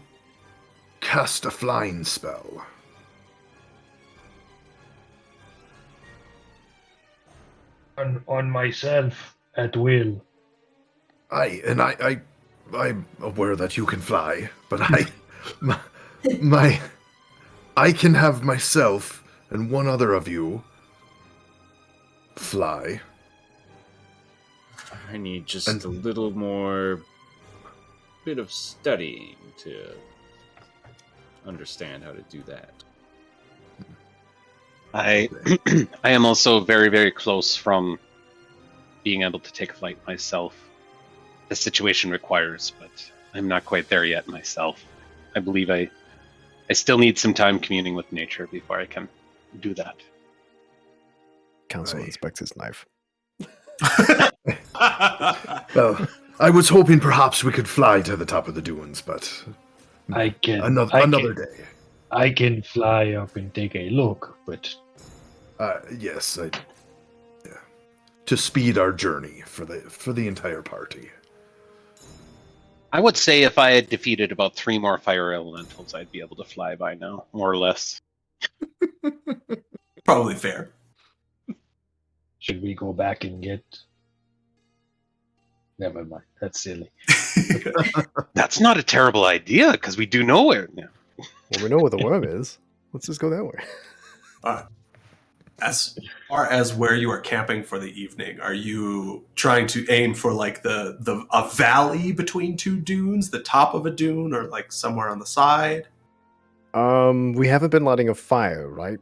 cast a flying spell? On myself at will. I'm aware that you can fly, but I can have myself and one other of you fly. I need just a little more bit of studying to understand how to do that. I am also very, very close from being able to take flight myself. The situation requires, but I'm not quite there yet myself. I believe I still need some time communing with nature before I can do that. Council inspects his knife. Well, I was hoping perhaps we could fly to the top of the dunes, but I can another day. I can fly up and take a look, but Yes, to speed our journey for the entire party. I would say if I had defeated about 3 more fire elementals, I'd be able to fly by now, more or less. Probably fair. should we go back and get? Never mind. That's silly. That's not a terrible idea, because we do know where. Yeah. Well, we know where the worm is. Let's just go that way. As far as where you are camping for the evening, are you trying to aim for like a valley between two dunes, the top of a dune, or like somewhere on the side? We haven't been lighting a fire, right?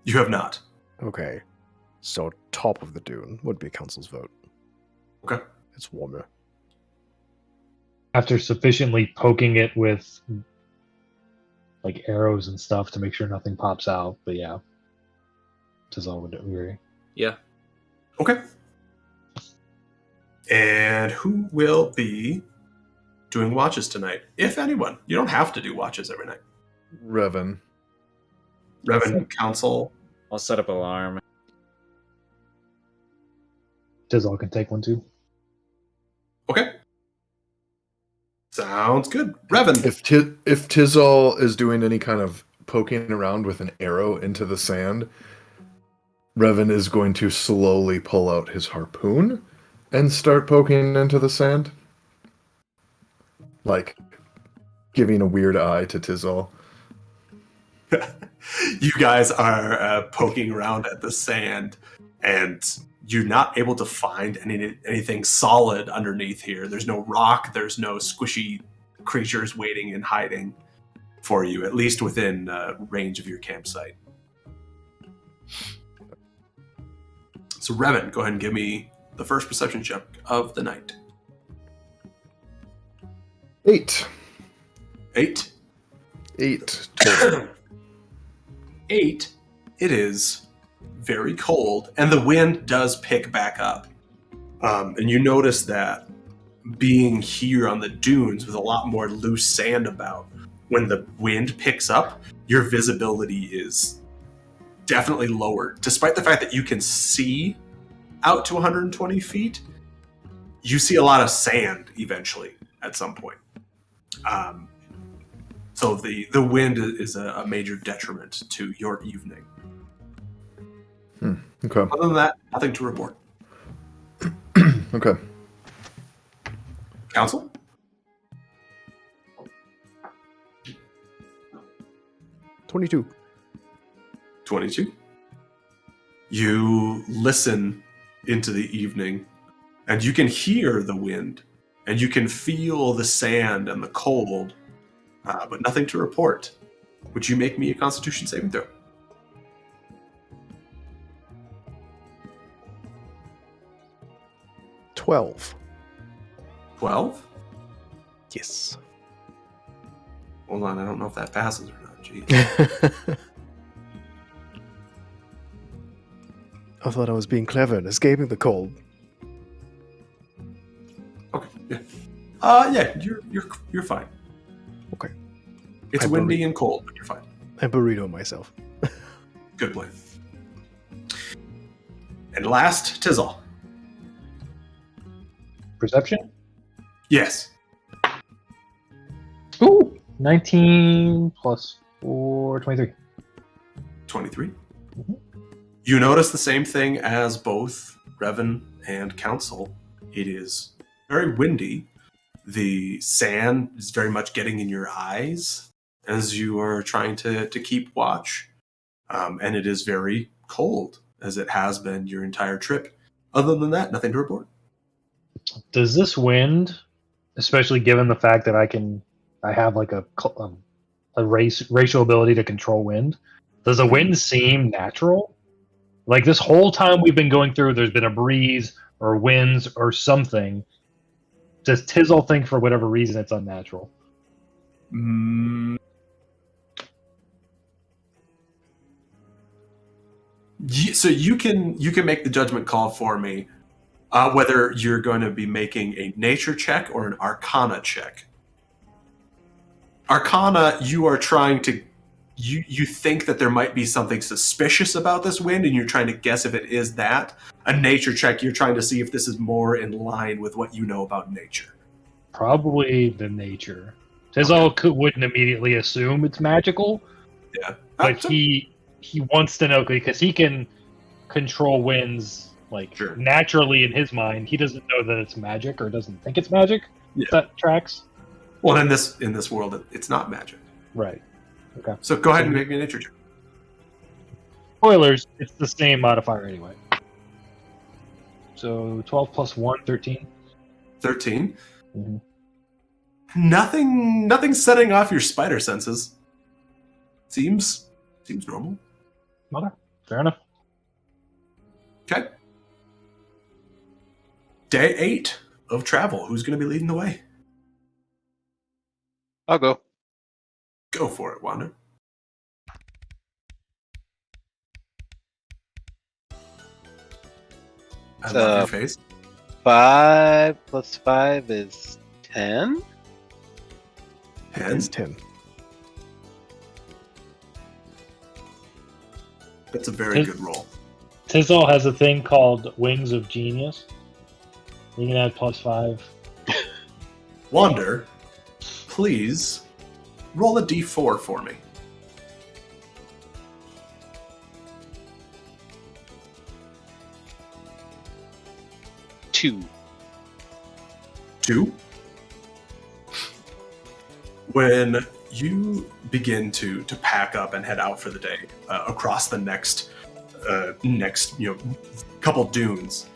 You have not. Okay. So top of the dune would be council's vote. Okay. It's warmer. After sufficiently poking it with like arrows and stuff to make sure nothing pops out, but yeah. Tizal would agree. Yeah. Okay. And who will be doing watches tonight? If anyone. You don't have to do watches every night. Revan. Revan, Council. I'll set up alarm. Tizal can take one too. Okay. Sounds good. Revan. If Tizal is doing any kind of poking around with an arrow into the sand, Revan is going to slowly pull out his harpoon and start poking into the sand. Like, giving a weird eye to Tizal. You guys are poking around at the sand, and you're not able to find anything solid underneath here. There's no rock, there's no squishy creatures waiting and hiding for you, at least within range of your campsite. So Revan, go ahead and give me the first perception check of the night. 8. 8. 8 total. 8. It is very cold, and the wind does pick back up. And you notice that being here on the dunes with a lot more loose sand about, when the wind picks up, your visibility is definitely lowered. Despite the fact that you can see out to 120 feet, you see a lot of sand eventually at some point. So the wind is a major detriment to your evening. Okay. Other than that, nothing to report. Okay. Council? $22. 22. You listen into the evening, and you can hear the wind, and you can feel the sand and the cold, but nothing to report. Would you make me a Constitution saving throw? 12. 12? Yes. Hold on, I don't know if that passes or not. Jeez. I thought I was being clever and escaping the cold. Okay, yeah. Yeah, you're fine. Okay. It's windy and cold, but you're fine. I burrito myself. Good plan. And last, Tizzle. Perception? Yes. Ooh, 19 plus 4, 23. 23. Mhm. You notice the same thing as both Revan and Council. It is very windy. The sand is very much getting in your eyes as you are trying to keep watch. And it is very cold, as it has been your entire trip. Other than that, nothing to report. Does this wind, especially given the fact that I have like a racial ability to control wind, does the wind seem natural? Like this whole time we've been going through, there's been a breeze or winds or something. Does Tizzle think for whatever reason it's unnatural? So you can make the judgment call for me, whether you're going to be making a nature check or an arcana check. Arcana, you are trying to you think that there might be something suspicious about this wind, and you're trying to guess if it is that. A nature check, you're trying to see if this is more in line with what you know about nature. Probably the nature. Tizzle wouldn't immediately assume it's magical, Yeah, but he wants to know because he can control winds Sure. naturally in his mind. He doesn't know that it's magic or doesn't think it's magic. Yeah. That tracks. Well, in this world, it's not magic. Right. Okay. So go ahead and make me a nature check. Spoilers, it's the same modifier anyway. So 12 plus 1, 13. 13. Mm-hmm. Nothing setting off your spider senses. Seems normal. Okay, fair enough. Okay. Day 8 of travel. Who's going to be leading the way? I'll go. Go for it, Wander. I love your face. 5 plus 5 is 10. It's 10. That's a very good roll. Tizzle has a thing called Wings of Genius. You can add plus 5. Wander, please roll a d4 for me. Two. 2. When you begin to pack up and head out for the day across the next couple dunes,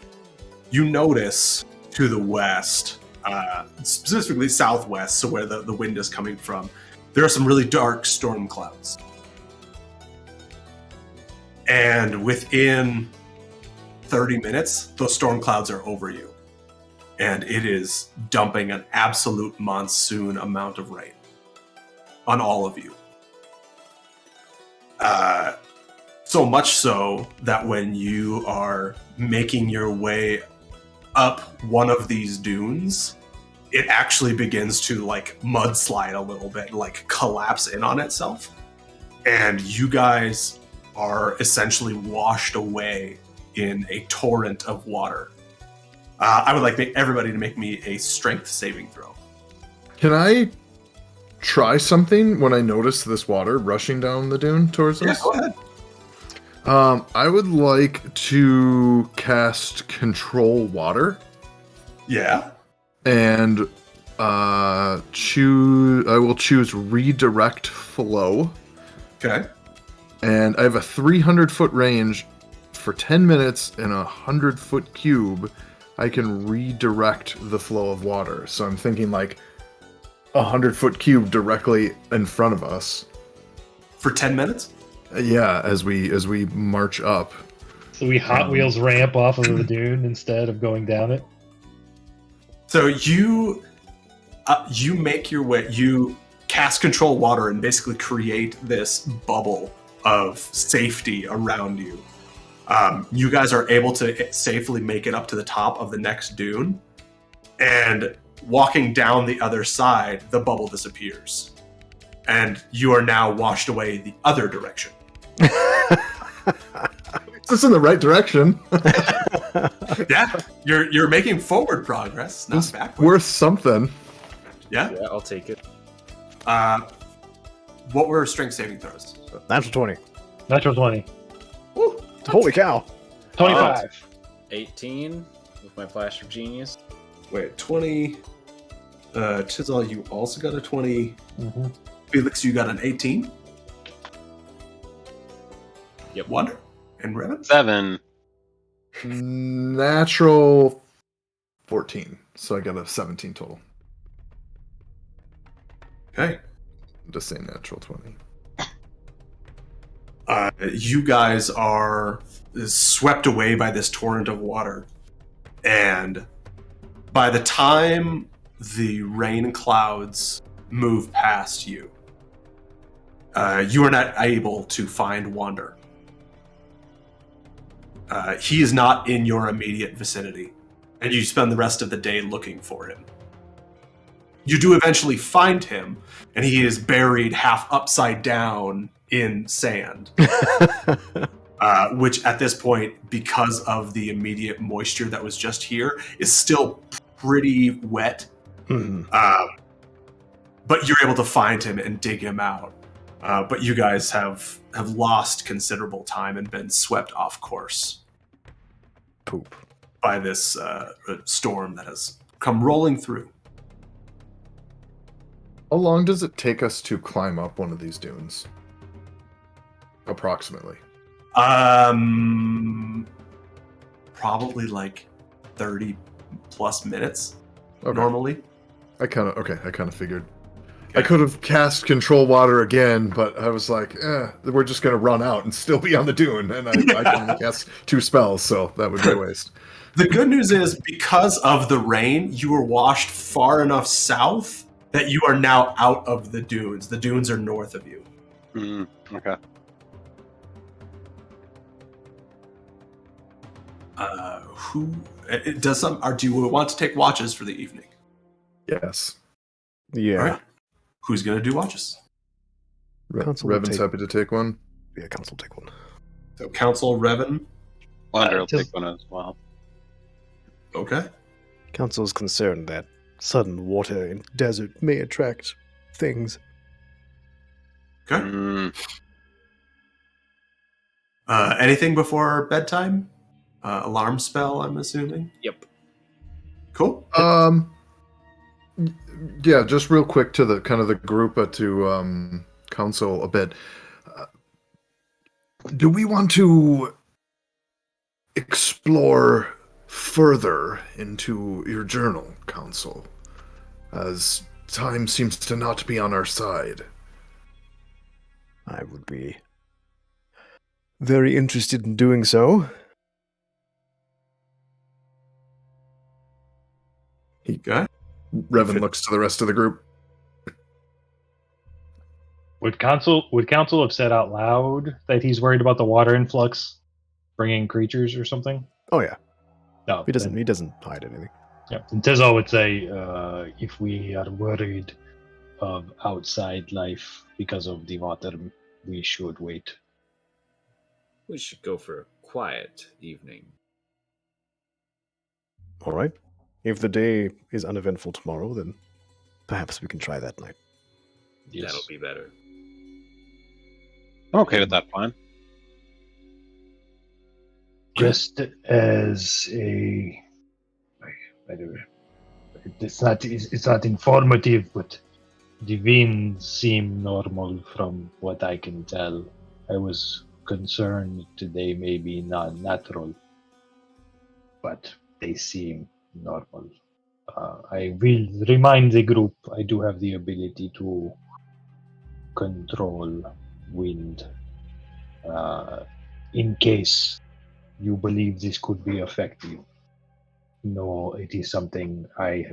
you notice to the west, specifically southwest, so where the wind is coming from, there are some really dark storm clouds. And within 30 minutes, those storm clouds are over you. And it is dumping an absolute monsoon amount of rain on all of you. So much so that when you are making your way up one of these dunes, it actually begins to mudslide a little bit, collapse in on itself. And you guys are essentially washed away in a torrent of water. I would like everybody to make me a strength saving throw. Can I try something when I notice this water rushing down the dune towards Yeah, us? go ahead. I would like to cast Control Water Yeah. and choose. I will choose Redirect Flow, Okay. and I have a 300-foot range for 10 minutes in a 100-foot cube. I can redirect the flow of water. So I'm thinking like a 100-foot cube directly in front of us. For 10 minutes? Yeah, as we march up. So we Hot Wheels ramp off of the dune instead of going down it. So you make your way, you cast Control Water and basically create this bubble of safety around you. You guys are able to safely make it up to the top of the next dune, and walking down the other side, the bubble disappears, and you are now washed away the other direction. It's in the right direction. Yeah, you're making forward progress, not It's backwards. worth something. Yeah. Yeah, I'll take it. What were strength saving throws? Natural 20. Natural 20. Holy cow. 25. 18 with my flash of genius. Wait, 20. Chisel, you also got a 20. Mm-hmm. Felix, you got an 18. Yep. Wonder and Revan. 7. Natural 14. So I got a 17 total. Okay. Just say natural 20. You guys are swept away by this torrent of water, and by the time the rain clouds move past you, you are not able to find Wander. He is not in your immediate vicinity, and you spend the rest of the day looking for him. You do eventually find him, and he is buried half upside down in sand. Which at this point, because of the immediate moisture that was just here, is still pretty wet. Mhm. But you're able to find him and dig him out. But you guys have lost considerable time and been swept off course Poop. by this storm that has come rolling through. How long does it take us to climb up one of these dunes? Approximately. Probably like 30 plus minutes Okay. normally. I kind of figured. I could have cast Control Water again, but I was like, we're just going to run out and still be on the dune. And I can only cast 2 spells, so that would be a waste. The good news is, because of the rain, you were washed far enough south that you are now out of the dunes. The dunes are north of you. Okay. Do you want to take watches for the evening? Yes. Yeah. All right. Who's going to do watches? Council will Revan's take- happy to take one. Yeah, council take one. So Council Revan. Wander will just- take one as well. Okay. Council is concerned that sudden water in desert may attract things. Okay. Anything before bedtime? Alarm spell, I'm assuming. Yep. Cool. Yeah, just real quick to the kind of the group, to council a bit. Do we want to explore further into your journal, council, as time seems to not be on our side? I would be very interested in doing so. Okay. Revan looks to the rest of the group. Would council have said out loud that he's worried about the water influx bringing creatures or something? Oh yeah, No, he doesn't hide anything. Yeah, and Tizzle would say, if we are worried of outside life because of the water, we should wait. We should go for a quiet evening. All right. If the day is uneventful tomorrow, then Perhaps we can try that night. Yes. That'll be better. I'm okay with that plan. Just as a, by the way, it's not informative, but the winds seem normal from what I can tell. I was concerned they may be non-natural, but they seem normal. I will remind the group I do have the ability to control wind in case you believe this could be effective. No, it is something I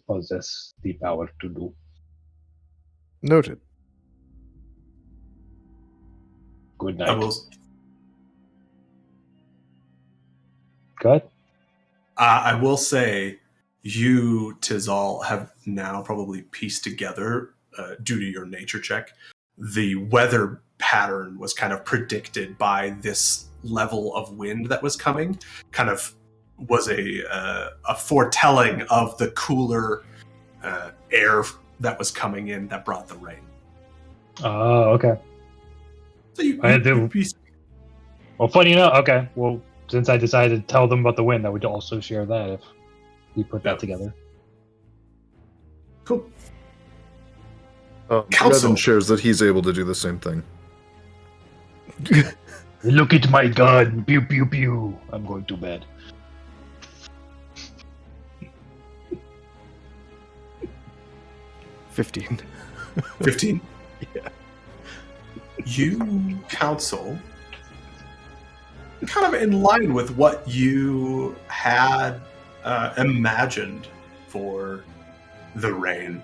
possess the power to do. Noted. Good I night. will. Cut. I will say, you, Tizal, have now probably pieced together, due to your nature check, the weather pattern was kind of predicted by this level of wind that was coming. Kind of was a foretelling of the cooler air that was coming in that brought the rain. Oh, okay. So you I do. pieced. Well, funny enough. Okay. Well, since I decided to tell them about the wind, I would also share that if we put that together. Cool. Council shares that he's able to do the same thing. Look at my gun. Pew, pew, pew. I'm going to bed. $15. 15. Yeah. You, Council, kind of in line with what you had imagined for the rain.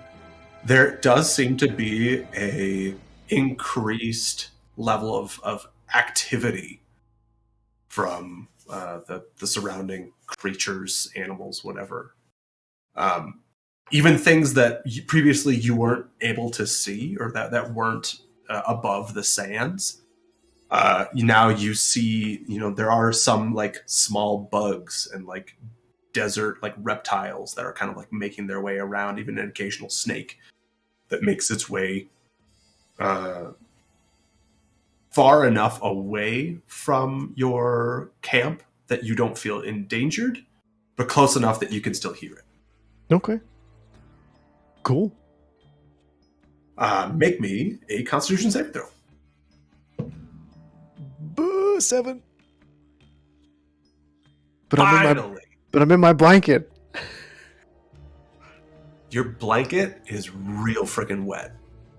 There does seem to be a increased level of activity from the surrounding creatures, animals, whatever. Even things that previously you weren't able to see or that weren't above the sands. Now you see, there are some like small bugs and like desert like reptiles that are kind of like making their way around, even an occasional snake that makes its way far enough away from your camp that you don't feel endangered, but close enough that you can still hear it. Okay. Cool. Make me a Constitution saving throw. Boo, 7. Finally, I'm in my blanket. your blanket is real freaking wet.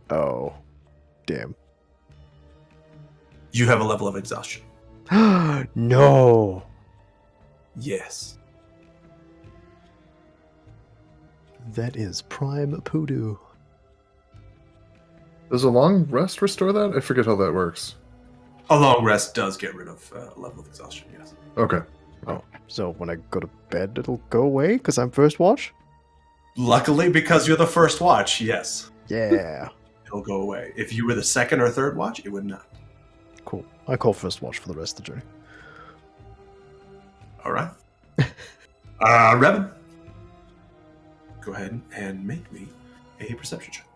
Oh, damn. You have a level of exhaustion. No. Yes. That is prime poodoo. Does a long rest restore that? I forget how that works. A long rest does get rid of level of exhaustion, yes. Okay. Oh, so when I go to bed, it'll go away because I'm first watch? Luckily, because you're the first watch, yes. Yeah. It'll go away. If you were the second or third watch, it would not. Cool. I call first watch for the rest of the journey. All right. Revan, go ahead and make me a perception check.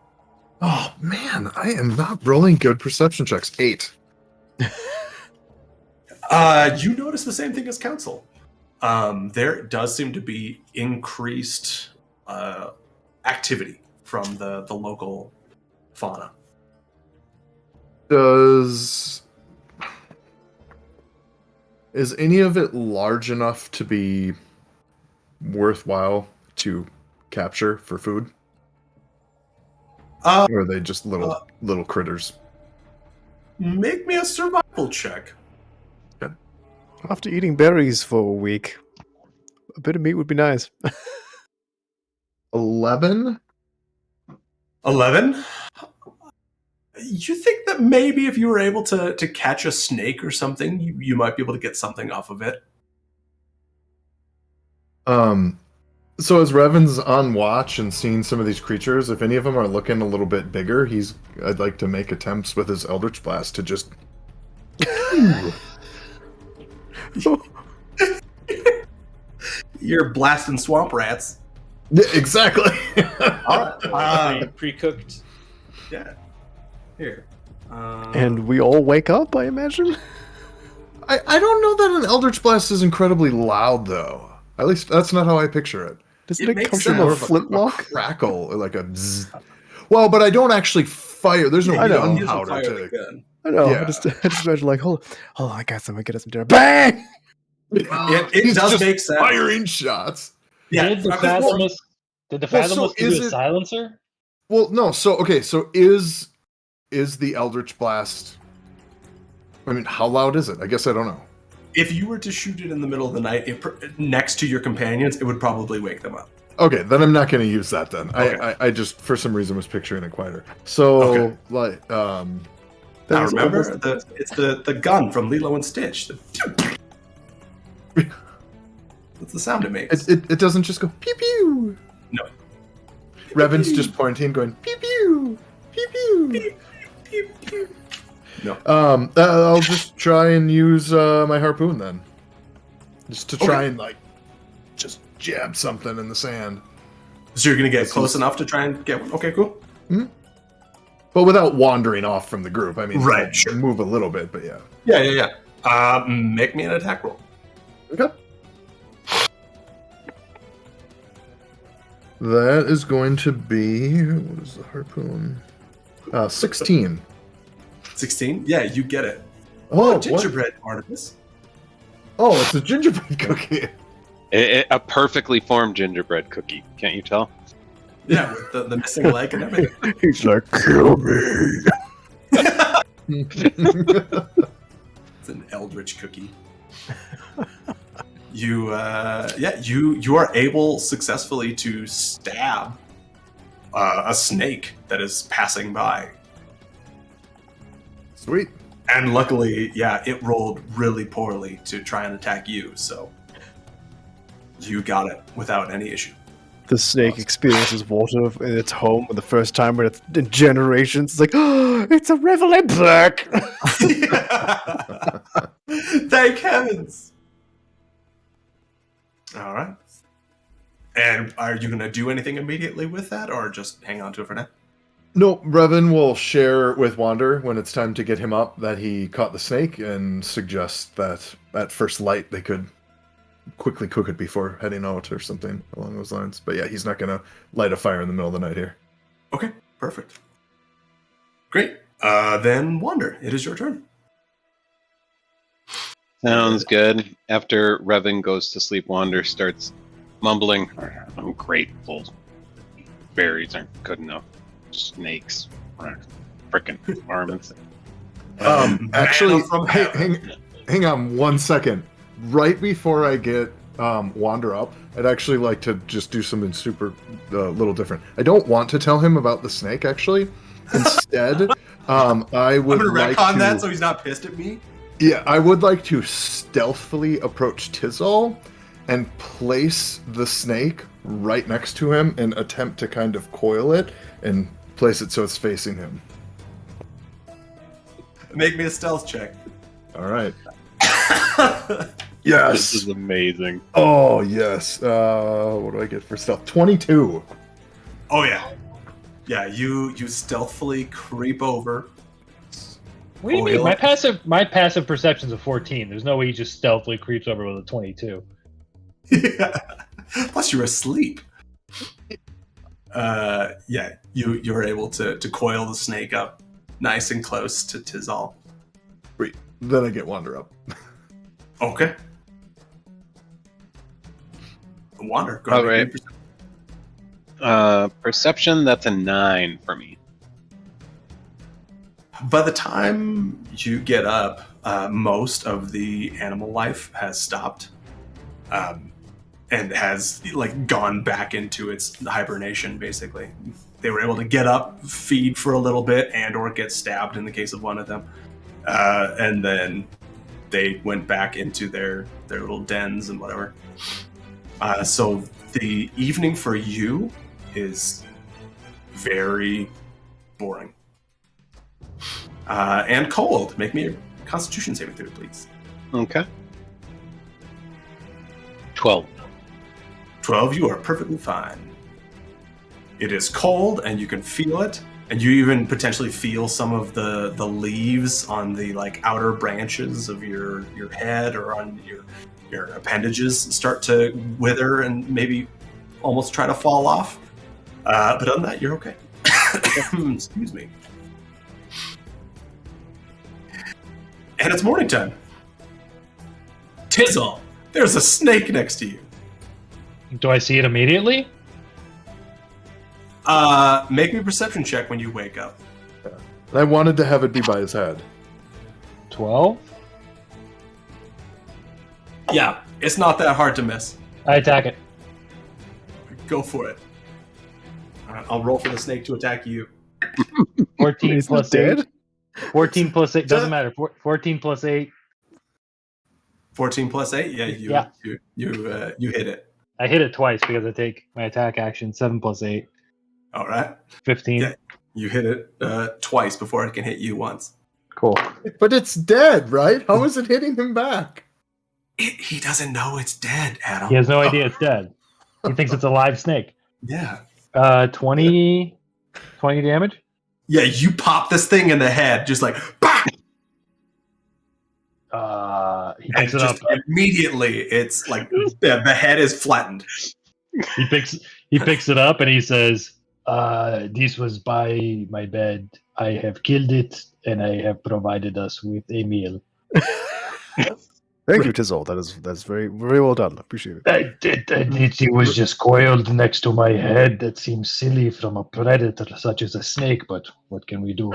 Oh man, I am not rolling good perception checks. 8. You notice the same thing as Council. There does seem to be increased activity from the local fauna. Is any of it large enough to be worthwhile to capture for food? Or are they just little critters? Make me a survival check. After eating berries for a week, a bit of meat would be nice. 11? 11? You think that maybe if you were able to catch a snake or something, you might be able to get something off of it? So as Revan's on watch and seeing some of these creatures, if any of them are looking a little bit bigger, I'd like to make attempts with his Eldritch Blast to just... You're blasting swamp rats. Yeah, exactly. All right. Pre-cooked. Yeah. Here. And we all wake up, I imagine? I don't know that an Eldritch Blast is incredibly loud, though. At least that's not how I picture it. Doesn't It it makes come from sense. a More of flintlock? a crackle, like a zzz. Well, but I don't actually fire. There's no I know. He doesn't gunpowder fire the to. gun. I know. Yeah. I just imagine like, hold on, I got some dinner. Bang! It He's does just make sense. firing shots. Yeah. Did the I mean, well, Fathomist give is you a it- silencer? Well, no. So okay. So is the Eldritch Blast? I mean, how loud is it? I guess I don't know. if you were to shoot it in the middle of the night, next to your companions, it would probably wake them up. Okay, then I'm not going to use that. Then Okay. I just for some reason was picturing it quieter. So Okay. like Now That is remember, almost- it's the gun from Lilo and Stitch. That's the sound it makes. it doesn't just go pew pew. No. Revan's just pointing, going pew pew pew pew. Pew, pew. No. I'll just try and use my harpoon then, just to try Okay. and like just jab something in the sand, So you're gonna get This close is- enough to try and get one. Okay, cool. but without wandering off from the group. I mean, Right, I'll sure. move a little bit, but yeah. Yeah. Make me an attack roll. Okay. That is going to be, what is the harpoon? 16. 16. Yeah, you get it. Oh, Oh, what? gingerbread, Artemis. Oh, it's a gingerbread cookie. A perfectly formed gingerbread cookie. Can't you tell? Yeah, with the missing leg and everything. He's like, kill me. It's an eldritch cookie. You are able successfully to stab a snake that is passing by, Sweet. and luckily, it rolled really poorly to try and attack you, so you got it without any issue. The snake experiences water in its home for the first time in generations. It's like, oh, it's a reveille back. Thank heavens! All right. And are you going to do anything immediately with that, or just hang on to it for now? No, Revan will share with Wander when it's time to get him up that he caught the snake and suggest that at first light they could quickly cook it before heading out or something along those lines. But yeah, he's not going to light a fire in the middle of the night here. Okay, perfect. Great. Then Wander, it is your turn. Sounds good. After Revan goes to sleep, Wander starts mumbling, "I'm grateful. Berries aren't good enough. Snakes. Frickin' varmints." Actually, from heaven. hang on 1 second. Right before I get Wander up, I'd actually like to just do something super little different. I don't want to tell him about the snake, actually. Instead, I would I'm going like to retcon to... that so he's not pissed at me. Yeah, I would like to stealthily approach Tizal and place the snake right next to him and attempt to kind of coil it and place it so it's facing him. Make me a stealth check. All right. This Yes. is amazing. Oh, yes. What do I get for stealth? 22. Oh, yeah. Yeah, you stealthily creep over. What do you Oh, mean? yeah. My passive perception's a 14. There's no way he just stealthily creeps over with a 22. Plus, you're asleep. You're able to coil the snake up nice and close to Tizal. Wait, then I get Wander up. Okay. Wander, go All ahead. right. Make perception. Perception, that's a 9 for me. By the time you get up, most of the animal life has stopped, and has gone back into its hibernation. Basically, they were able to get up, feed for a little bit, and/or get stabbed in the case of one of them, and then they went back into their little dens and whatever. So the evening for you is very boring. And cold. Make me a Constitution saving throw, please. Okay. 12. 12, you are perfectly fine. It is cold, and you can feel it, and you even potentially feel some of the leaves on the like outer branches of your head or on your appendages start to wither and maybe almost try to fall off. But other than that, you're okay. Excuse me. And it's morning time. Tizzle, there's a snake next to you. Do I see it immediately? Make me a perception check when you wake up. I wanted to have it be by his head. 12. Yeah, it's not that hard to miss. I attack it. Go for it. I'll roll for the snake to attack you. 14 Is plus it dead? 8. 14 plus 8 doesn't matter. 14 plus 8. 14 plus 8? Yeah, you hit it. I hit it twice because I take my attack action. 7 plus 8. All right. 15. Yeah, you hit it twice before it can hit you once. Cool. But it's dead, right? How is it hitting him back? He doesn't know it's dead, Adam. He has no idea it's dead. He thinks it's a live snake. Yeah. 20 damage? Yeah, you pop this thing in the head, just like, bah! He picks And it up. just immediately, it's like the head is flattened. He picks it up and he says, this was by my bed. I have killed it and I have provided us with a meal. Thank you, Tizzle. That's very very well done. Appreciate it. It was just coiled next to my head. That seems silly from a predator such as a snake, but what can we do?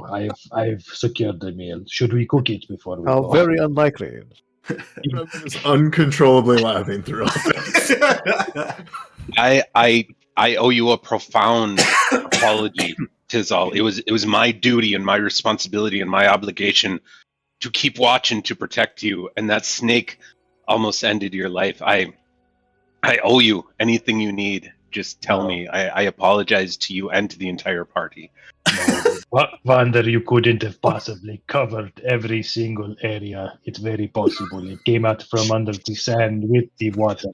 I've secured the meal. Should we cook it before we How go? very unlikely. Revan is uncontrollably laughing throughout this. I owe you a profound apology, Tizal. It was my duty and my responsibility and my obligation to keep watch and to protect you, and that snake almost ended your life. I owe you. Anything you need, just tell me. I apologize to you and to the entire party. Vander, you couldn't have possibly covered every single area. It's very possible. It came out from under the sand with the water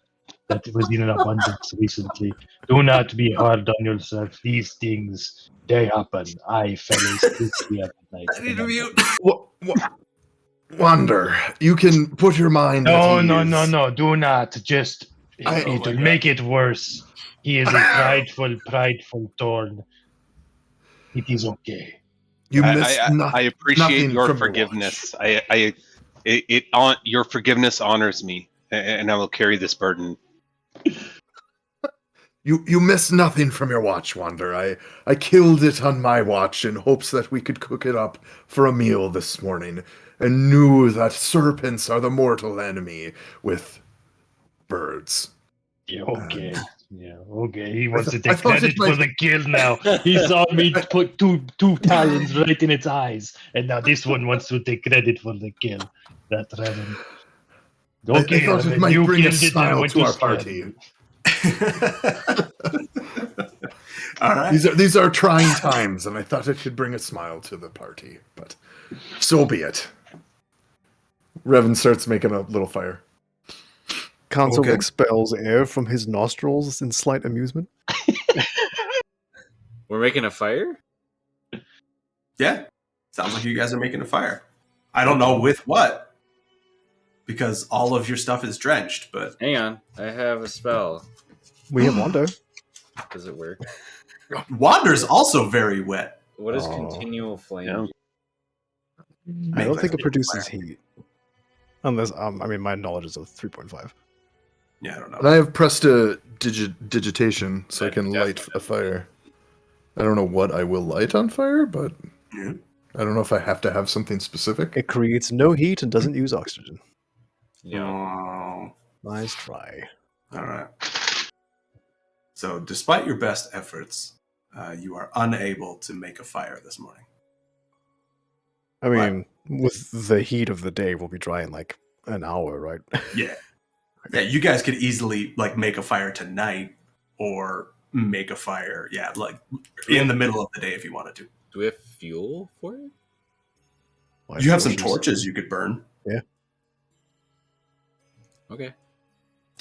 that was in abundance recently. Do not be hard on yourself. These things, they happen. I fell asleep the other night. I need to mute. Wander, you can put your mind at No, ease. do not. Just, it'll make it worse. He is a prideful thorn. It is okay. You missed I appreciate nothing your from forgiveness. Your forgiveness honors me, and I will carry this burden. You missed nothing from your watch, Wander. I killed it on my watch in hopes that we could cook it up for a meal this morning, and knew that serpents are the mortal enemy with birds. Yeah, okay. He wants to I take thought credit it might for the kill now. He saw me put two talons right in its eyes, and now this one wants to take credit for the kill. That Revan. Okay, I thought it Revan, might you bring a killed it and smile went to our scare party. me. All right. These are trying times, and I thought it could bring a smile to the party, but so be it. Revan starts making a little fire. Council Okay. expels air from his nostrils in slight amusement. We're making a fire? Yeah. Sounds like you guys are making a fire. I don't know with what, because all of your stuff is drenched, but Hang on. I have a spell. We have Wando. Does it work? Wander's also very wet. What is Oh. continual flame? Yeah. I don't Make think like it a produces fire. heat. Unless, my knowledge is of 3.5. Yeah, I don't know. And I have prestidigitation, so I That can light definitely a fire. I don't know what I will light on fire, but Yeah. I don't know if I have to have something specific. It creates no heat and doesn't use oxygen. Yeah. Oh, Nice try. all right. So, despite your best efforts, you are unable to make a fire this morning. I mean, with the heat of the day, we'll be dry in like an hour, right? Yeah. Yeah, you guys could easily like make a fire tonight or make a fire, in the middle of the day if you wanted to. Do we have fuel for it? You have some torches you could burn. Okay.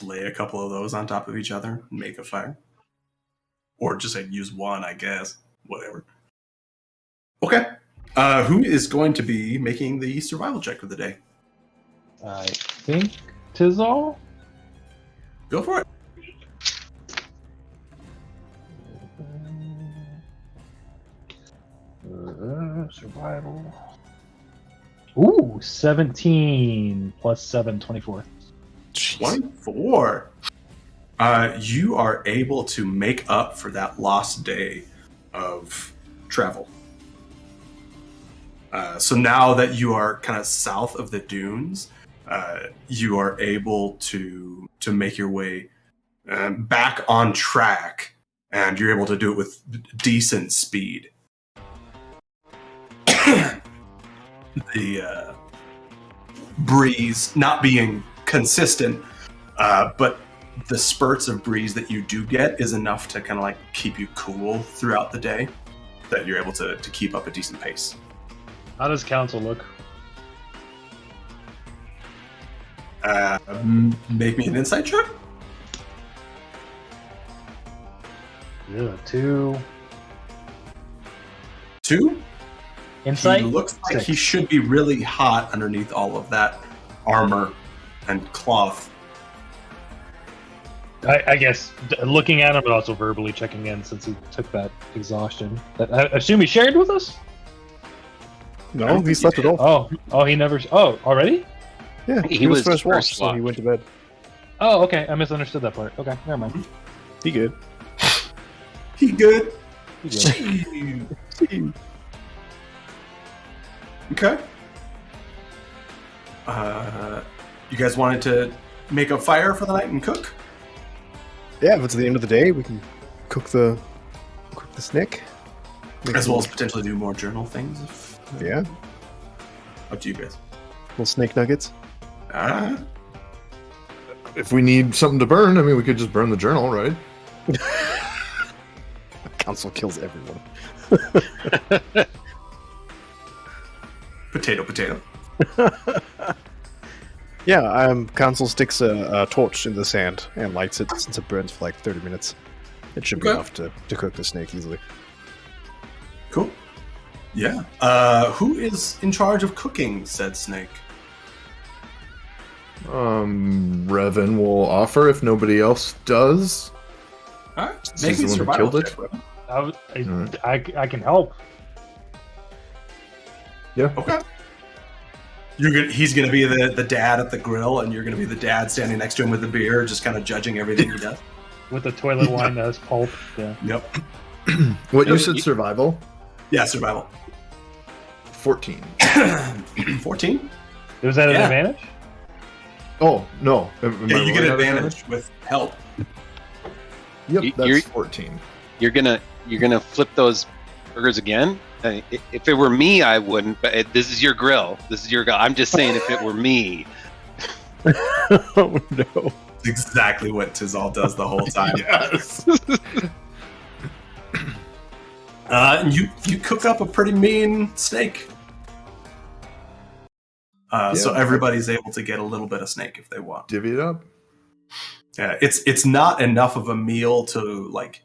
Lay a couple of those on top of each other and make a fire. Or just say use one, I guess. Whatever. Okay. Who is going to be making the survival check for the day? I think Tizal. Go for it. Survival. Ooh, 17 plus 7, 24. 24. You are able to make up for that lost day of travel. So now that you are kind of south of the dunes, you are able to make your way back on track, and you're able to do it with decent speed. The breeze not being consistent, but the spurts of breeze that you do get is enough to kind of like keep you cool throughout the day, that you're able to keep up a decent pace. How does Council look? Make me an insight check. Yeah, 2. 2? Insight? He looks like 6. he should be really hot underneath all of that armor and cloth. I guess looking at him, but also verbally checking in since he took that exhaustion. That I assume he shared with us? No, he slept it off. Oh, he never. Oh, already? Yeah, He was first watch, first so he watch. went to bed. Oh, okay. I misunderstood that part. Okay, never mind. He good. He good. He good. Okay. You guys wanted to make a fire for the night and cook? Yeah, if it's the end of the day, we can cook the snake. As well as potentially do more journal things. Yeah, Up to you guys. little snake nuggets. If we need something to burn, I mean, we could just burn the journal, right? Council kills everyone. Potato. Yeah, Council sticks a torch in the sand and lights it since it burns for like 30 minutes. It should be Okay. enough to cook the snake easily. Cool. Yeah. Who is in charge of cooking said snake? Revan will offer if nobody else does. All right. This Make is me the one who survival killed check, Revan. I can help. Yeah. Okay. He's gonna be the dad at the grill, and you're gonna be the dad standing next to him with the beer, just kind of judging everything he does. With the toilet wine that has pulp. Yeah. Yep. What you said, survival? Yeah, survival. 14. 14? Was that an Yeah. advantage? Oh, no. Am Yeah, I you get rolling advantage with help. Yep, You're- that's 14. You're gonna flip those burgers again? If it were me, I wouldn't. But this is your grill. This is your grill. I'm just saying, if it were me, Oh no. It's exactly what Tizal does the whole time. Yes. And you cook up a pretty mean steak. So everybody's able to get a little bit of snake if they want. Divvy it up. Yeah, it's not enough of a meal to like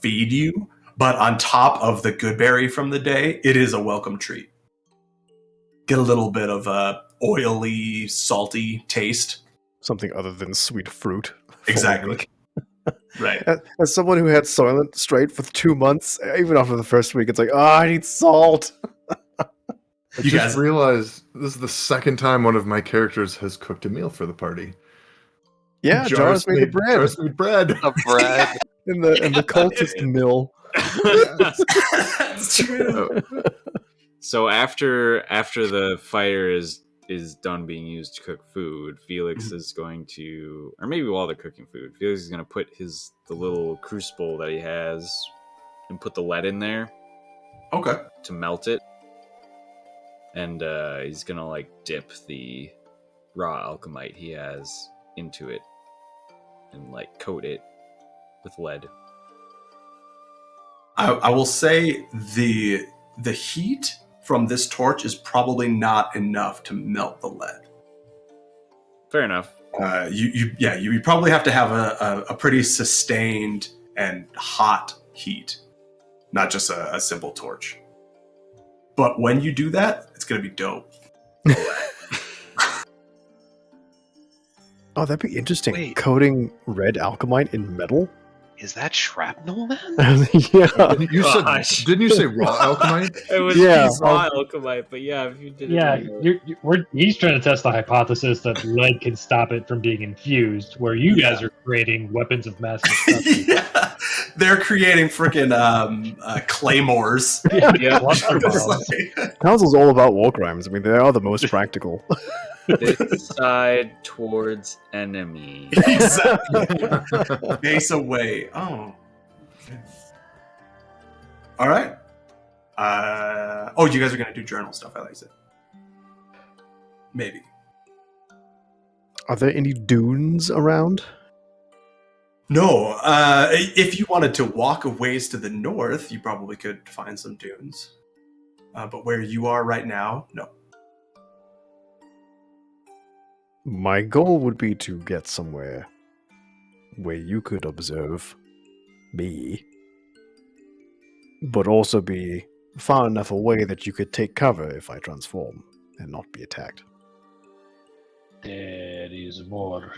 feed you, but on top of the goodberry from the day, it is a welcome treat. Get a little bit of a oily, salty taste. Something other than sweet fruit. Exactly. Right. As someone who had Soylent Straight for 2 months, even after the first week, it's like, I need salt. I You just guys- realized this is the second time one of my characters has cooked a meal for the party. Yeah, Jarvis made the bread Jarvis made bread. a bread. in the cultist mill. That's true. So after the fire is done being used to cook food, Felix is going to, or maybe while they're cooking food, Felix is going to put the little crucible that he has and put the lead in there Okay. to melt it, and he's gonna like dip the raw alchemite he has into it and like coat it with lead. I will say the heat from this torch is probably not enough to melt the lead. Fair enough. You probably have to have a pretty sustained and hot heat, not just a simple torch. But when you do that, it's going to be dope. Oh, that'd be interesting. Wait. Coating red alchemite in metal? Is that shrapnel then? Yeah. You said, Gosh. didn't you say raw alchemite? It was Yeah, raw alchemite, but yeah, if you did Yeah, it, he's trying to test the hypothesis that lead can stop it from being infused, where you guys are creating weapons of mass destruction. Yeah, they're creating freaking claymores. Yeah. Cluster It's bombs. like- Council's all about war crimes. I mean, they are the most practical. This side towards enemy. exactly. Face away. Oh. Okay. All right. You guys are gonna do journal stuff. I like it. Maybe. Are there any dunes around? No. If you wanted to walk a ways to the north, you probably could find some dunes. But where you are right now, no. My goal would be to get somewhere where you could observe me, but also be far enough away that you could take cover if I transform and not be attacked. There is more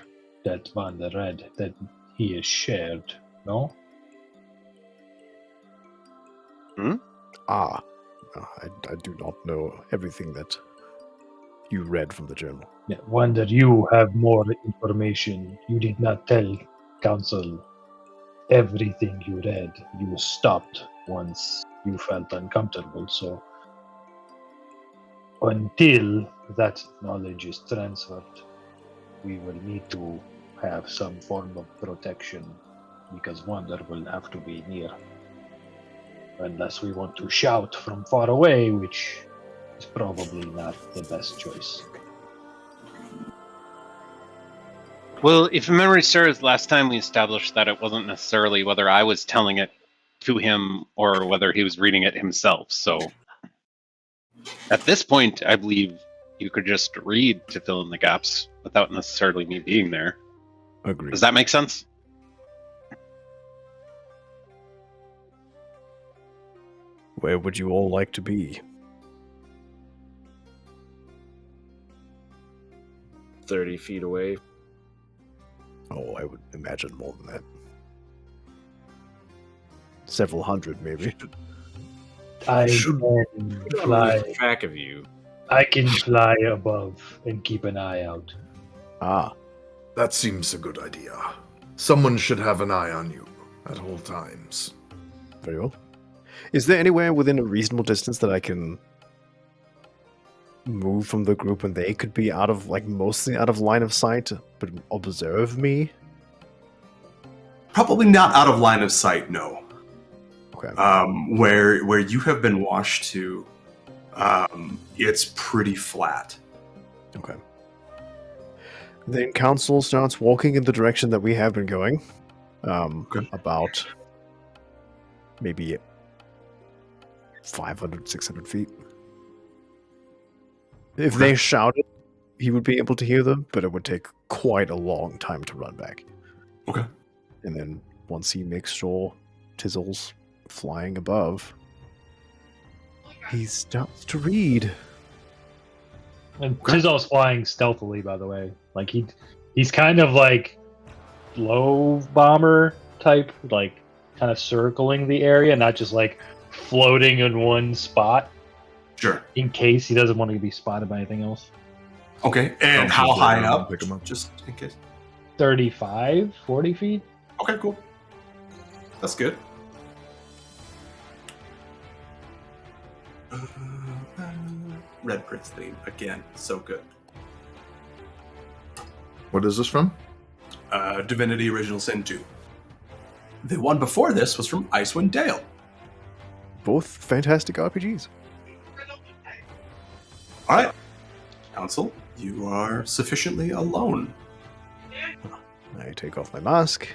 that Van der Red that he has shared, no? I do not know everything that you read from the journal. Yeah, wonder you have more information. You did not tell Council everything you read. You stopped once you felt uncomfortable, so until that knowledge is transferred, we will need to have some form of protection because Wonder will have to be near. Unless we want to shout from far away, which is probably not the best choice. Well, if memory serves, last time we established that it wasn't necessarily whether I was telling it to him or whether he was reading it himself. So at this point, I believe you could just read to fill in the gaps without necessarily me being there. Agreed. Does that make sense? Where would you all like to be? 30 feet away. Oh, I would imagine more than that. Several hundred, maybe. I Should- can I fly. lose track of you. I can fly above and keep an eye out. Ah, That seems a good idea. Someone should have an eye on you at all times. very well. Is there anywhere within a reasonable distance that I can move from the group and they could be out of, like, mostly out of line of sight, but observe me? Probably not out of line of sight, no. Okay. Where you have been washed to, it's pretty flat. Okay. Then Council starts walking in the direction that we have been going. About maybe 500, 600 feet. If they shouted, he would be able to hear them, but it would take quite a long time to run back. Okay. And then once he makes sure Tizzle's flying above, he starts to read. And Tizzle's flying stealthily, by the way. Like he's kind of like low bomber type, like kind of circling the area, not just like floating in one spot Sure. in case he doesn't want to be spotted by anything else. Okay. And Don't how just high let him up? pick 'em up. Just in case. 35, 40 feet? Okay, cool. That's good. Red Prince theme again, so good. What is this from? Divinity Original Sin 2. The one before this was from Icewind Dale. Both fantastic RPGs. All right, Council, you are sufficiently alone. I take off my mask.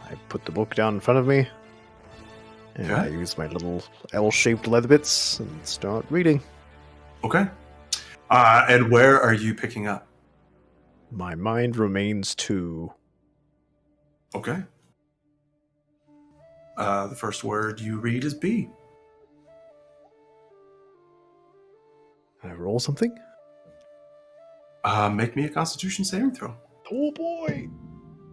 I put the book down in front of me. And Okay. I use my little L-shaped leather bits and start reading. Okay. And where are you picking up? My mind remains to Okay. The first word you read is B. Can I roll something? Make me a Constitution saving throw. Oh boy!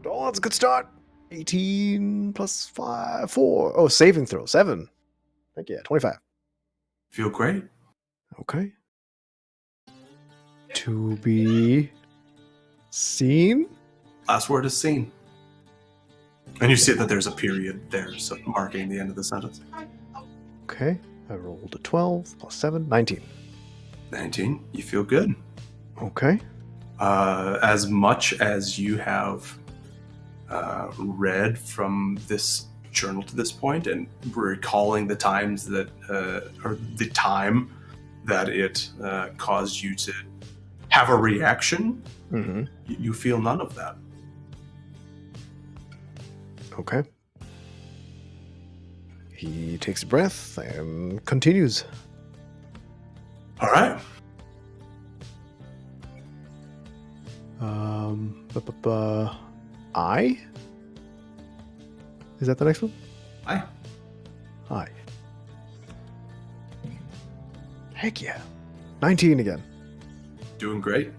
Oh, that's a good start. 18 plus 5, 4. Oh, saving throw, 7. Heck yeah, 25. Feel great. Okay. To be seen? Last word is seen. And you see that there's a period there, so marking the end of the sentence. Okay. I rolled a 12 plus 7, 19. 19. You feel good. Okay. As much as you have read from this journal to this point and recalling the times that, or the time that it caused you to have a reaction, Mm-hmm. you feel none of that. Okay. He takes a breath and continues. All right. I? Is that the next one? Hi. I. Heck yeah. 19 again. Doing great.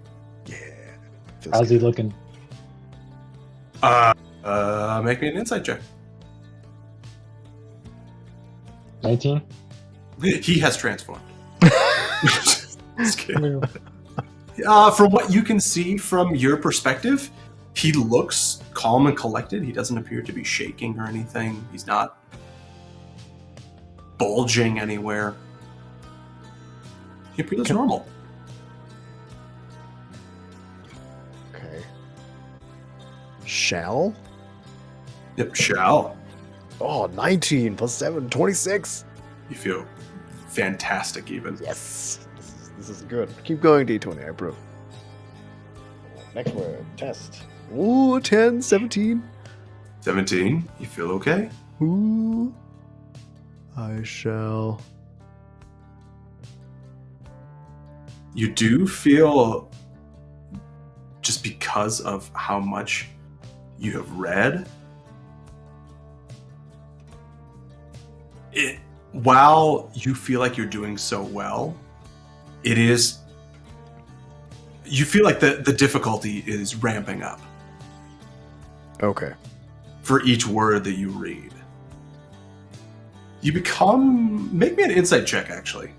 Yeah. Feels How's he good. looking? Make me an insight check. 19? He has transformed. Just kidding. From what you can see from your perspective, he looks calm and collected. He doesn't appear to be shaking or anything. He's not bulging anywhere. He appears normal. Okay. Shall? Yep, shall. Oh, 19 plus 7, 26. You feel fantastic even. Yes. This is good. Keep going, D20. I approve. Next word. Test. Ooh, 10, 17. 17, you feel okay? Ooh. I shall. You do feel, just because of how much you have read, while you feel like you're doing so well, you feel like the difficulty is ramping up Okay. for each word that you read. Make me an insight check, actually.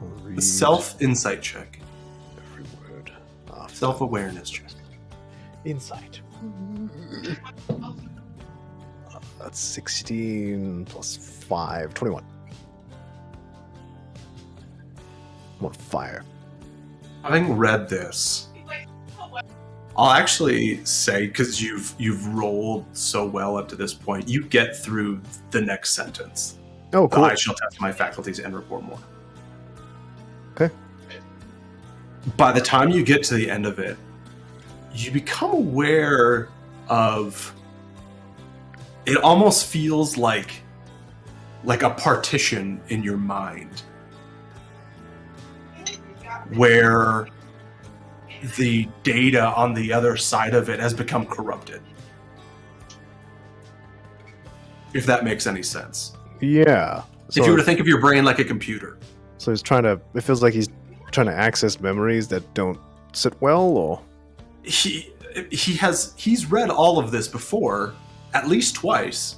I'll A read self-insight check. every word. Self-awareness check. Insight. That's 16 plus 5, 21. I'm on fire. Having read this, I'll actually say, because you've rolled so well up to this point, you get through the next sentence. Oh, cool. I shall test my faculties and report more. Okay. By the time you get to the end of it, you become aware of, it almost feels like a partition in your mind where the data on the other side of it has become corrupted. If that makes any sense. Yeah. If you were to think of your brain like a computer. So he's trying to. It feels like he's trying to access memories that don't sit well, or. He's read all of this before, at least twice,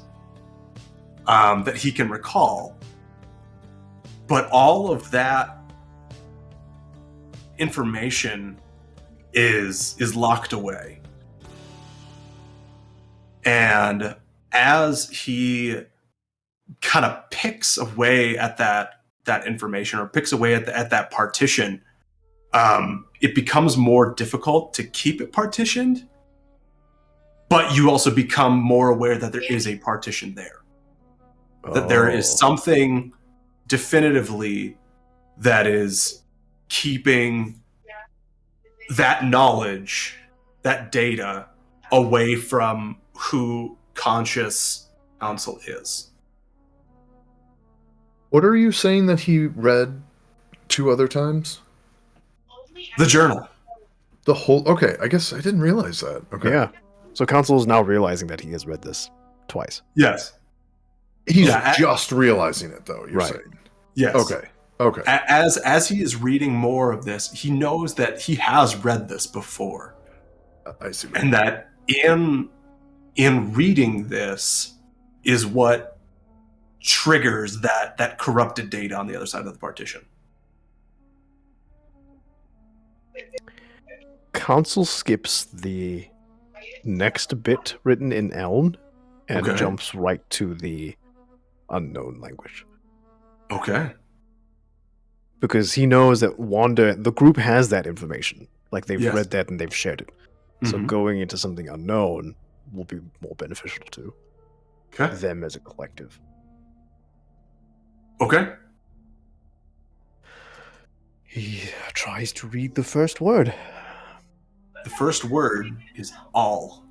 that he can recall. But all of that information is locked away. And as he kind of picks away at that information, or picks away at that partition, it becomes more difficult to keep it partitioned, but you also become more aware that there is a partition there. That there is something definitively that is keeping that knowledge, that data, away from who Conscious Council is. What are you saying that he read 2 other times? The journal. The whole. Okay, I guess I didn't realize that. Okay. Yeah. So Council is now realizing that he has read this. twice. Yes. He's Yeah, just realizing it, though. You're Right. saying. Yes. Okay. Okay. As he is reading more of this, he knows that he has read this before, I see. and that in reading this is what triggers that corrupted data on the other side of the partition. Council skips the next bit written in Eln and Okay. jumps right to the unknown language. Okay. Because he knows that the group has that information. Like they've Yes. read that and they've shared it. So Mhm. going into something unknown will be more beneficial to Okay. them as a collective. Okay. He tries to read the first word. The first word is all.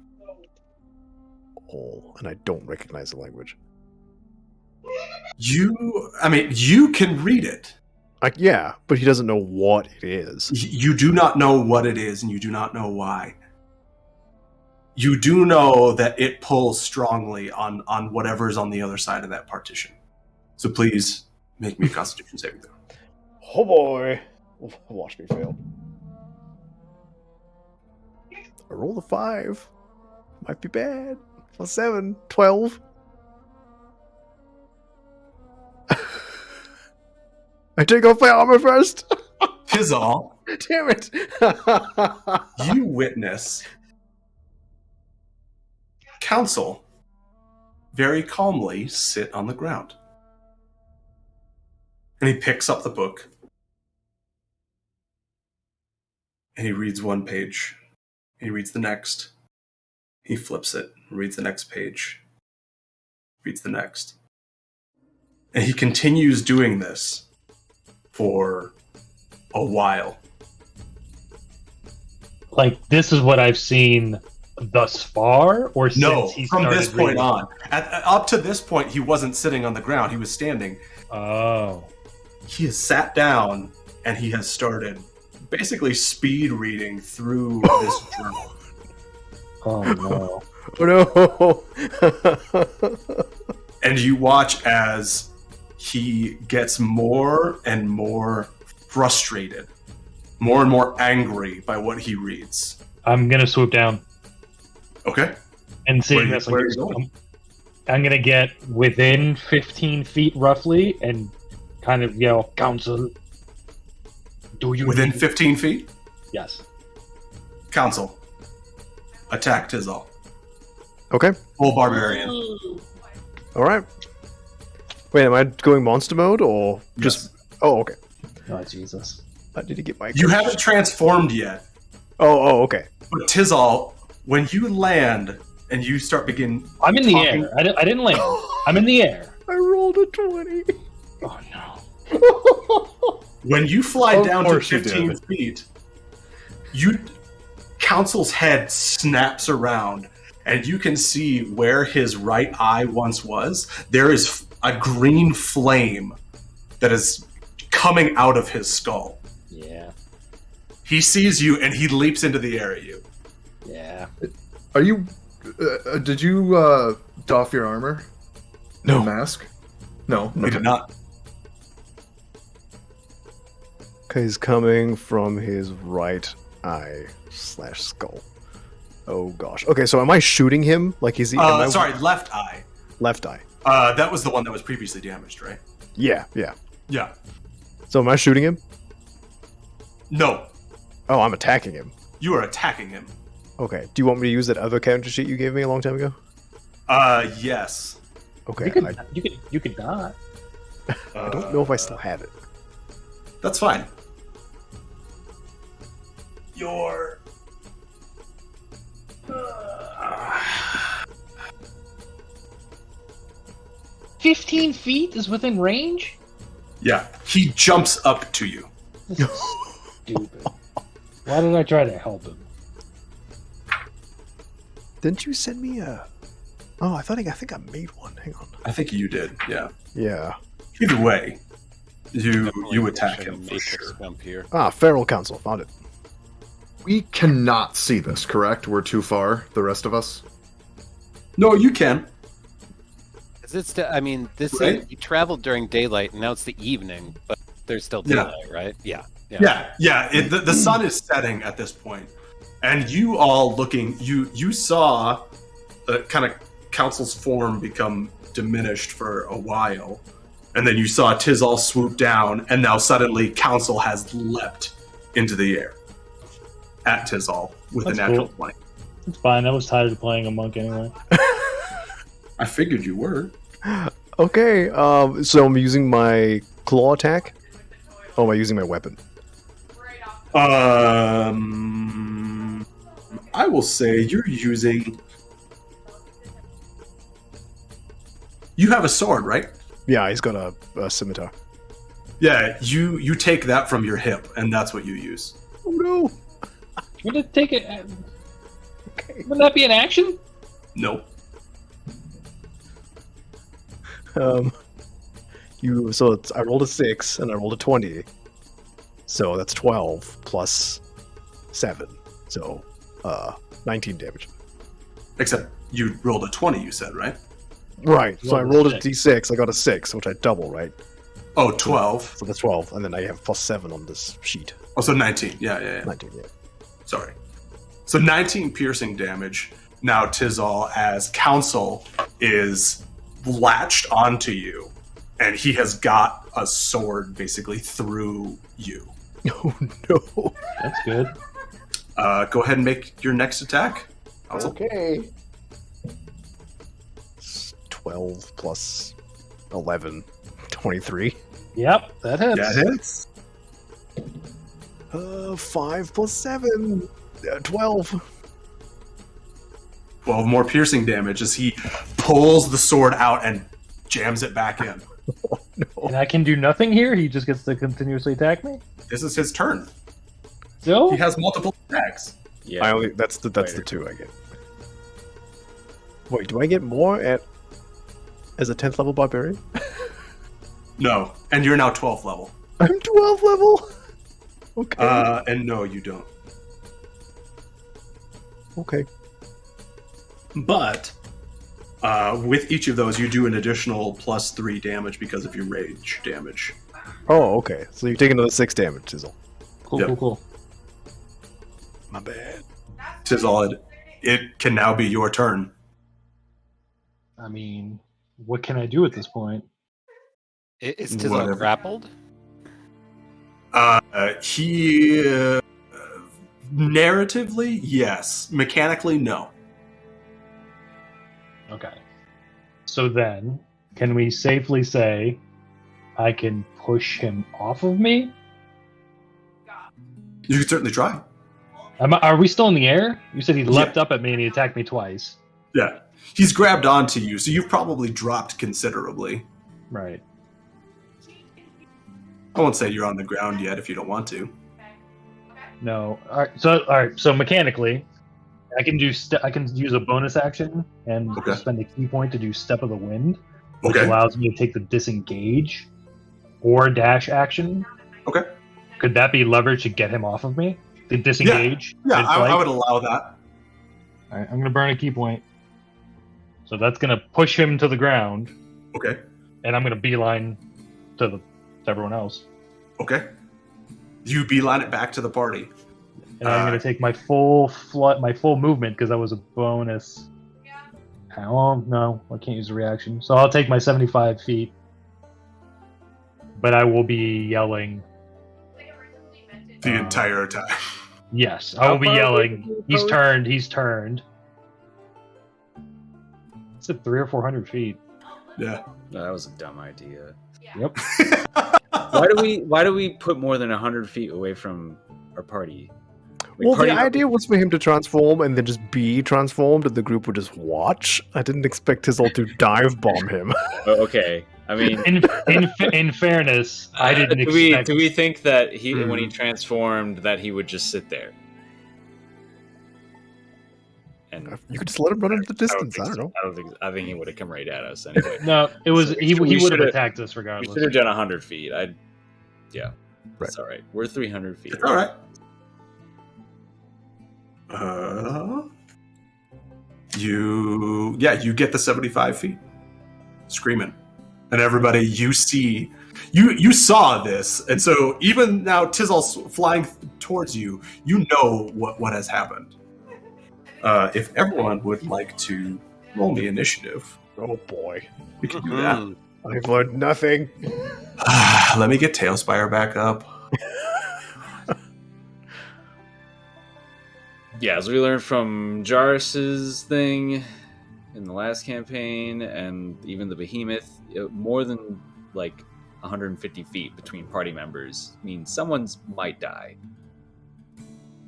All, and I don't recognize the language. You can read it. Yeah, but he doesn't know what it is. You do not know what it is, and you do not know why. You do know that it pulls strongly on whatever's on the other side of that partition. So please make me a Constitution saving throw. Oh boy. Watch me fail. I rolled a 5. Might be bad. Plus 7. 12. I take off my armor first. Tizal, Damn it. you witness Council very calmly sit on the ground. And he picks up the book. And he reads one page. He reads the next. He flips it, reads the next page. Reads the next. And he continues doing this for a while. Like, this is what I've seen thus far, or No, since he from started this point reading? on. Up to this point, he wasn't sitting on the ground. He was standing. Oh. He has sat down and he has started basically speed reading through this journal. Oh no. Oh no. And you watch as he gets more and more frustrated, more and more angry by what he reads. I'm gonna swoop down Okay? and seeing Where- this, where are you going? I'm gonna get within 15 feet roughly and kind of yell, "Council, do you Within need-" 15 feet, Yes. Council, attack Tizal. Okay. Full barbarian. Alright. Wait, am I going monster mode or just... Oh, okay. Oh Jesus. I need to get my... You haven't transformed yet, Oh, okay. but Tizal, when you land and you start begin I'm in the talking- air. I didn't land. I'm in the air. I rolled a 20. Oh no. when you fly Of down to course you 15 did. feet, Council's head snaps around, and you can see where his right eye once was. There is a green flame that is coming out of his skull. Yeah. He sees you, and he leaps into the air at you. Yeah. Are you? Did you doff your armor? No. The mask? No. He did not. Okay, he's coming from his right eye / skull. Oh gosh. Okay, so am I shooting him? Like he's... Sorry, left eye. Left eye. That was the one that was previously damaged, right? Yeah, yeah. Yeah. So am I shooting him? No, Oh, I'm attacking him. you are attacking him. Okay. Do you want me to use that other counter sheet you gave me a long time ago? Yes. Okay. You could not. I don't know if I still have it. That's fine. Your 15 feet is within range? yeah. He jumps up to you. This is stupid. Why did I try to help him? Didn't you send me a... Oh, I think I made one. Hang on. I think you did. Yeah. Yeah. Either way, you Definitely attack should him for matrix sure. jump here. Ah, Feral Council. Found it. We cannot see this, correct? We're too far. The rest of us. No, you can. Because it's I mean, this Right? is, you traveled during daylight, and now it's the evening, but there's still Yeah. daylight, right? Yeah. The sun is setting at this point, and you all looking. You saw the kind of council's form become diminished for a while, and then you saw Tizal swoop down, and now suddenly council has leapt into the air at Tizal with That's a natural cool. 20. It's fine. I was tired of playing a monk anyway. I figured you were. Okay, so I'm using my claw attack. Oh, am I using my weapon? I will say you're using. You have a sword, right? Yeah, he's got a scimitar. Yeah, you take that from your hip, and that's what you use. Oh no! Would it take it? Okay. Would that be an action? Nope. I rolled a 6 and I rolled a 20, so that's 12 plus 7, so 19 damage. Except you rolled a 20, you said, right? Right. So I Rolled a rolled a six. d6. I got a 6, which I double, right? Oh, 12. So that's 12, and then I have plus 7 on this sheet. Oh, so 19. Yeah. 19. Yeah. Sorry. So 19 piercing damage. Now Tizal, as council, is latched onto you, and he has got a sword basically through you. Oh no. That's good. Go ahead and make your next attack. Council. Okay. 12 plus 11, 23. Yep, that hits. That hits. 5 plus 7, 12. 12 more piercing damage as he pulls the sword out and jams it back in. And I can do nothing here. He just gets to continuously attack me. This is his turn. So He has multiple attacks. Yeah. That's the 2 I get. Wait, do I get more as a 10th level barbarian? No, and you're now 12th level. I'm 12 level. Okay. And no, you don't. Okay. But with each of those, you do an additional +3 damage because of your rage damage. Oh, okay. So you take another 6 damage, Tizzle. cool, Yep. cool. My bad. Tizal, it can now be your turn. I mean, what can I do at this point? Is Tizzle Whatever. grappled? He narratively, yes. Mechanically, no. Okay. So then, can we safely say I can push him off of me? You can certainly try. Are we still in the air? You said he leapt up at me and he attacked me twice. Yeah. He's grabbed onto you, so you've probably dropped considerably. Right. I won't say you're on the ground yet if you don't want to. No. All right. So mechanically, I can do. I can use a bonus action and Okay. spend a key point to do Step of the Wind, which Okay. allows me to take the disengage or dash action. Okay. Could that be leverage to get him off of me? The disengage. Yeah, mid-flight? I would allow that. All right, I'm gonna burn a key point. So that's gonna push him to the ground, Okay. and I'm gonna beeline to everyone else, Okay. You beeline it back to the party. and I'm gonna take my full movement because that was a bonus. Oh no, I can't use a reaction, so I'll take my 75 feet. But I will be yelling. The entire time. Yes, I will be yelling. He's turned. He's turned. It's at 300 or 400 feet. Yeah. No, that was a dumb idea. Yep. Why do we put more than 100 feet away from our party? Like, Well, party- the idea was for him to transform and then just be transformed, and the group would just watch. I didn't expect Tizzle to dive bomb him. Oh, okay. I mean, In fairness, I didn't do we expect. think that when he transformed that he would just sit there? And You could just let him run into the distance. I don't know. I think he would have come right at us anyway. No, it was he We would have should've- attacked us We regardless. should have done 100 feet. Yeah. Right. It's all right. We're 300 feet. All right. You get the 75 feet. screaming, and everybody you see, you saw this, and so even now Tizal's flying towards you. You know what has happened. If everyone would like to roll me initiative, Oh boy. we can do that. I've learned nothing. Let me get Tailspire back up. Yeah, as we learned from Jarvis's thing in the last campaign, and even the Behemoth, more than like 150 feet between party members means someone's might die.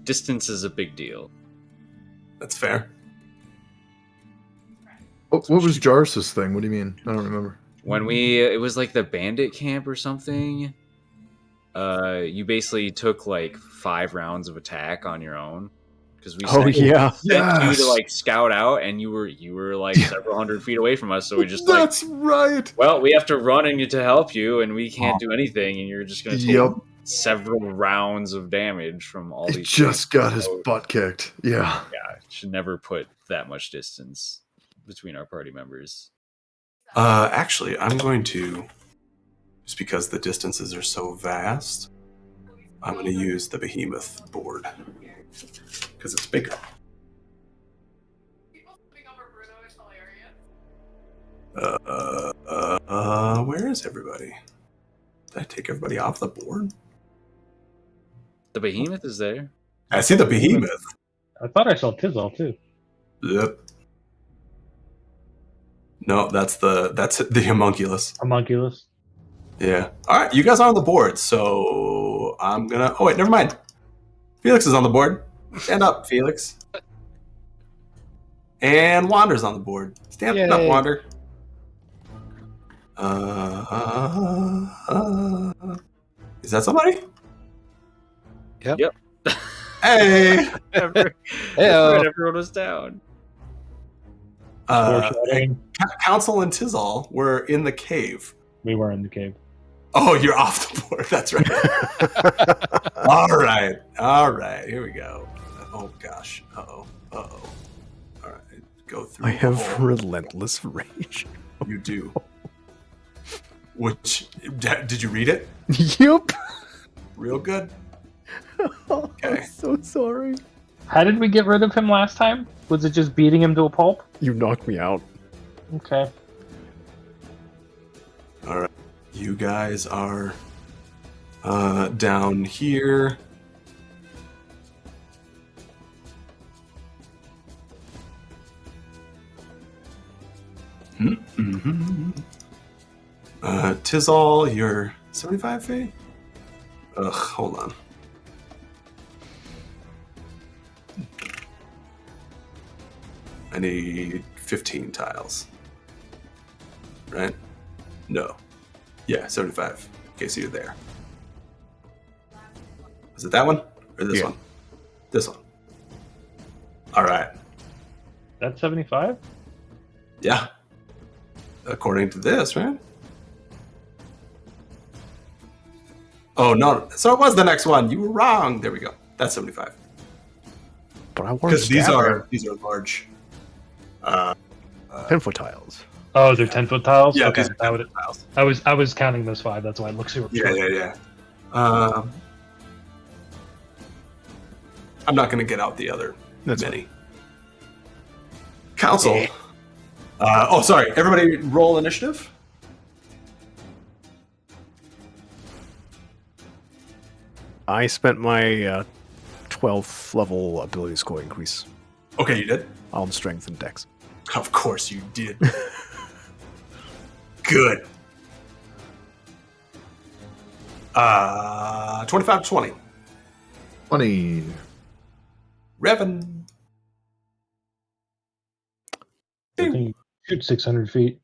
Distance is a big deal. That's fair. What was Jarvis's thing? What do you mean? I don't remember. When it was like the bandit camp or something. You basically took like 5 rounds of attack on your own because we sent you to like scout out, and you were like several hundred feet away from us. So we just That's right. Well, we have to run to help you, and we can't do anything, and you're just going to take several rounds of damage from all these. Just got his butt kicked. Yeah. Should never put that much distance between our party members. Actually, I'm going to, just because the distances are so vast, I'm going to use the Behemoth board because it's bigger. Where is everybody? Did I take everybody off the board? The Behemoth is there. I see the Behemoth. I thought I saw Tizal too. Yep. No, that's the homunculus. Homunculus. Yeah. All right, you guys are on the board, so I'm gonna. Oh wait, never mind. Felix is on the board. Stand up, Felix. And Wander's on the board. Stand up, Wander. Is that somebody? Yep. Hey. Everyone was down. Council and Tizal were in the cave. We were in the cave. Oh, you're off the board. That's right. All right. Here we go. Oh gosh. All right. Go through. I have relentless rage. You do. Which did you read it? Yep. Real good. Okay. I'm so sorry. How did we get rid of him last time? Was it just beating him to a pulp? You knocked me out. Okay. All right. You guys are down here. Mm-hmm. Tizal, you're 75 feet? Ugh, hold on. I need 15 tiles. Right? No. Yeah, 75. Okay, so you're there. Is it that one? Or this one? This one. All right. That's 75? Yeah. According to this, right? Oh, no. So it was the next one. You were wrong. There we go. That's 75. But I want because these are large. 10-foot tiles. Oh, they're 10-foot tiles? Yeah, okay. these are 10-foot tiles. I was counting those 5. That's why it looks super short. Yeah. I'm not going to get out the other many. Council. Sorry. Everybody roll initiative. I spent my 12th level ability score increase. Okay, you did? On strength and dex. Of course you did. Good. 25 to 20. 20. Revan. I think shoot 600 feet.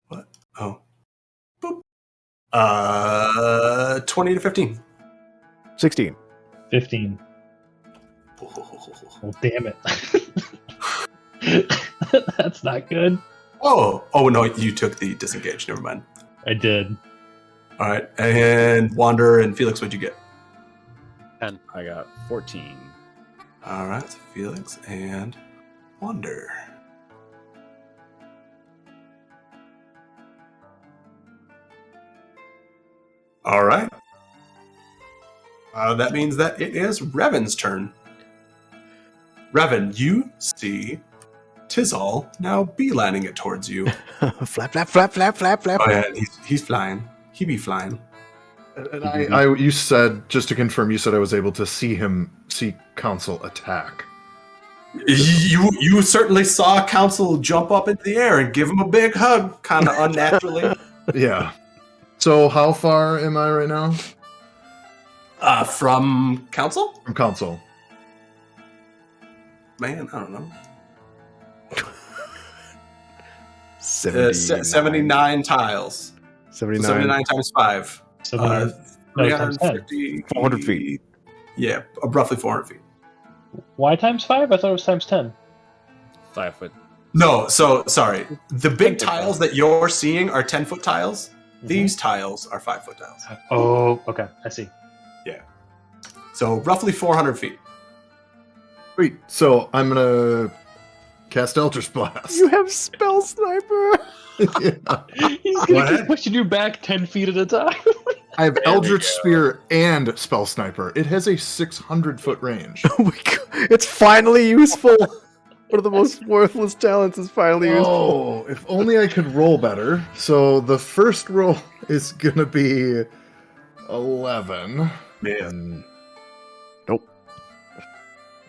What? Oh. Boop. 20 to 15. 16. 15. Oh, damn it. That's not good. Oh, no, you took the disengage. Never mind. I did. All right. And Wander and Felix, what'd you get? 10. I got 14. All right. So Felix and Wander. All right. That means that it is Revan's turn. Revan, you see Tizal now beelining it towards you. Flap, flap, flap, flap, flap, flap. Oh, yeah, he's flying. He be flying. And you said, just to confirm, you said I was able to see Council attack. You certainly saw Council jump up into the air and give him a big hug, kind of unnaturally. Yeah. So how far am I right now? From Council? From Council. Man, I don't know. 79. 79 tiles. 79. 79 times 5. 350. 400 feet. Yeah, roughly 400 feet. Why times 5? I thought it was times 10. 5 foot. No, so sorry. The big 10-foot tiles that you're seeing are 10-foot tiles. These tiles are 5-foot tiles. Oh, okay. I see. So roughly 400 feet. Wait, so I'm gonna cast Eldritch Blast. You have Spell Sniper. Yeah. He's gonna keep pushing you back 10 feet at a time. I have Eldritch Spear and Spell Sniper. It has a 600-foot range. Oh my god. It's finally useful. One of the most worthless talents is finally useful. Oh, if only I could roll better. So the first roll is gonna be 11. Man. Nope.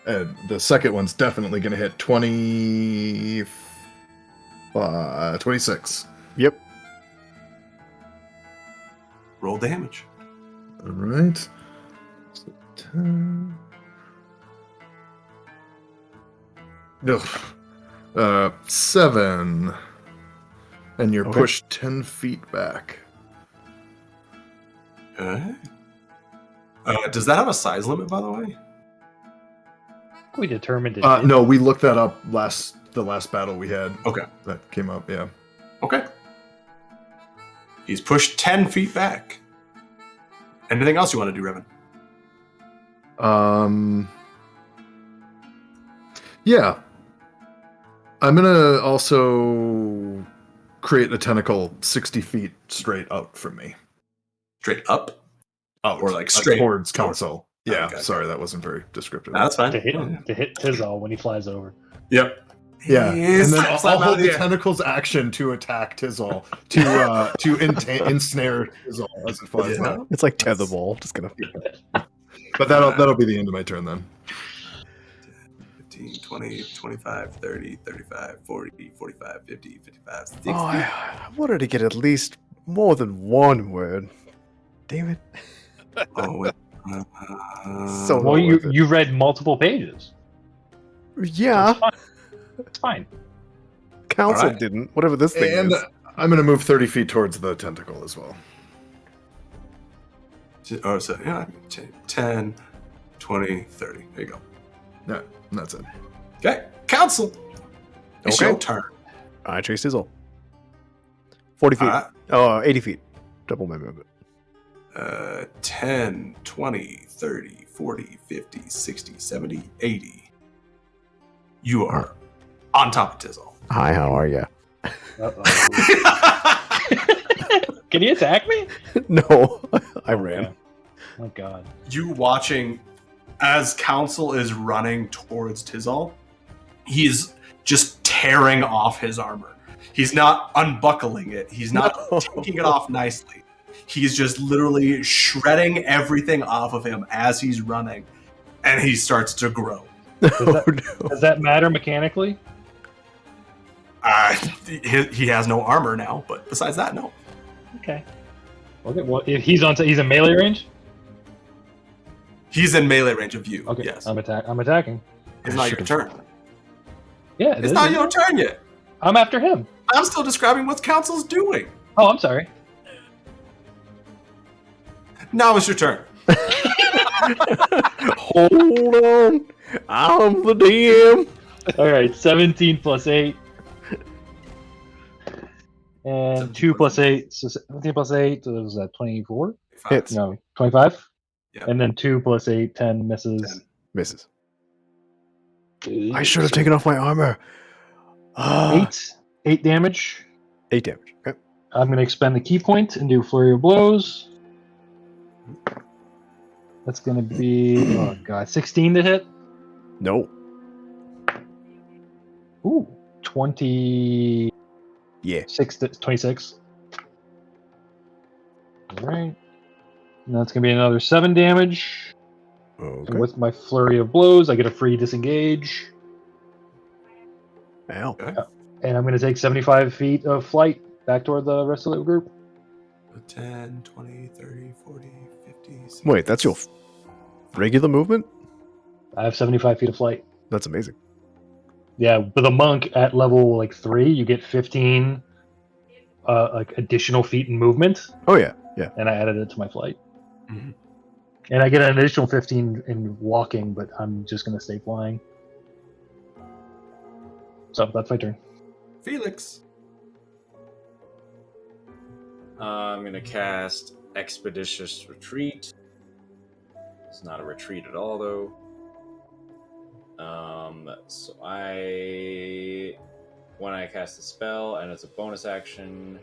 And the second one's definitely gonna hit 26. Yep. Roll damage. All right. So 10. Ugh. 7. And you're Okay. pushed 10 feet back. Okay. Does that have a size limit, by the way? We determined it. No, we looked that up the last battle we had. Okay. That came up, yeah. Okay. He's pushed 10 feet back. Anything else you want to do, Revan? Yeah. I'm gonna also create a tentacle 60 feet straight out from me. Straight up? Out. Or, like, straight towards towards- Council. Yeah, Okay. sorry, that wasn't very descriptive. Nah, that's fine. to hit Tizal when he flies over. Yep. Yeah, He's and then slap, I'll slap out hold of the the air. tentacles action to attack Tizal to ensnare Tizal as it flies Yeah. out. It's like tetherball. Just gonna. But that'll be the end of my turn then. 15, 20, 25, 30, 35, 40, 45, 50, 55, 60. Oh, I wanted to get at least more than one word. Damn it. Oh, wait. So Well, not worth it. you read multiple pages. Yeah. It's fine. Council Alright. didn't. Whatever this thing And is. I'm gonna move 30 feet towards the tentacle as well. Oh, so, yeah, 10, 20, 30. There you go. Yeah, that's it. Okay. Council. It's Okay. your turn. I chased Tizzle. 40 feet. All right. Oh, 80 feet. Double my movement. 10, 20, 30, 40, 50, 60, 70, 80. You are on top of Tizzle. Hi, how are you? Can you attack me? No, I ran. Okay. Oh god. You watching as Council is running towards Tizzle, he's just tearing off his armor. He's not unbuckling it. He's not No. taking it off nicely. He's just literally shredding everything off of him as he's running, and he starts to grow. Oh, no. Does that matter mechanically? He has no armor now, but besides that, no. Okay. Okay. Well, if he's in melee range. He's in melee range of you. Okay. Yes. I'm attacking. It's not your turn. Yeah. it It's is. not your turn yet. I'm after him. I'm still describing what Council's doing. Oh, I'm sorry. Now it's your turn. Hold on. I'm the DM. All right. 17 plus 8. And 2 plus 8. So 17 plus 8. So was that 24? Hits. No, 25. Yeah. And then 2 plus 8, 10 misses. 10. Misses. I should have taken off my armor. 8 damage. 8 damage. Okay. I'm going to expend the key point and do flurry of blows. That's going to be, oh god, 16 to hit. No. Ooh, 26 Yeah. to 26. All right. And that's going to be another 7 damage. Okay. And with my flurry of blows, I get a free disengage. Ow. Okay. And I'm going to take 75 feet of flight back toward the rest of the group. 10, 20, 30, 40, 50, 60. Wait, that's your regular movement? I have 75 feet of flight. That's amazing. Yeah, with a monk at level like 3, you get 15 like additional feet in movement, Oh yeah, yeah. and I added it to my flight. Mhm. And I get an additional 15 in walking, but I'm just going to stay flying. So that's my turn. Felix. I'm gonna cast Expeditious Retreat. It's not a retreat at all, though. So when I cast the spell, and it's a bonus action,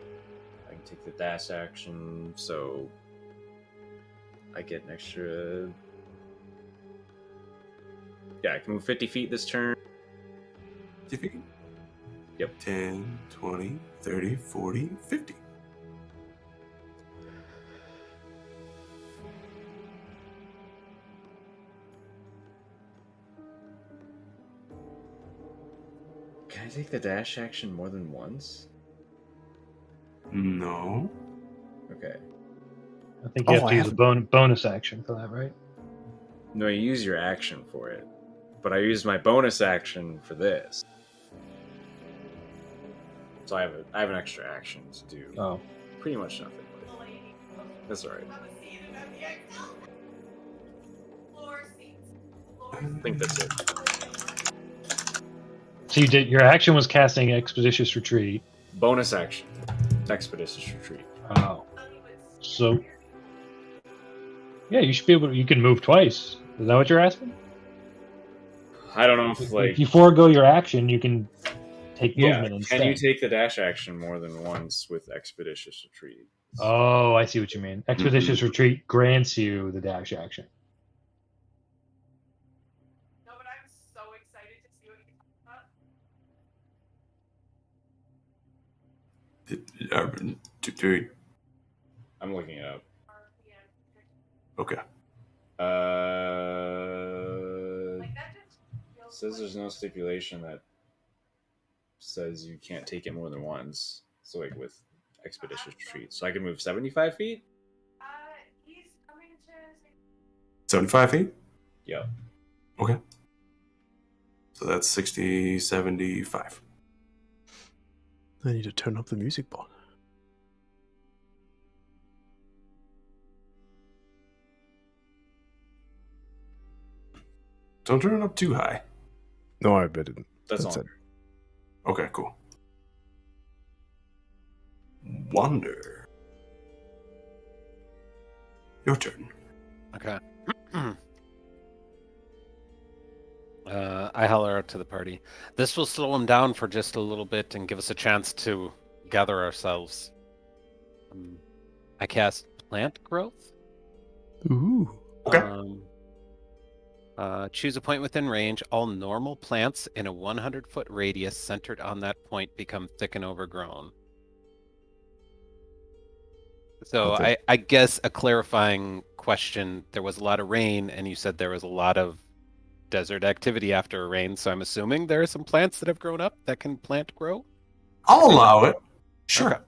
I can take the dash action, so I get an extra. Yeah, I can move 50 feet this turn. 50 feet? Yep. 10, 20, 30, 40, 50. Can I take the dash action more than once? No. Okay. I think you have I to use a bonus action for that, right? No, you use your action for it. But I used my bonus action for this. So I have an extra action to do Oh. pretty much nothing with. That's alright. I think that's it. So you did, your action was casting Expeditious Retreat. Bonus action. Expeditious Retreat. Oh. So yeah, you should be able to, you can move twice. Is that what you're asking? I don't know if If you forego your action, you can take yeah, movement instead. can you take the dash action more than once with Expeditious Retreat? Oh, I see what you mean. Expeditious Retreat grants you the dash action. No, but I'm so excited to see what you talk about. I'm looking it up. Okay. Says there's no stipulation that says you can't take it more than once. So like with Expeditious Retreat. So I can move 75 feet? He's coming to 75 feet? Yep. Okay. So that's 60, 75. I need to turn up the music bar. Don't turn it up too high. No, I didn't. That's it. Okay, cool. Wander. Your turn. Okay. I holler out to the party. This will slow them down for just a little bit and give us a chance to gather ourselves. I cast Plant Growth. Ooh. Okay. Choose a point within range. All normal plants in a 100-foot radius centered on that point become thick and overgrown. So I guess a clarifying question. There was a lot of rain, and you said there was a lot of desert activity after a rain, so I'm assuming there are some plants that have grown up that can plant grow? I'll allow it. Sure.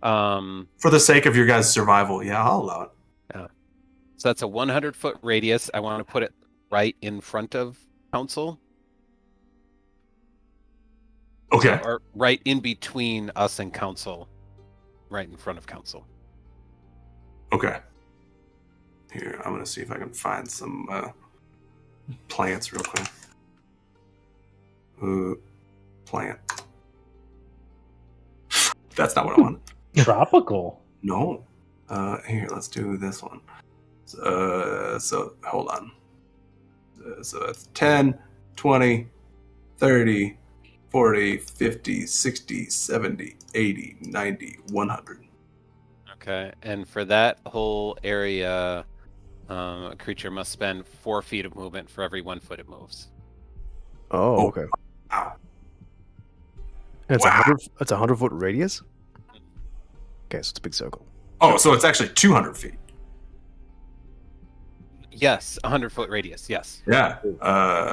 Okay. For the sake of your guys' survival, yeah, I'll allow it. Yeah. So that's a 100-foot radius. I want to put it right in front of council. Okay. So, or right in between us and council. Right in front of council. Okay. Here, I'm going to see if I can find some plants real quick. Plant. That's not what I want. Tropical. No. Here, let's do this one. So hold on. So it's 10, 20, 30, 40, 50, 60, 70, 80, 90, 100. Okay, and for that whole area, a creature must spend 4 feet of movement for every 1 foot it moves. Oh, okay. Wow. And it's Wow. It's 100-foot radius. Okay, so it's a big circle. Oh, so it's actually 200 feet. Yes, 100-foot radius. Yes. Yeah.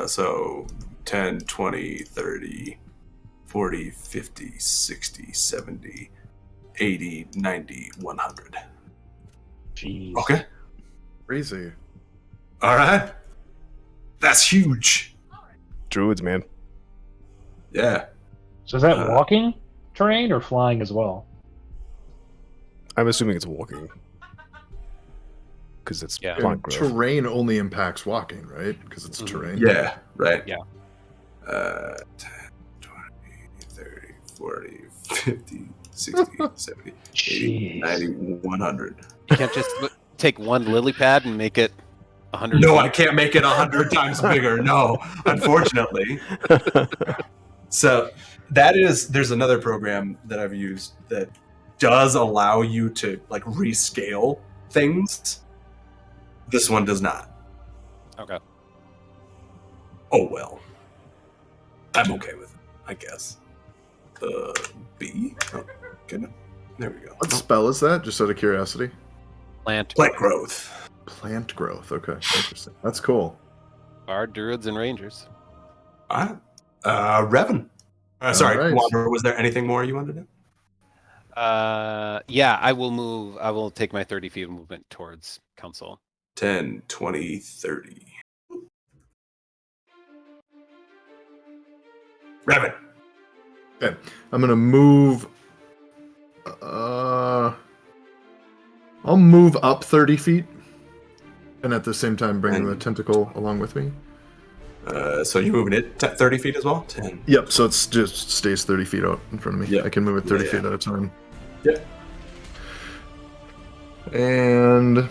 So 10, 20, 30, 40, 50, 60, 70, 80, 90, 100. Jeez. Okay. Crazy. All right. That's huge. Druids, man. Yeah. So is that walking terrain or flying as well? I'm assuming it's walking. Because it's Yeah. plant growth. Terrain only impacts walking, right? Because it's terrain. Yeah. Right. Yeah. 10, 20, 30, 40, 50, 60, 70, 80, Jeez. 90, 100. You can't just take one lily pad and make it 100 No, feet. I can't make it 100 times bigger. No, unfortunately. So there's another program that I've used that does allow you to like rescale things. This one does not. Okay. Oh well. I'm okay with it, I guess. B. Oh, goodness. There we go. What spell is that? Just out of curiosity. Plant growth. Plant growth. Okay, interesting. That's cool. Bard, druids, and rangers. All right. Revan. Sorry, right. Wander, was there anything more you wanted to do? Yeah, I will move. I will take my 30 feet of movement towards council. 10, 20, 30. Revan. Okay, I'm gonna move. I'll move up 30 feet, and at the same time bring the tentacle along with me. So you're moving it 30 feet as well? 10. Yep. So it's just stays 30 feet out in front of me. Yep. I can move it 30 Yeah, feet at a time. Yep. And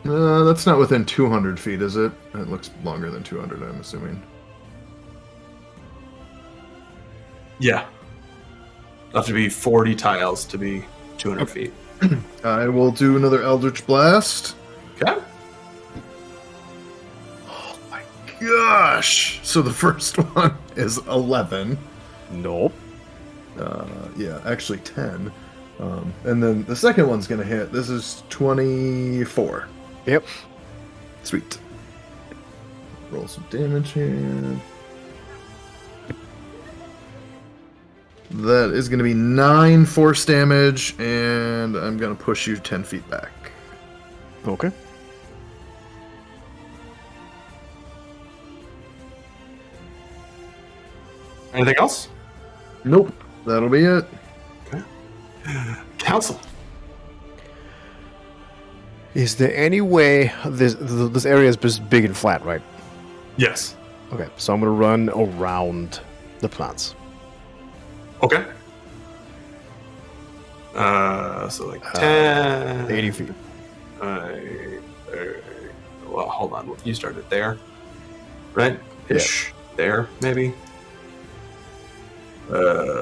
that's not within 200 feet, is it? It looks longer than 200, I'm assuming. Yeah. It'll have to be 40 tiles to be 200 feet. I will do another Eldritch Blast. Okay. Oh my gosh! So the first one is 11. Nope. Yeah, actually 10. And then the second one's gonna hit. This is 24. Yep. Sweet. Roll some damage here. That is going to be 9 force damage, and I'm going to push you 10 feet back. Okay. Anything else? Nope. That'll be it. Okay. Council. Is there any way this area is just big and flat, right? Yes. Okay, so I'm gonna run around the plants. Okay. So like 10... 80 feet. Well, hold on. You started there, right? Ish. There, maybe.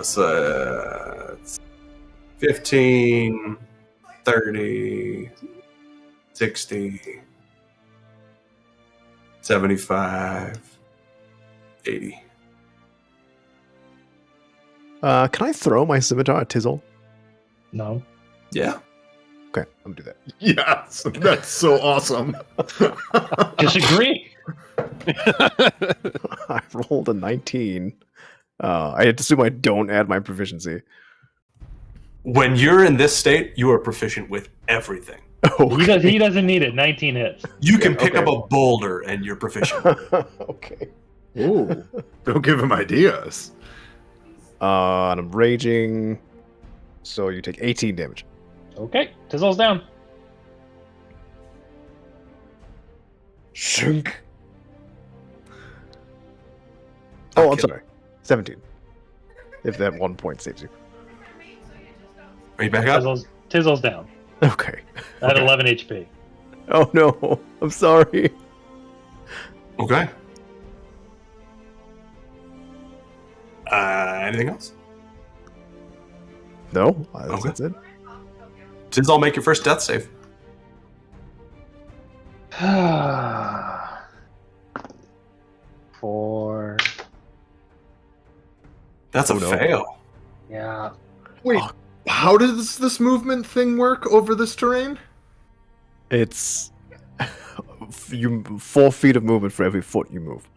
So it's 15, 30, 60, 75, 80. Can I throw my scimitar at Tizzle? No. Yeah. Okay, I'm gonna do that. Yes, that's so awesome. Disagree. I rolled a 19. I assume I don't add my proficiency. When you're in this state, you are proficient with everything. Okay. He doesn't need it. 19 hits. You can pick okay. up a boulder and you're proficient. Okay. Ooh, don't give him ideas. And I'm raging. So you take 18 damage. Okay, Tizzle's down. Shunk. Oh, I'm Okay. sorry. 17. If that 1 point saves you. Are you back up? Tizzle's down Okay. at 11 HP. Oh no. I'm sorry. Okay. Anything else? No? Okay. That's it. Tizzle, make your first death save. Four. That's a fail. Yeah. Wait, how does this movement thing work over this terrain? It's 4 feet of movement for every foot you move.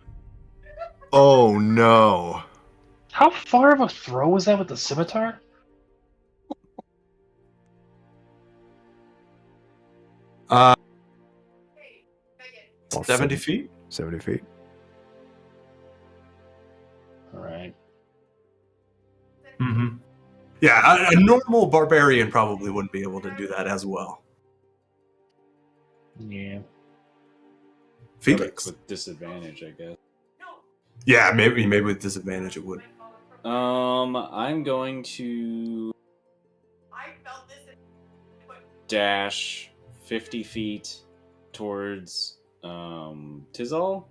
Oh no. How far of a throw was that with the scimitar? Uh, Well, 70 feet? 70 feet. All right. Mm-hmm. Yeah, a normal barbarian probably wouldn't be able to do that as well. Yeah. Felix. With disadvantage, I guess. Yeah, maybe with disadvantage it would. I'm going to dash 50 feet towards Tizal.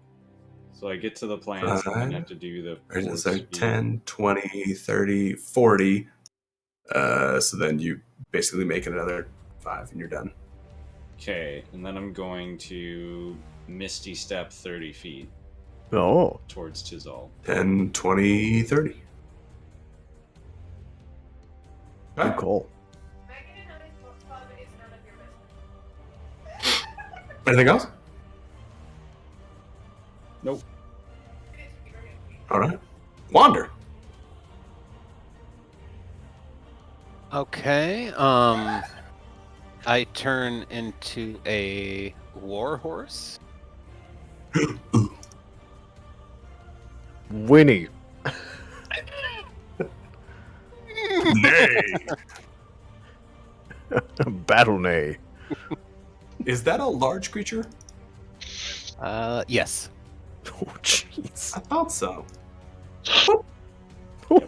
So I get to the plants and then have to do the It's force like speed. 10, 20, 30, 40. So then you basically make it another 5 and you're done. Okay, and then I'm going to Misty Step 30 feet Oh. towards Tizal. 10, 20, 30. Good call. Anything else? Nope. All right. Wander. Okay. I turn into a war horse. Winnie. Nay. Battle neigh. Is that a large creature? Yes. Oh, jeez. I thought so. Oh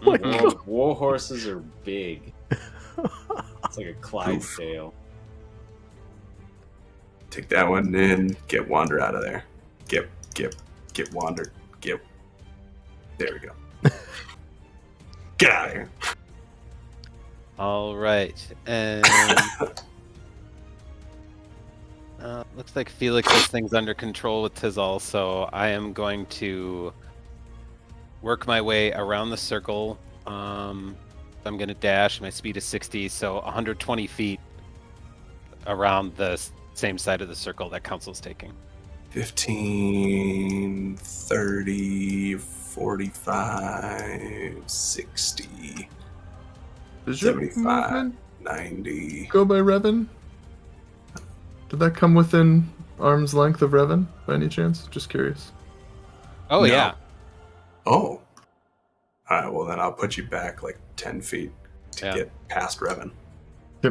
my Oh, god. war horses are big. It's like a Clydesdale. Take that one in. Get Wander out of there. Get Wander. There we go. Get out of here. All right, and looks like Felix has things under control with Tizal, so I am going to work my way around the circle. I'm going to dash. My speed is 60, so 120 feet around the same side of the circle that Council's taking. 15, 30, 45, 60, Does your 75, movement 90. go by Revan? Did that come within arm's length of Revan by any chance? Just curious. Oh, No. yeah. Oh. Alright, well then I'll put you back like 10 feet to Yeah. get past Revan.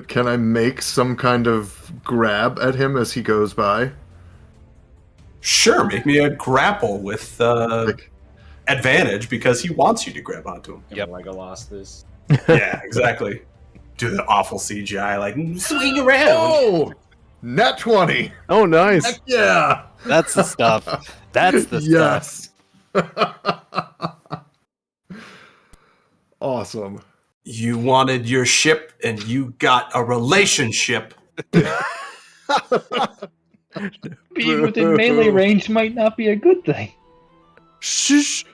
Can I make some kind of grab at him as he goes by? Sure, make me a grapple with Like, advantage because he wants you to grab onto him. Yep. Legolas this. Yeah, exactly. Do the awful CGI like swing around. oh, nat 20. Oh, nice. Heck yeah. That's the stuff. That's the stuff. Yes. Awesome. You wanted your ship and you got a relationship. Being within melee range might not be a good thing. Shh.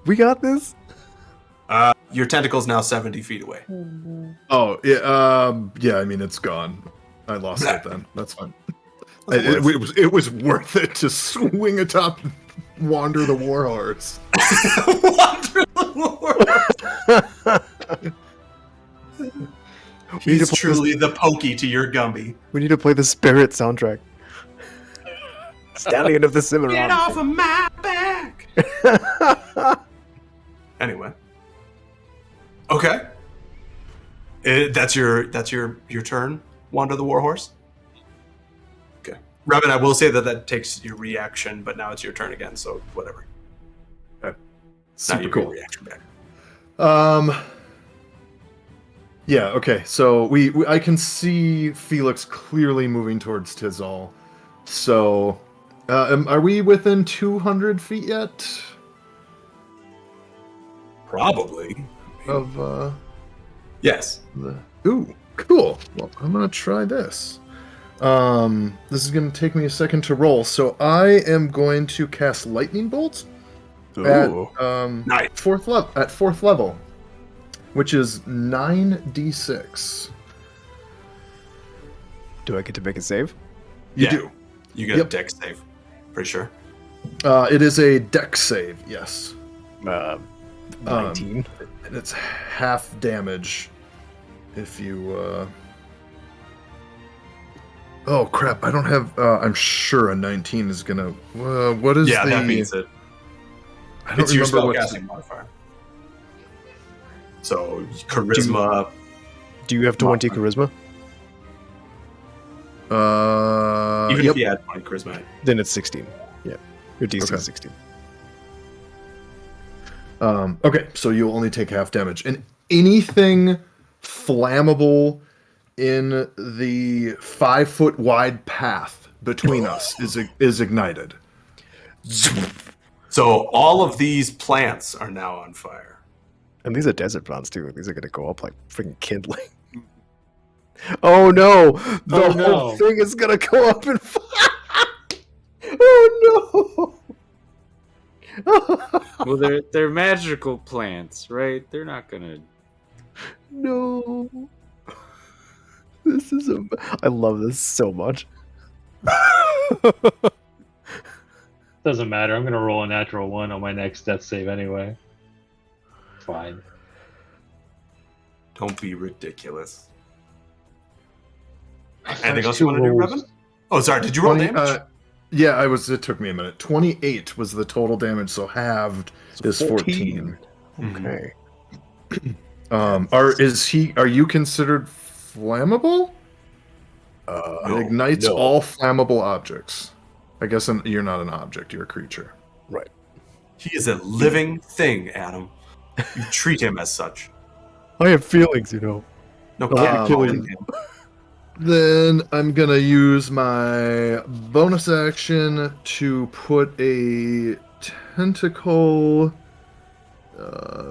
We got this. Your tentacle's now 70 feet away. Oh, yeah, yeah, I mean, it's gone. I lost it then. That's fine. It was worth it to swing atop Wander the Warhorse. Wander the Warhorse. He's truly the pokey to your Gumby. We need to play the Spirit soundtrack. Stallion of the Cimarron. Get off of my back. Anyway. Okay. That's your turn, Wander the Warhorse? Okay. Revan, I will say that takes your reaction, but now it's your turn again, so whatever. Super now you cool. get reaction back. Yeah, okay. So we I can see Felix clearly moving towards Tizal. So are we within 200 feet yet? Probably. Of Yes. Ooh, cool. Well, I'm gonna try this. This is gonna take me a second to roll. So I am going to cast lightning bolt at Nice. fourth level, which is 9d6. Do I get to make a save? You Yeah. do. You get a dex save. Pretty sure. It is a dex save. Yes. 19. And it's half damage if you oh crap, I don't have I'm sure a 19 is gonna what is that beats it. I don't It's your remember what spellcasting modifier. So charisma. Do you have 20 charisma? Even yep. if you had 20 charisma. Then it's 16. Yeah. Your DC Okay. is 16. Okay, so you'll only take half damage. And anything flammable in the 5-foot wide path between us is ignited. So all of these plants are now on fire. And these are desert plants too. These are going to go up like freaking kindling. Oh no! The whole thing is going to go up in fire! Oh no! Well, they're magical plants, right? They're not gonna. No. This is I love this so much. Doesn't matter. I'm gonna roll a natural 1 on my next death save anyway. Fine. Don't be ridiculous. Anything else you want to do, Revan? Oh, sorry. Did you roll damage? Yeah, it took me a minute. 28 was the total damage, so halved is 14. Okay. Are you considered flammable? It ignites all flammable objects. I guess you're not an object, you're a creature. Right. He is a living thing, Adam. You treat him as such. I have feelings, you know. No, Um, killing him. Then I'm gonna use my bonus action to put a tentacle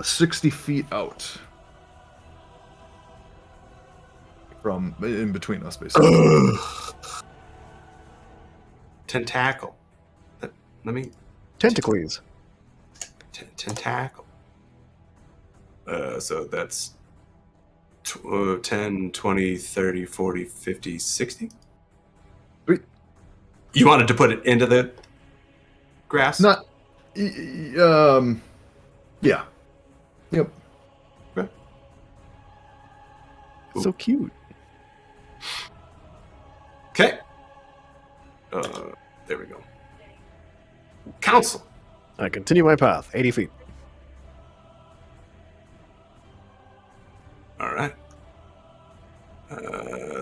60 feet out from in between us, basically. Tentacle. Let me. Tentacles. Tentacle. So that's 10, 20, 30, 40, 50, 60? Sweet. You wanted to put it into the grass? Not. Yeah. Yep. Okay. So cute. Okay. There we go. Council. I continue my path, 80 feet. All right.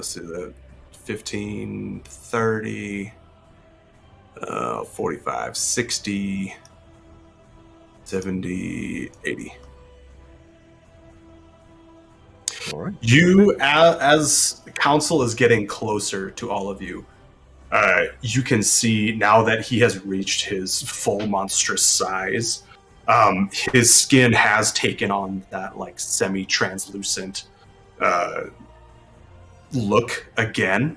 So that 15, 30, 45, 60, 70, 80. All right. You, as council is getting closer to all of you, you can see now that he has reached his full monstrous size, his skin has taken on that like semi-translucent look again,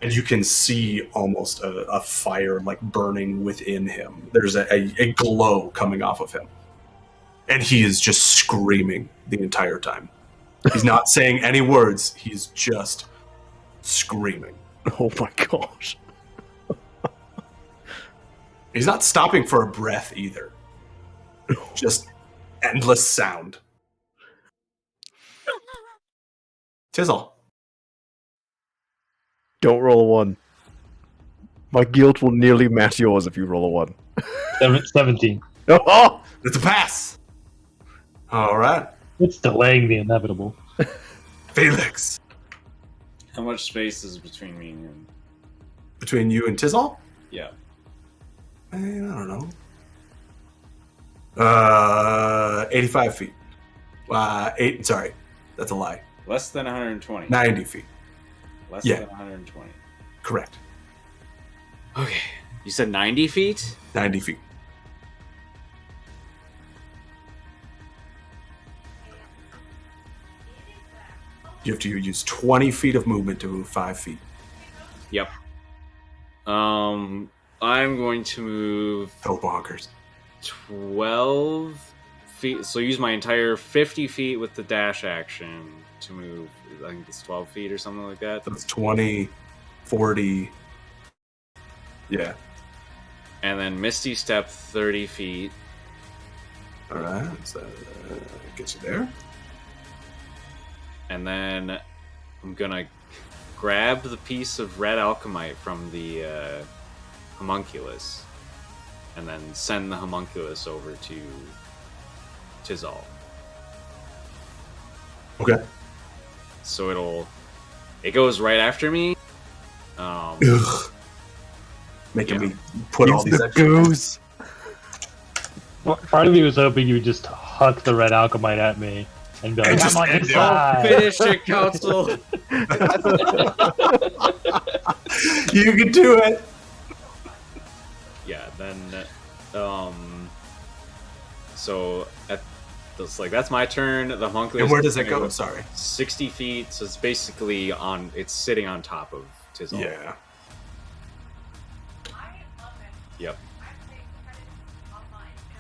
and you can see almost a fire like burning within him. There's a glow coming off of him, and he is just screaming the entire time. He's not saying any words. He's just screaming. Oh my gosh. He's not stopping for a breath either. Just endless sound. Tizzle. Don't roll a 1. My guilt will nearly match yours if you roll a 1. 17. Oh! It's a pass. All right. It's delaying the inevitable. Felix. How much space is between me and him? Between you and Tizzle? Yeah. I don't know. 85 feet. Sorry, that's a lie. Less than 120. 90 feet. Less Yeah. than 120. Correct. Okay. You said 90 feet? 90 feet. You have to use 20 feet of movement to move 5 feet. Yep. I'm going to move Go bonkers. 12 feet. So use my entire 50 feet with the dash action to move. I think it's 12 feet or something like that. That's 20, 40. Yeah. And then Misty Step 30 feet. All right. So get you there. And then I'm going to grab the piece of red alchemite from the homunculus. And then send the homunculus over to Tizal. Okay. So it goes right after me. Making me put all these extra goose. Part of me was hoping you would just huck the red alchemite at me and be like, Just "I'm on stand your there. side." Finish it, Council. You can do it. Yeah, then so that's my turn. The homunculus. And where does it go? Sorry. 60 feet, so it's basically it's sitting on top of Tizal. Yeah. Yep.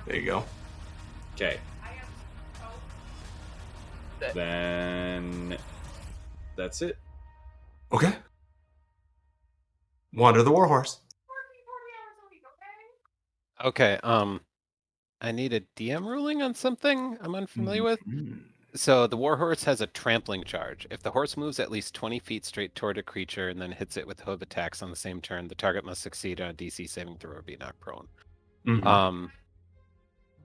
There you go. Okay. Then that's it. Okay. Wander the Warhorse. Okay, I need a DM ruling on something I'm unfamiliar with. So the warhorse has a trampling charge. If the horse moves at least 20 feet straight toward a creature and then hits it with hoof attacks on the same turn, the target must succeed on a DC saving throw or be knocked prone.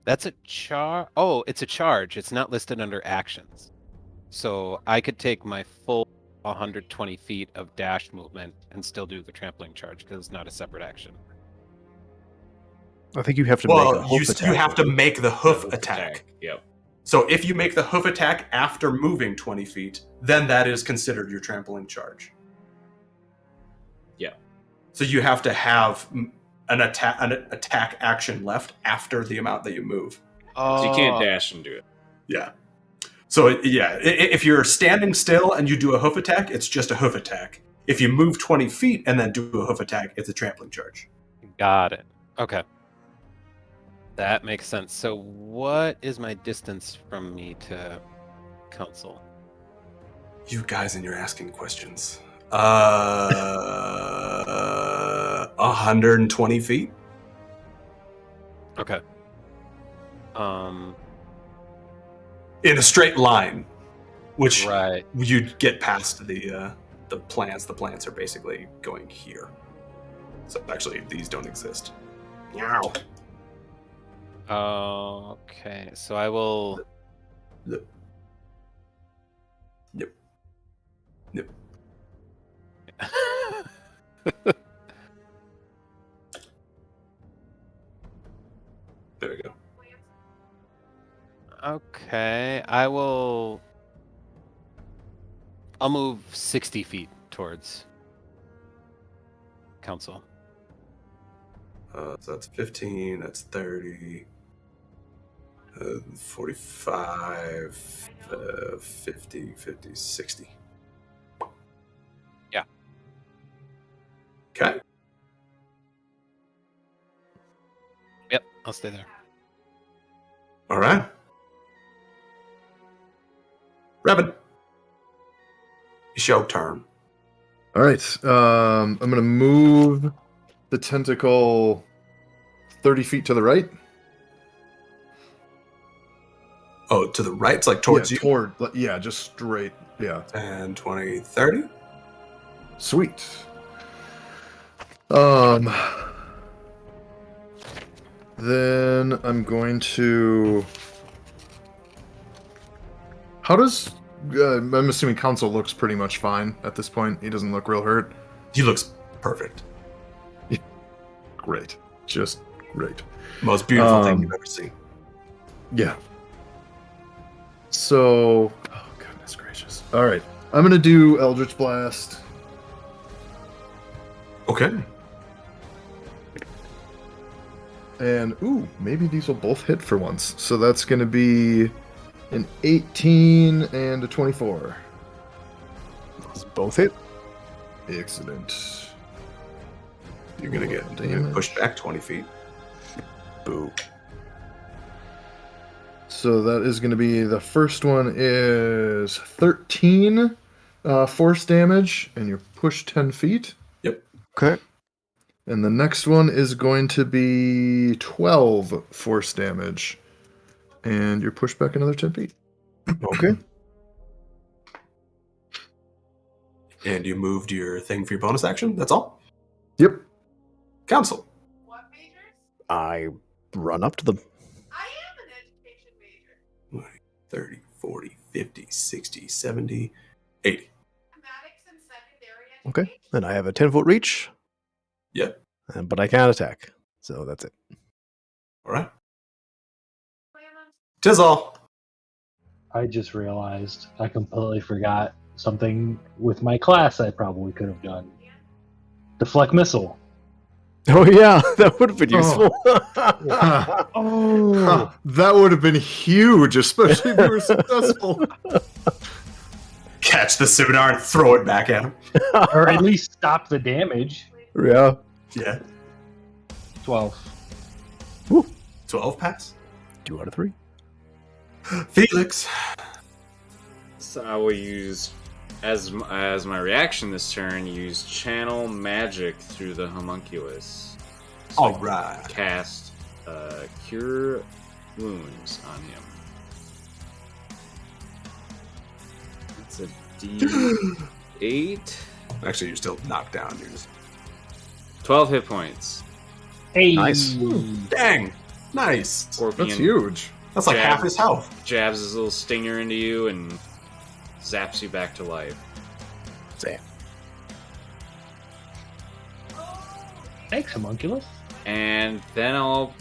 That's a charge. Oh, it's a charge. It's not listed under actions. So I could take my full 120 feet of dash movement and still do the trampling charge because it's not a separate action. I think you have to make a hoof attack. You have to make the hoof attack. Yep. So if you make the hoof attack after moving 20 feet, then that is considered your trampling charge. Yeah. So you have to have an attack action left after the amount that you move. So you can't dash and do it. Yeah. So yeah, if you're standing still and you do a hoof attack, it's just a hoof attack. If you move 20 feet and then do a hoof attack, it's a trampling charge. Got it. Okay. That makes sense. So what is my distance from me to council? You guys and you're asking questions. 120 feet. Okay. In a straight line, which right. you'd get past the plants. The plants are basically going here. So actually, these don't exist. Meow. Okay, so I will. Yep. There we go. Okay, I'll move 60 feet towards council. So that's 15, that's 30, 45, 50, 60. Yeah. Okay. Yep, I'll stay there. All right. Revan. It's your turn. All right. I'm going to move the tentacle 30 feet to the right. Oh, to the right? It's like towards you? Just straight. Yeah. And 20, 30? Sweet. Then I'm going to... How does... I'm assuming Council looks pretty much fine at this point. He doesn't look real hurt. He looks perfect. Great. Just great. Most beautiful thing you've ever seen. Yeah. So... Oh, goodness gracious. All right. I'm going to do Eldritch Blast. Okay. And, maybe these will both hit for once. So that's going to be an 18 and a 24. Both hit. Excellent. You're gonna get pushed back 20 feet. Boo. So that is going to be the first one is 13 force damage, and you're pushed 10 feet. Yep. Okay. And the next one is going to be 12 force damage, and you're pushed back another 10 feet. Okay. And you moved your thing for your bonus action? That's all? Yep. Council. What majors? I run up to them. I am an education major. 30, 40, 50, 60, 70, 80. Mathematics and secondary Okay. education. And I have a 10-foot reach. Yep. But I can't attack. So that's it. All right. Plan on- Tis all. I just realized I completely forgot something with my class I probably could have done. Deflect missile. Oh, yeah. That would have been useful. Oh, that would have been huge, especially if you were successful. Catch the sonar and throw it back at him. Or at least stop the damage. Yeah. Yeah. 12. 12 pass. 2 out of 3. Felix. So I will use, as my reaction this turn, use Channel Magic through the Homunculus. So All right. Cast Cure Wounds on him. That's a D8. Actually, you're still knocked down. You're just... 12 hit points. Hey. Nice. Dang. Nice. Scorpion That's huge. That's like Jab. half his health. jabs his little stinger into you and zaps you back to life. Damn. Thanks, homunculus. And then I'll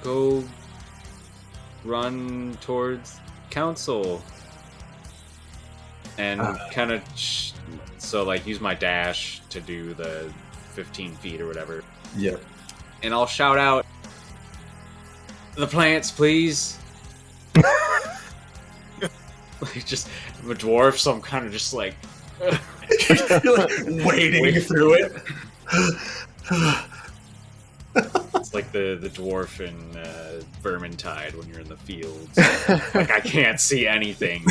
go run towards Council. And kind of... So, like, use my dash to do the 15 feet or whatever. Yep. And I'll shout out, "The plants, please!" Like, just... I'm a dwarf, so I'm kind of just like... Wading through it. It's like the dwarf in Vermintide when you're in the fields. Like, I can't see anything.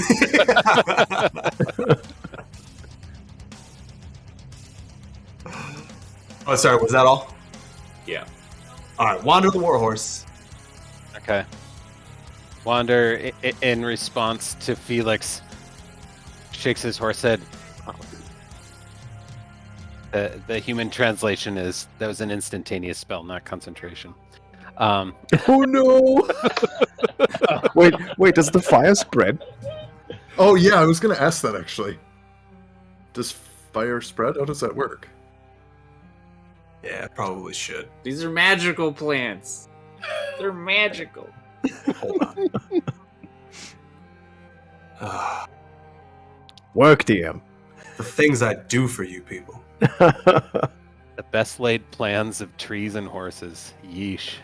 Oh, sorry, was that all? Yeah. Alright, Wander the Warhorse. Okay. Wander, in response to Felix, shakes his horse head. The human translation is that was an instantaneous spell, not concentration. Oh no! wait, does the fire spread? Oh yeah, I was gonna ask that actually. Does fire spread? How does that work? Yeah, probably should. These are magical plants. They're magical. Hold on. Work, DM. The things I do for you people. The best laid plans of trees and horses. Yeesh.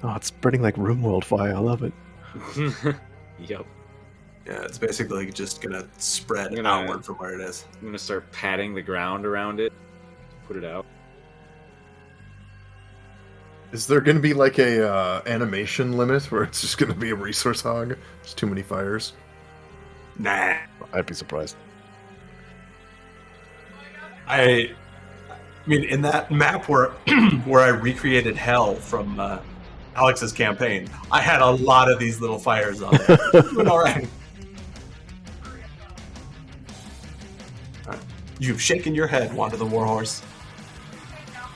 Oh, it's spreading like RimWorld fire. I love it. Yep. Yeah, it's basically just gonna spread outward from where it is. I'm gonna start patting the ground around it. Put it out. Is there gonna be like a animation limit where it's just gonna be a resource hog? There's too many fires. Nah. I'd be surprised. I mean, in that map where where I recreated hell from Alex's campaign, I had a lot of these little fires on there. Doing all right. You've shaken your head, Wander the Warhorse.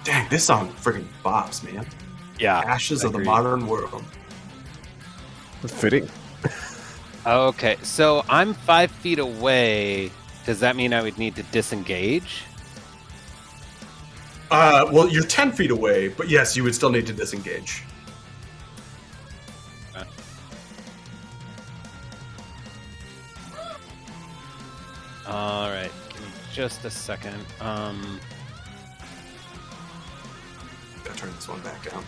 Dang, this song friggin' bops, man. Yeah. Ashes of the agreed. Modern World. Fitting. Okay, so I'm 5 feet away. Does that mean I would need to disengage? Well, you're 10 feet away, but yes, you would still need to disengage. Okay. All right, give me just a second. Gotta turn this one back down.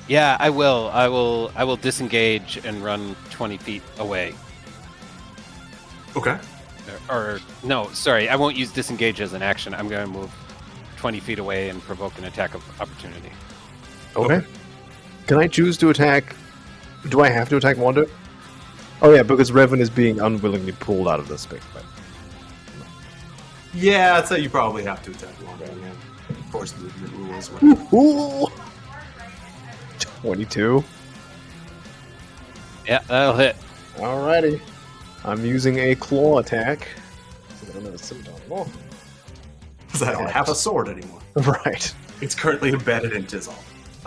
Yeah, I will. I will disengage and run 20 feet away. Okay. Or no, sorry, I won't use disengage as an action. I'm going to move 20 feet away and provoke an attack of opportunity. Okay. Can I choose to attack? Do I have to attack Wander? Oh yeah, because Revan is being unwillingly pulled out of this space. Right? Yeah, I'd say you probably have to attack Wanda. Yeah. Force movement rules. Ooh. 22. Yeah, that'll hit. Alrighty. I'm using a claw attack. So I don't have a scimitar anymore. Because I don't have a sword anymore. Right. It's currently embedded in Tizzle.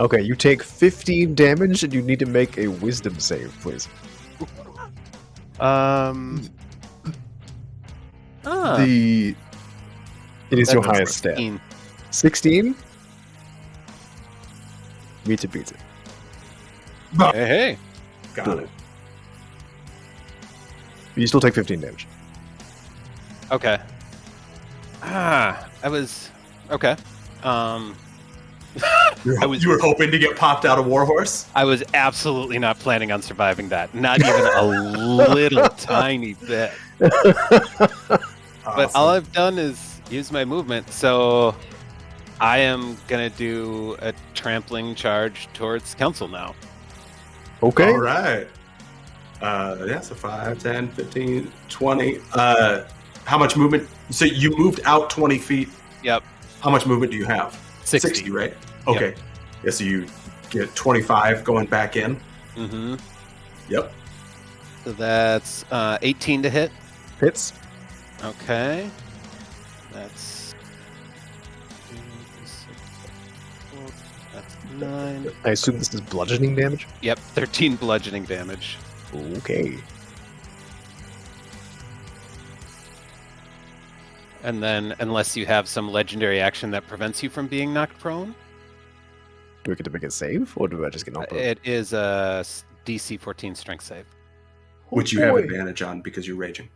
Okay, you take 15 damage and you need to make a wisdom save, please. The It is your That's highest stat. 16. 16? Beats it, beats it. Hey, hey. Got it. You still take 15 damage. Okay. I was okay. I was- You were hoping to get popped out of Warhorse? I was absolutely not planning on surviving that. Not even a little tiny bit. But all I've done is use my movement, so I am gonna do a trampling charge towards council now. Okay. All right. Yeah, so 5, 10, 15, 20. How much movement? So you moved out 20 feet. Yep. How much movement do you have? 60. right? Okay. Yeah, so you get 25 going back in. Mm-hmm. Yep. So that's 18 to hit. Hits. Okay. That's 9. I assume this is bludgeoning damage? Yep, 13 bludgeoning damage. Okay. And then, unless you have some legendary action that prevents you from being knocked prone, Do I get to make a save, or do I just get knocked out? it is a DC 14 strength save. Which you have advantage on because you're raging.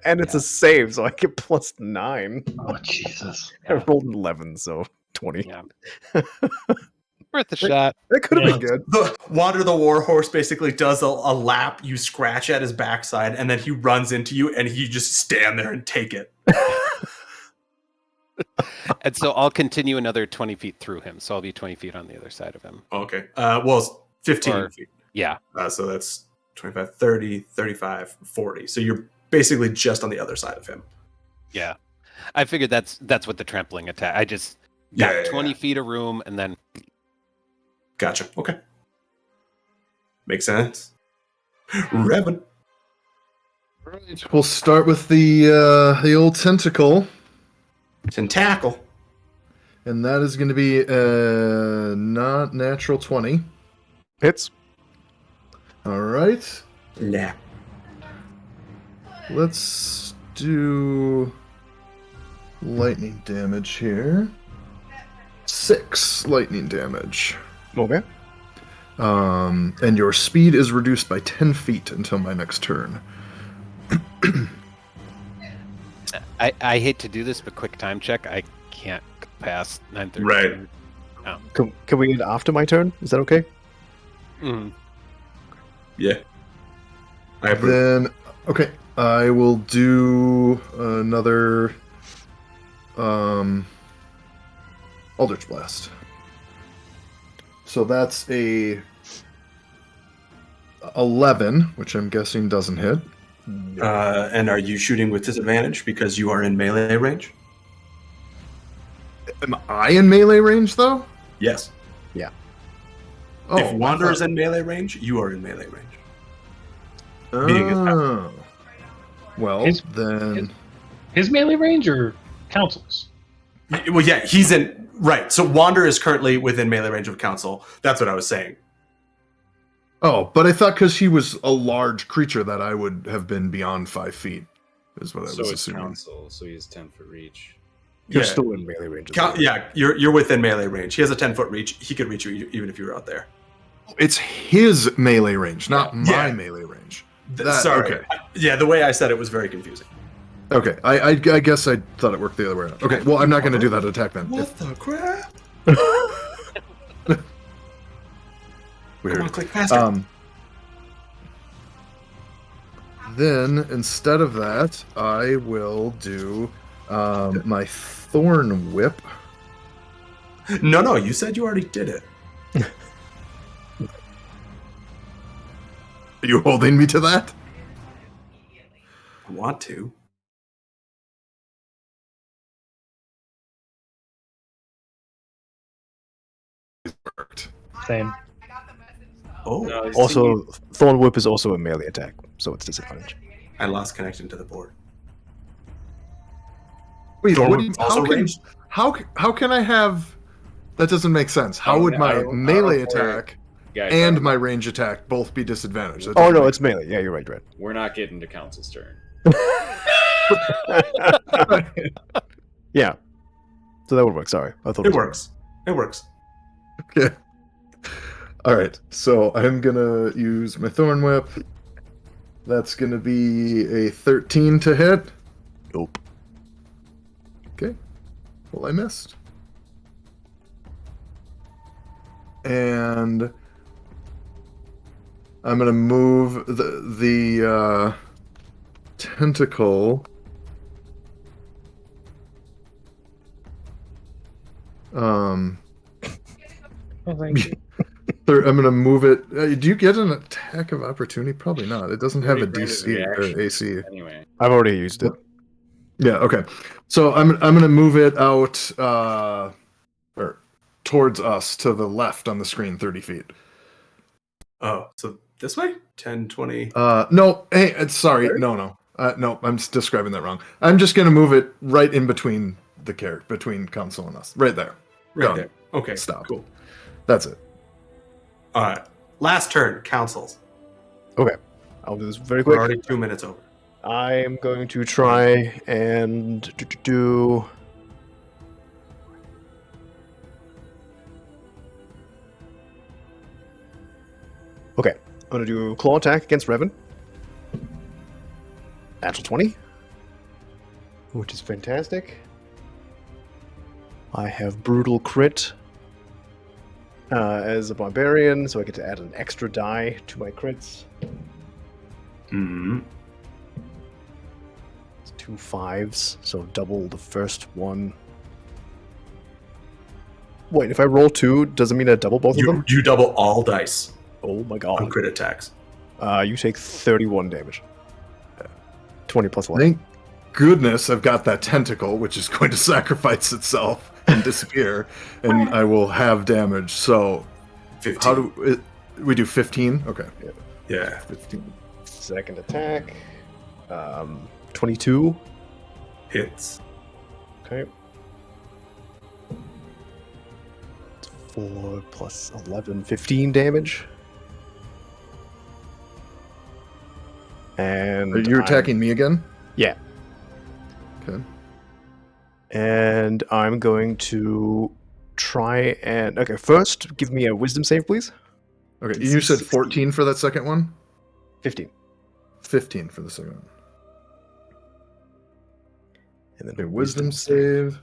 And it's a save, so I get plus 9. Oh, Jesus. I rolled an 11, so 20. Yeah. Worth a shot. That could have Yeah. been good. The Wander the Warhorse basically does a lap. You scratch at his backside, and then he runs into you, and you just stand there and take it. And so I'll continue another 20 feet through him. So I'll be 20 feet on the other side of him. Okay. Well, it's 15 Or- feet. Yeah. So that's 25, 30, 35, 40. So you're basically just on the other side of him. Yeah. I figured that's what the trampling attack. I just got Yeah, yeah, 20 yeah. feet of room and then Gotcha. Okay. Makes sense. Revan. we'll start with the old tentacle, Tentacle. and that is going to be not natural 20. Hits. All right, Nah. let's do lightning damage here. 6 lightning damage. Okay. And your speed is reduced by 10 feet until my next turn. I hate to do this, but quick time check. I can't go past 9:30. Right. Can we get after my turn? Is that okay? Mm. Yeah. I approve. Then, okay, I will do another Eldritch Blast. So that's a 11, which I'm guessing doesn't hit. And are you shooting with disadvantage because you are in melee range? Am I in melee range, though? Yes. Oh, If Wander is in melee range, you are in melee range. oh. being his Well, His- then... His melee range or council's? Well, yeah, he's in. Right. So Wander is currently within melee range of Council. That's what I was saying. Oh, but I thought because he was a large creature that I would have been beyond 5 feet, is what I So was it's assuming. council, so he's 10-foot reach. You're Yeah. still in melee range. as well. Yeah, you're within melee range. He has a 10-foot reach. He could reach you even if you were out there. It's his melee range, not my Yeah. melee range. Sorry. Okay. Yeah, the way I said it was very confusing. Okay, I guess I thought it worked the other way around. Okay, well, I'm not going to do that attack then. What the crap? weird. Come on, click faster. Then instead of that, I will do my Thorn Whip. No, you said you already did it. Are you holding me to that? I want to. Worked. Same. Oh, No, it's Also, Thorn Whip is also a melee attack, so it's disadvantage. I lost connection to the board. Wait, Thorn what do you, Whip's also ranged? how can I have? That doesn't make sense. How Oh, would I my don't- I melee don't know where- attack Guys, and I'm my not- range attack both be disadvantaged? That Oh doesn't no, make it's melee. Yeah, you're right, Red. we're not getting to council's turn. Yeah. So that would work. Sorry, I thought It was- works. It works. Okay. All right. So I'm gonna use my Thorn Whip. That's gonna be a 13 to hit. Nope. Okay. Well, I missed. And I'm gonna move the tentacle. Oh, thank you. I'm gonna move it. Do you get an attack of opportunity? Probably not. It doesn't have a Already granted DC or reaction AC. Anyway, I've already used it. Yeah. Okay. So I'm gonna move it out or towards us to the left on the screen, 30 feet. Oh, so this way? 10, 20. No. Hey, sorry. No. No. I'm just describing that wrong. I'm just gonna move it right in between between console and us, right there. Right Done. there. Okay, Stop. cool. That's it. All right. Last turn, councils. Okay, I'll do this very We're quick. already 2 minutes over. I'm going to try and do. Okay, I'm going to do claw attack against Revan. Natural 20, which is fantastic. I have brutal crit as a barbarian, so I get to add an extra die to my crits. Mm-hmm. It's 2 5s, so double the first one. Wait, if I roll 2, does it mean I double both of them? You double all dice Oh my on god. crit attacks. You take 31 damage. 20 plus 11. Thank goodness I've got that tentacle, which is going to sacrifice itself and disappear, and I will have damage. So 15. how do we do 15? Okay. Yeah. 15. Second attack. 22. Hits. Okay. 4 plus 11, 15 damage. And Are you I'm- attacking me again? Yeah. Okay. And I'm going to try and... Okay, first, give me a wisdom save, please. Okay. You said 16. 14 for that second one? 15. 15 for the second one. And then Okay, wisdom save.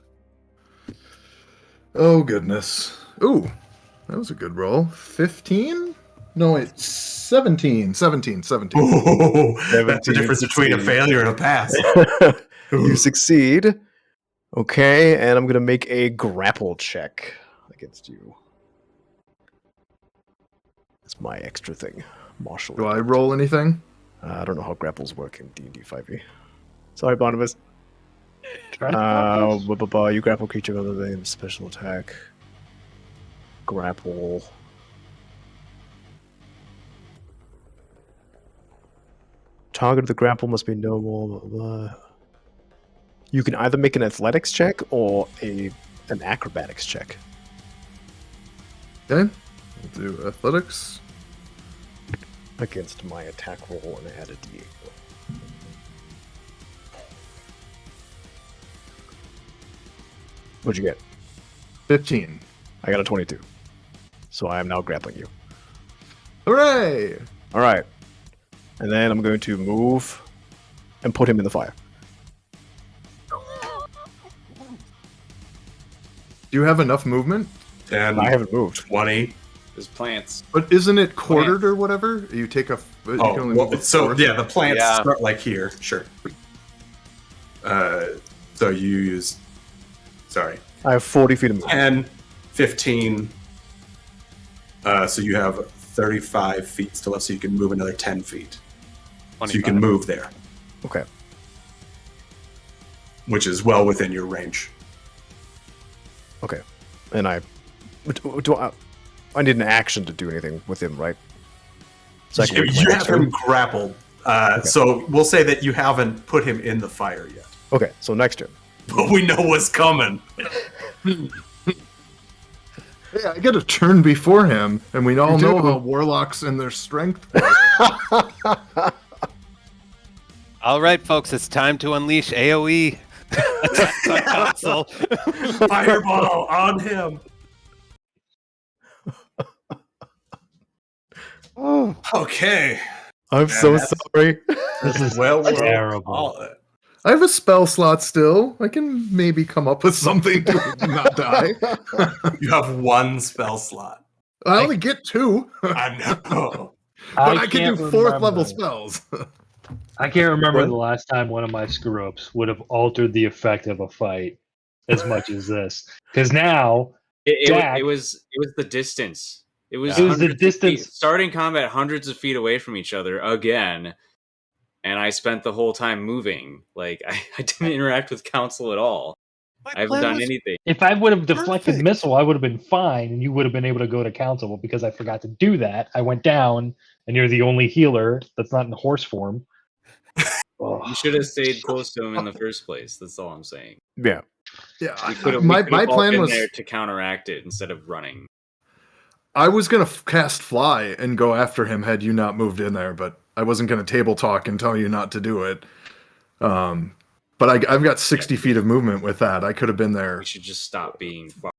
Oh, goodness. Ooh, that was a good roll. 15? No, wait, 17. 17. Oh, that's the 17 difference between a succeed. failure and a pass. You succeed. Okay, and I'm going to make a grapple check against you. That's my extra thing. Martial. Do I roll anything? I don't know how grapples work in D&D 5e. Sorry, Barnabas. Try to You grapple creature other than special attack. Grapple. Target of the grapple must be no more. Blah, blah. You can either make an athletics check or an acrobatics check. Okay. We'll do athletics. Against my attack roll and add a d8. What'd you get? 15. I got a 22. So I am now grappling you. Hooray! All right. And then I'm going to move and put him in the fire. Do you have enough movement? 10, I haven't moved. 20. There's plants. But isn't it quartered or whatever? You take a. You can only move a fourth. yeah, the plants Yeah. start like here. Sure. So you use. Sorry. I have 40 feet of movement. 10, 15. So you have 35 feet still left, so you can move another 10 feet. So you can 25. move there, Okay. which is well within your range. Okay. And I need an action to do anything with him, right? So I can wait for my You next have him turn? grappled. So we'll say that you haven't put him in the fire yet. Okay, so next turn. But we know what's coming. Yeah, I get a turn before him, and we all You know do. how warlocks and their strength work. All right, folks, it's time to unleash AoE. Attacks on console. Fireball on him. Oh, Okay. I'm so that's- sorry. This is Well, terrible. I have a spell slot still. I can maybe come up with something to not die. you have one spell slot. I only get 2, but I know. I can can't do 4th level remember. spells. I can't remember What? the last time one of my screw ups would have altered the effect of a fight as much as this. Because now, Jack- It was the distance. It was, It was the hundreds of feet- distance- starting combat hundreds of feet away from each other again, and I spent the whole time moving. Like I didn't interact with council at all. I haven't done anything. if I would have deflected Perfect. missile, I would have been fine, and you would have been able to go to council. But because I forgot to do that, I went down, and you're the only healer that's not in horse form. Oh. You should have stayed close to him in the first place. That's all I'm saying. Yeah. Yeah, We could have. my plan was there to counteract it instead of running. I was gonna cast fly and go after him had you not moved in there, but I wasn't gonna table talk and tell you not to do it. But I've got 60 feet of movement with that. I could have been there. We should just stop being far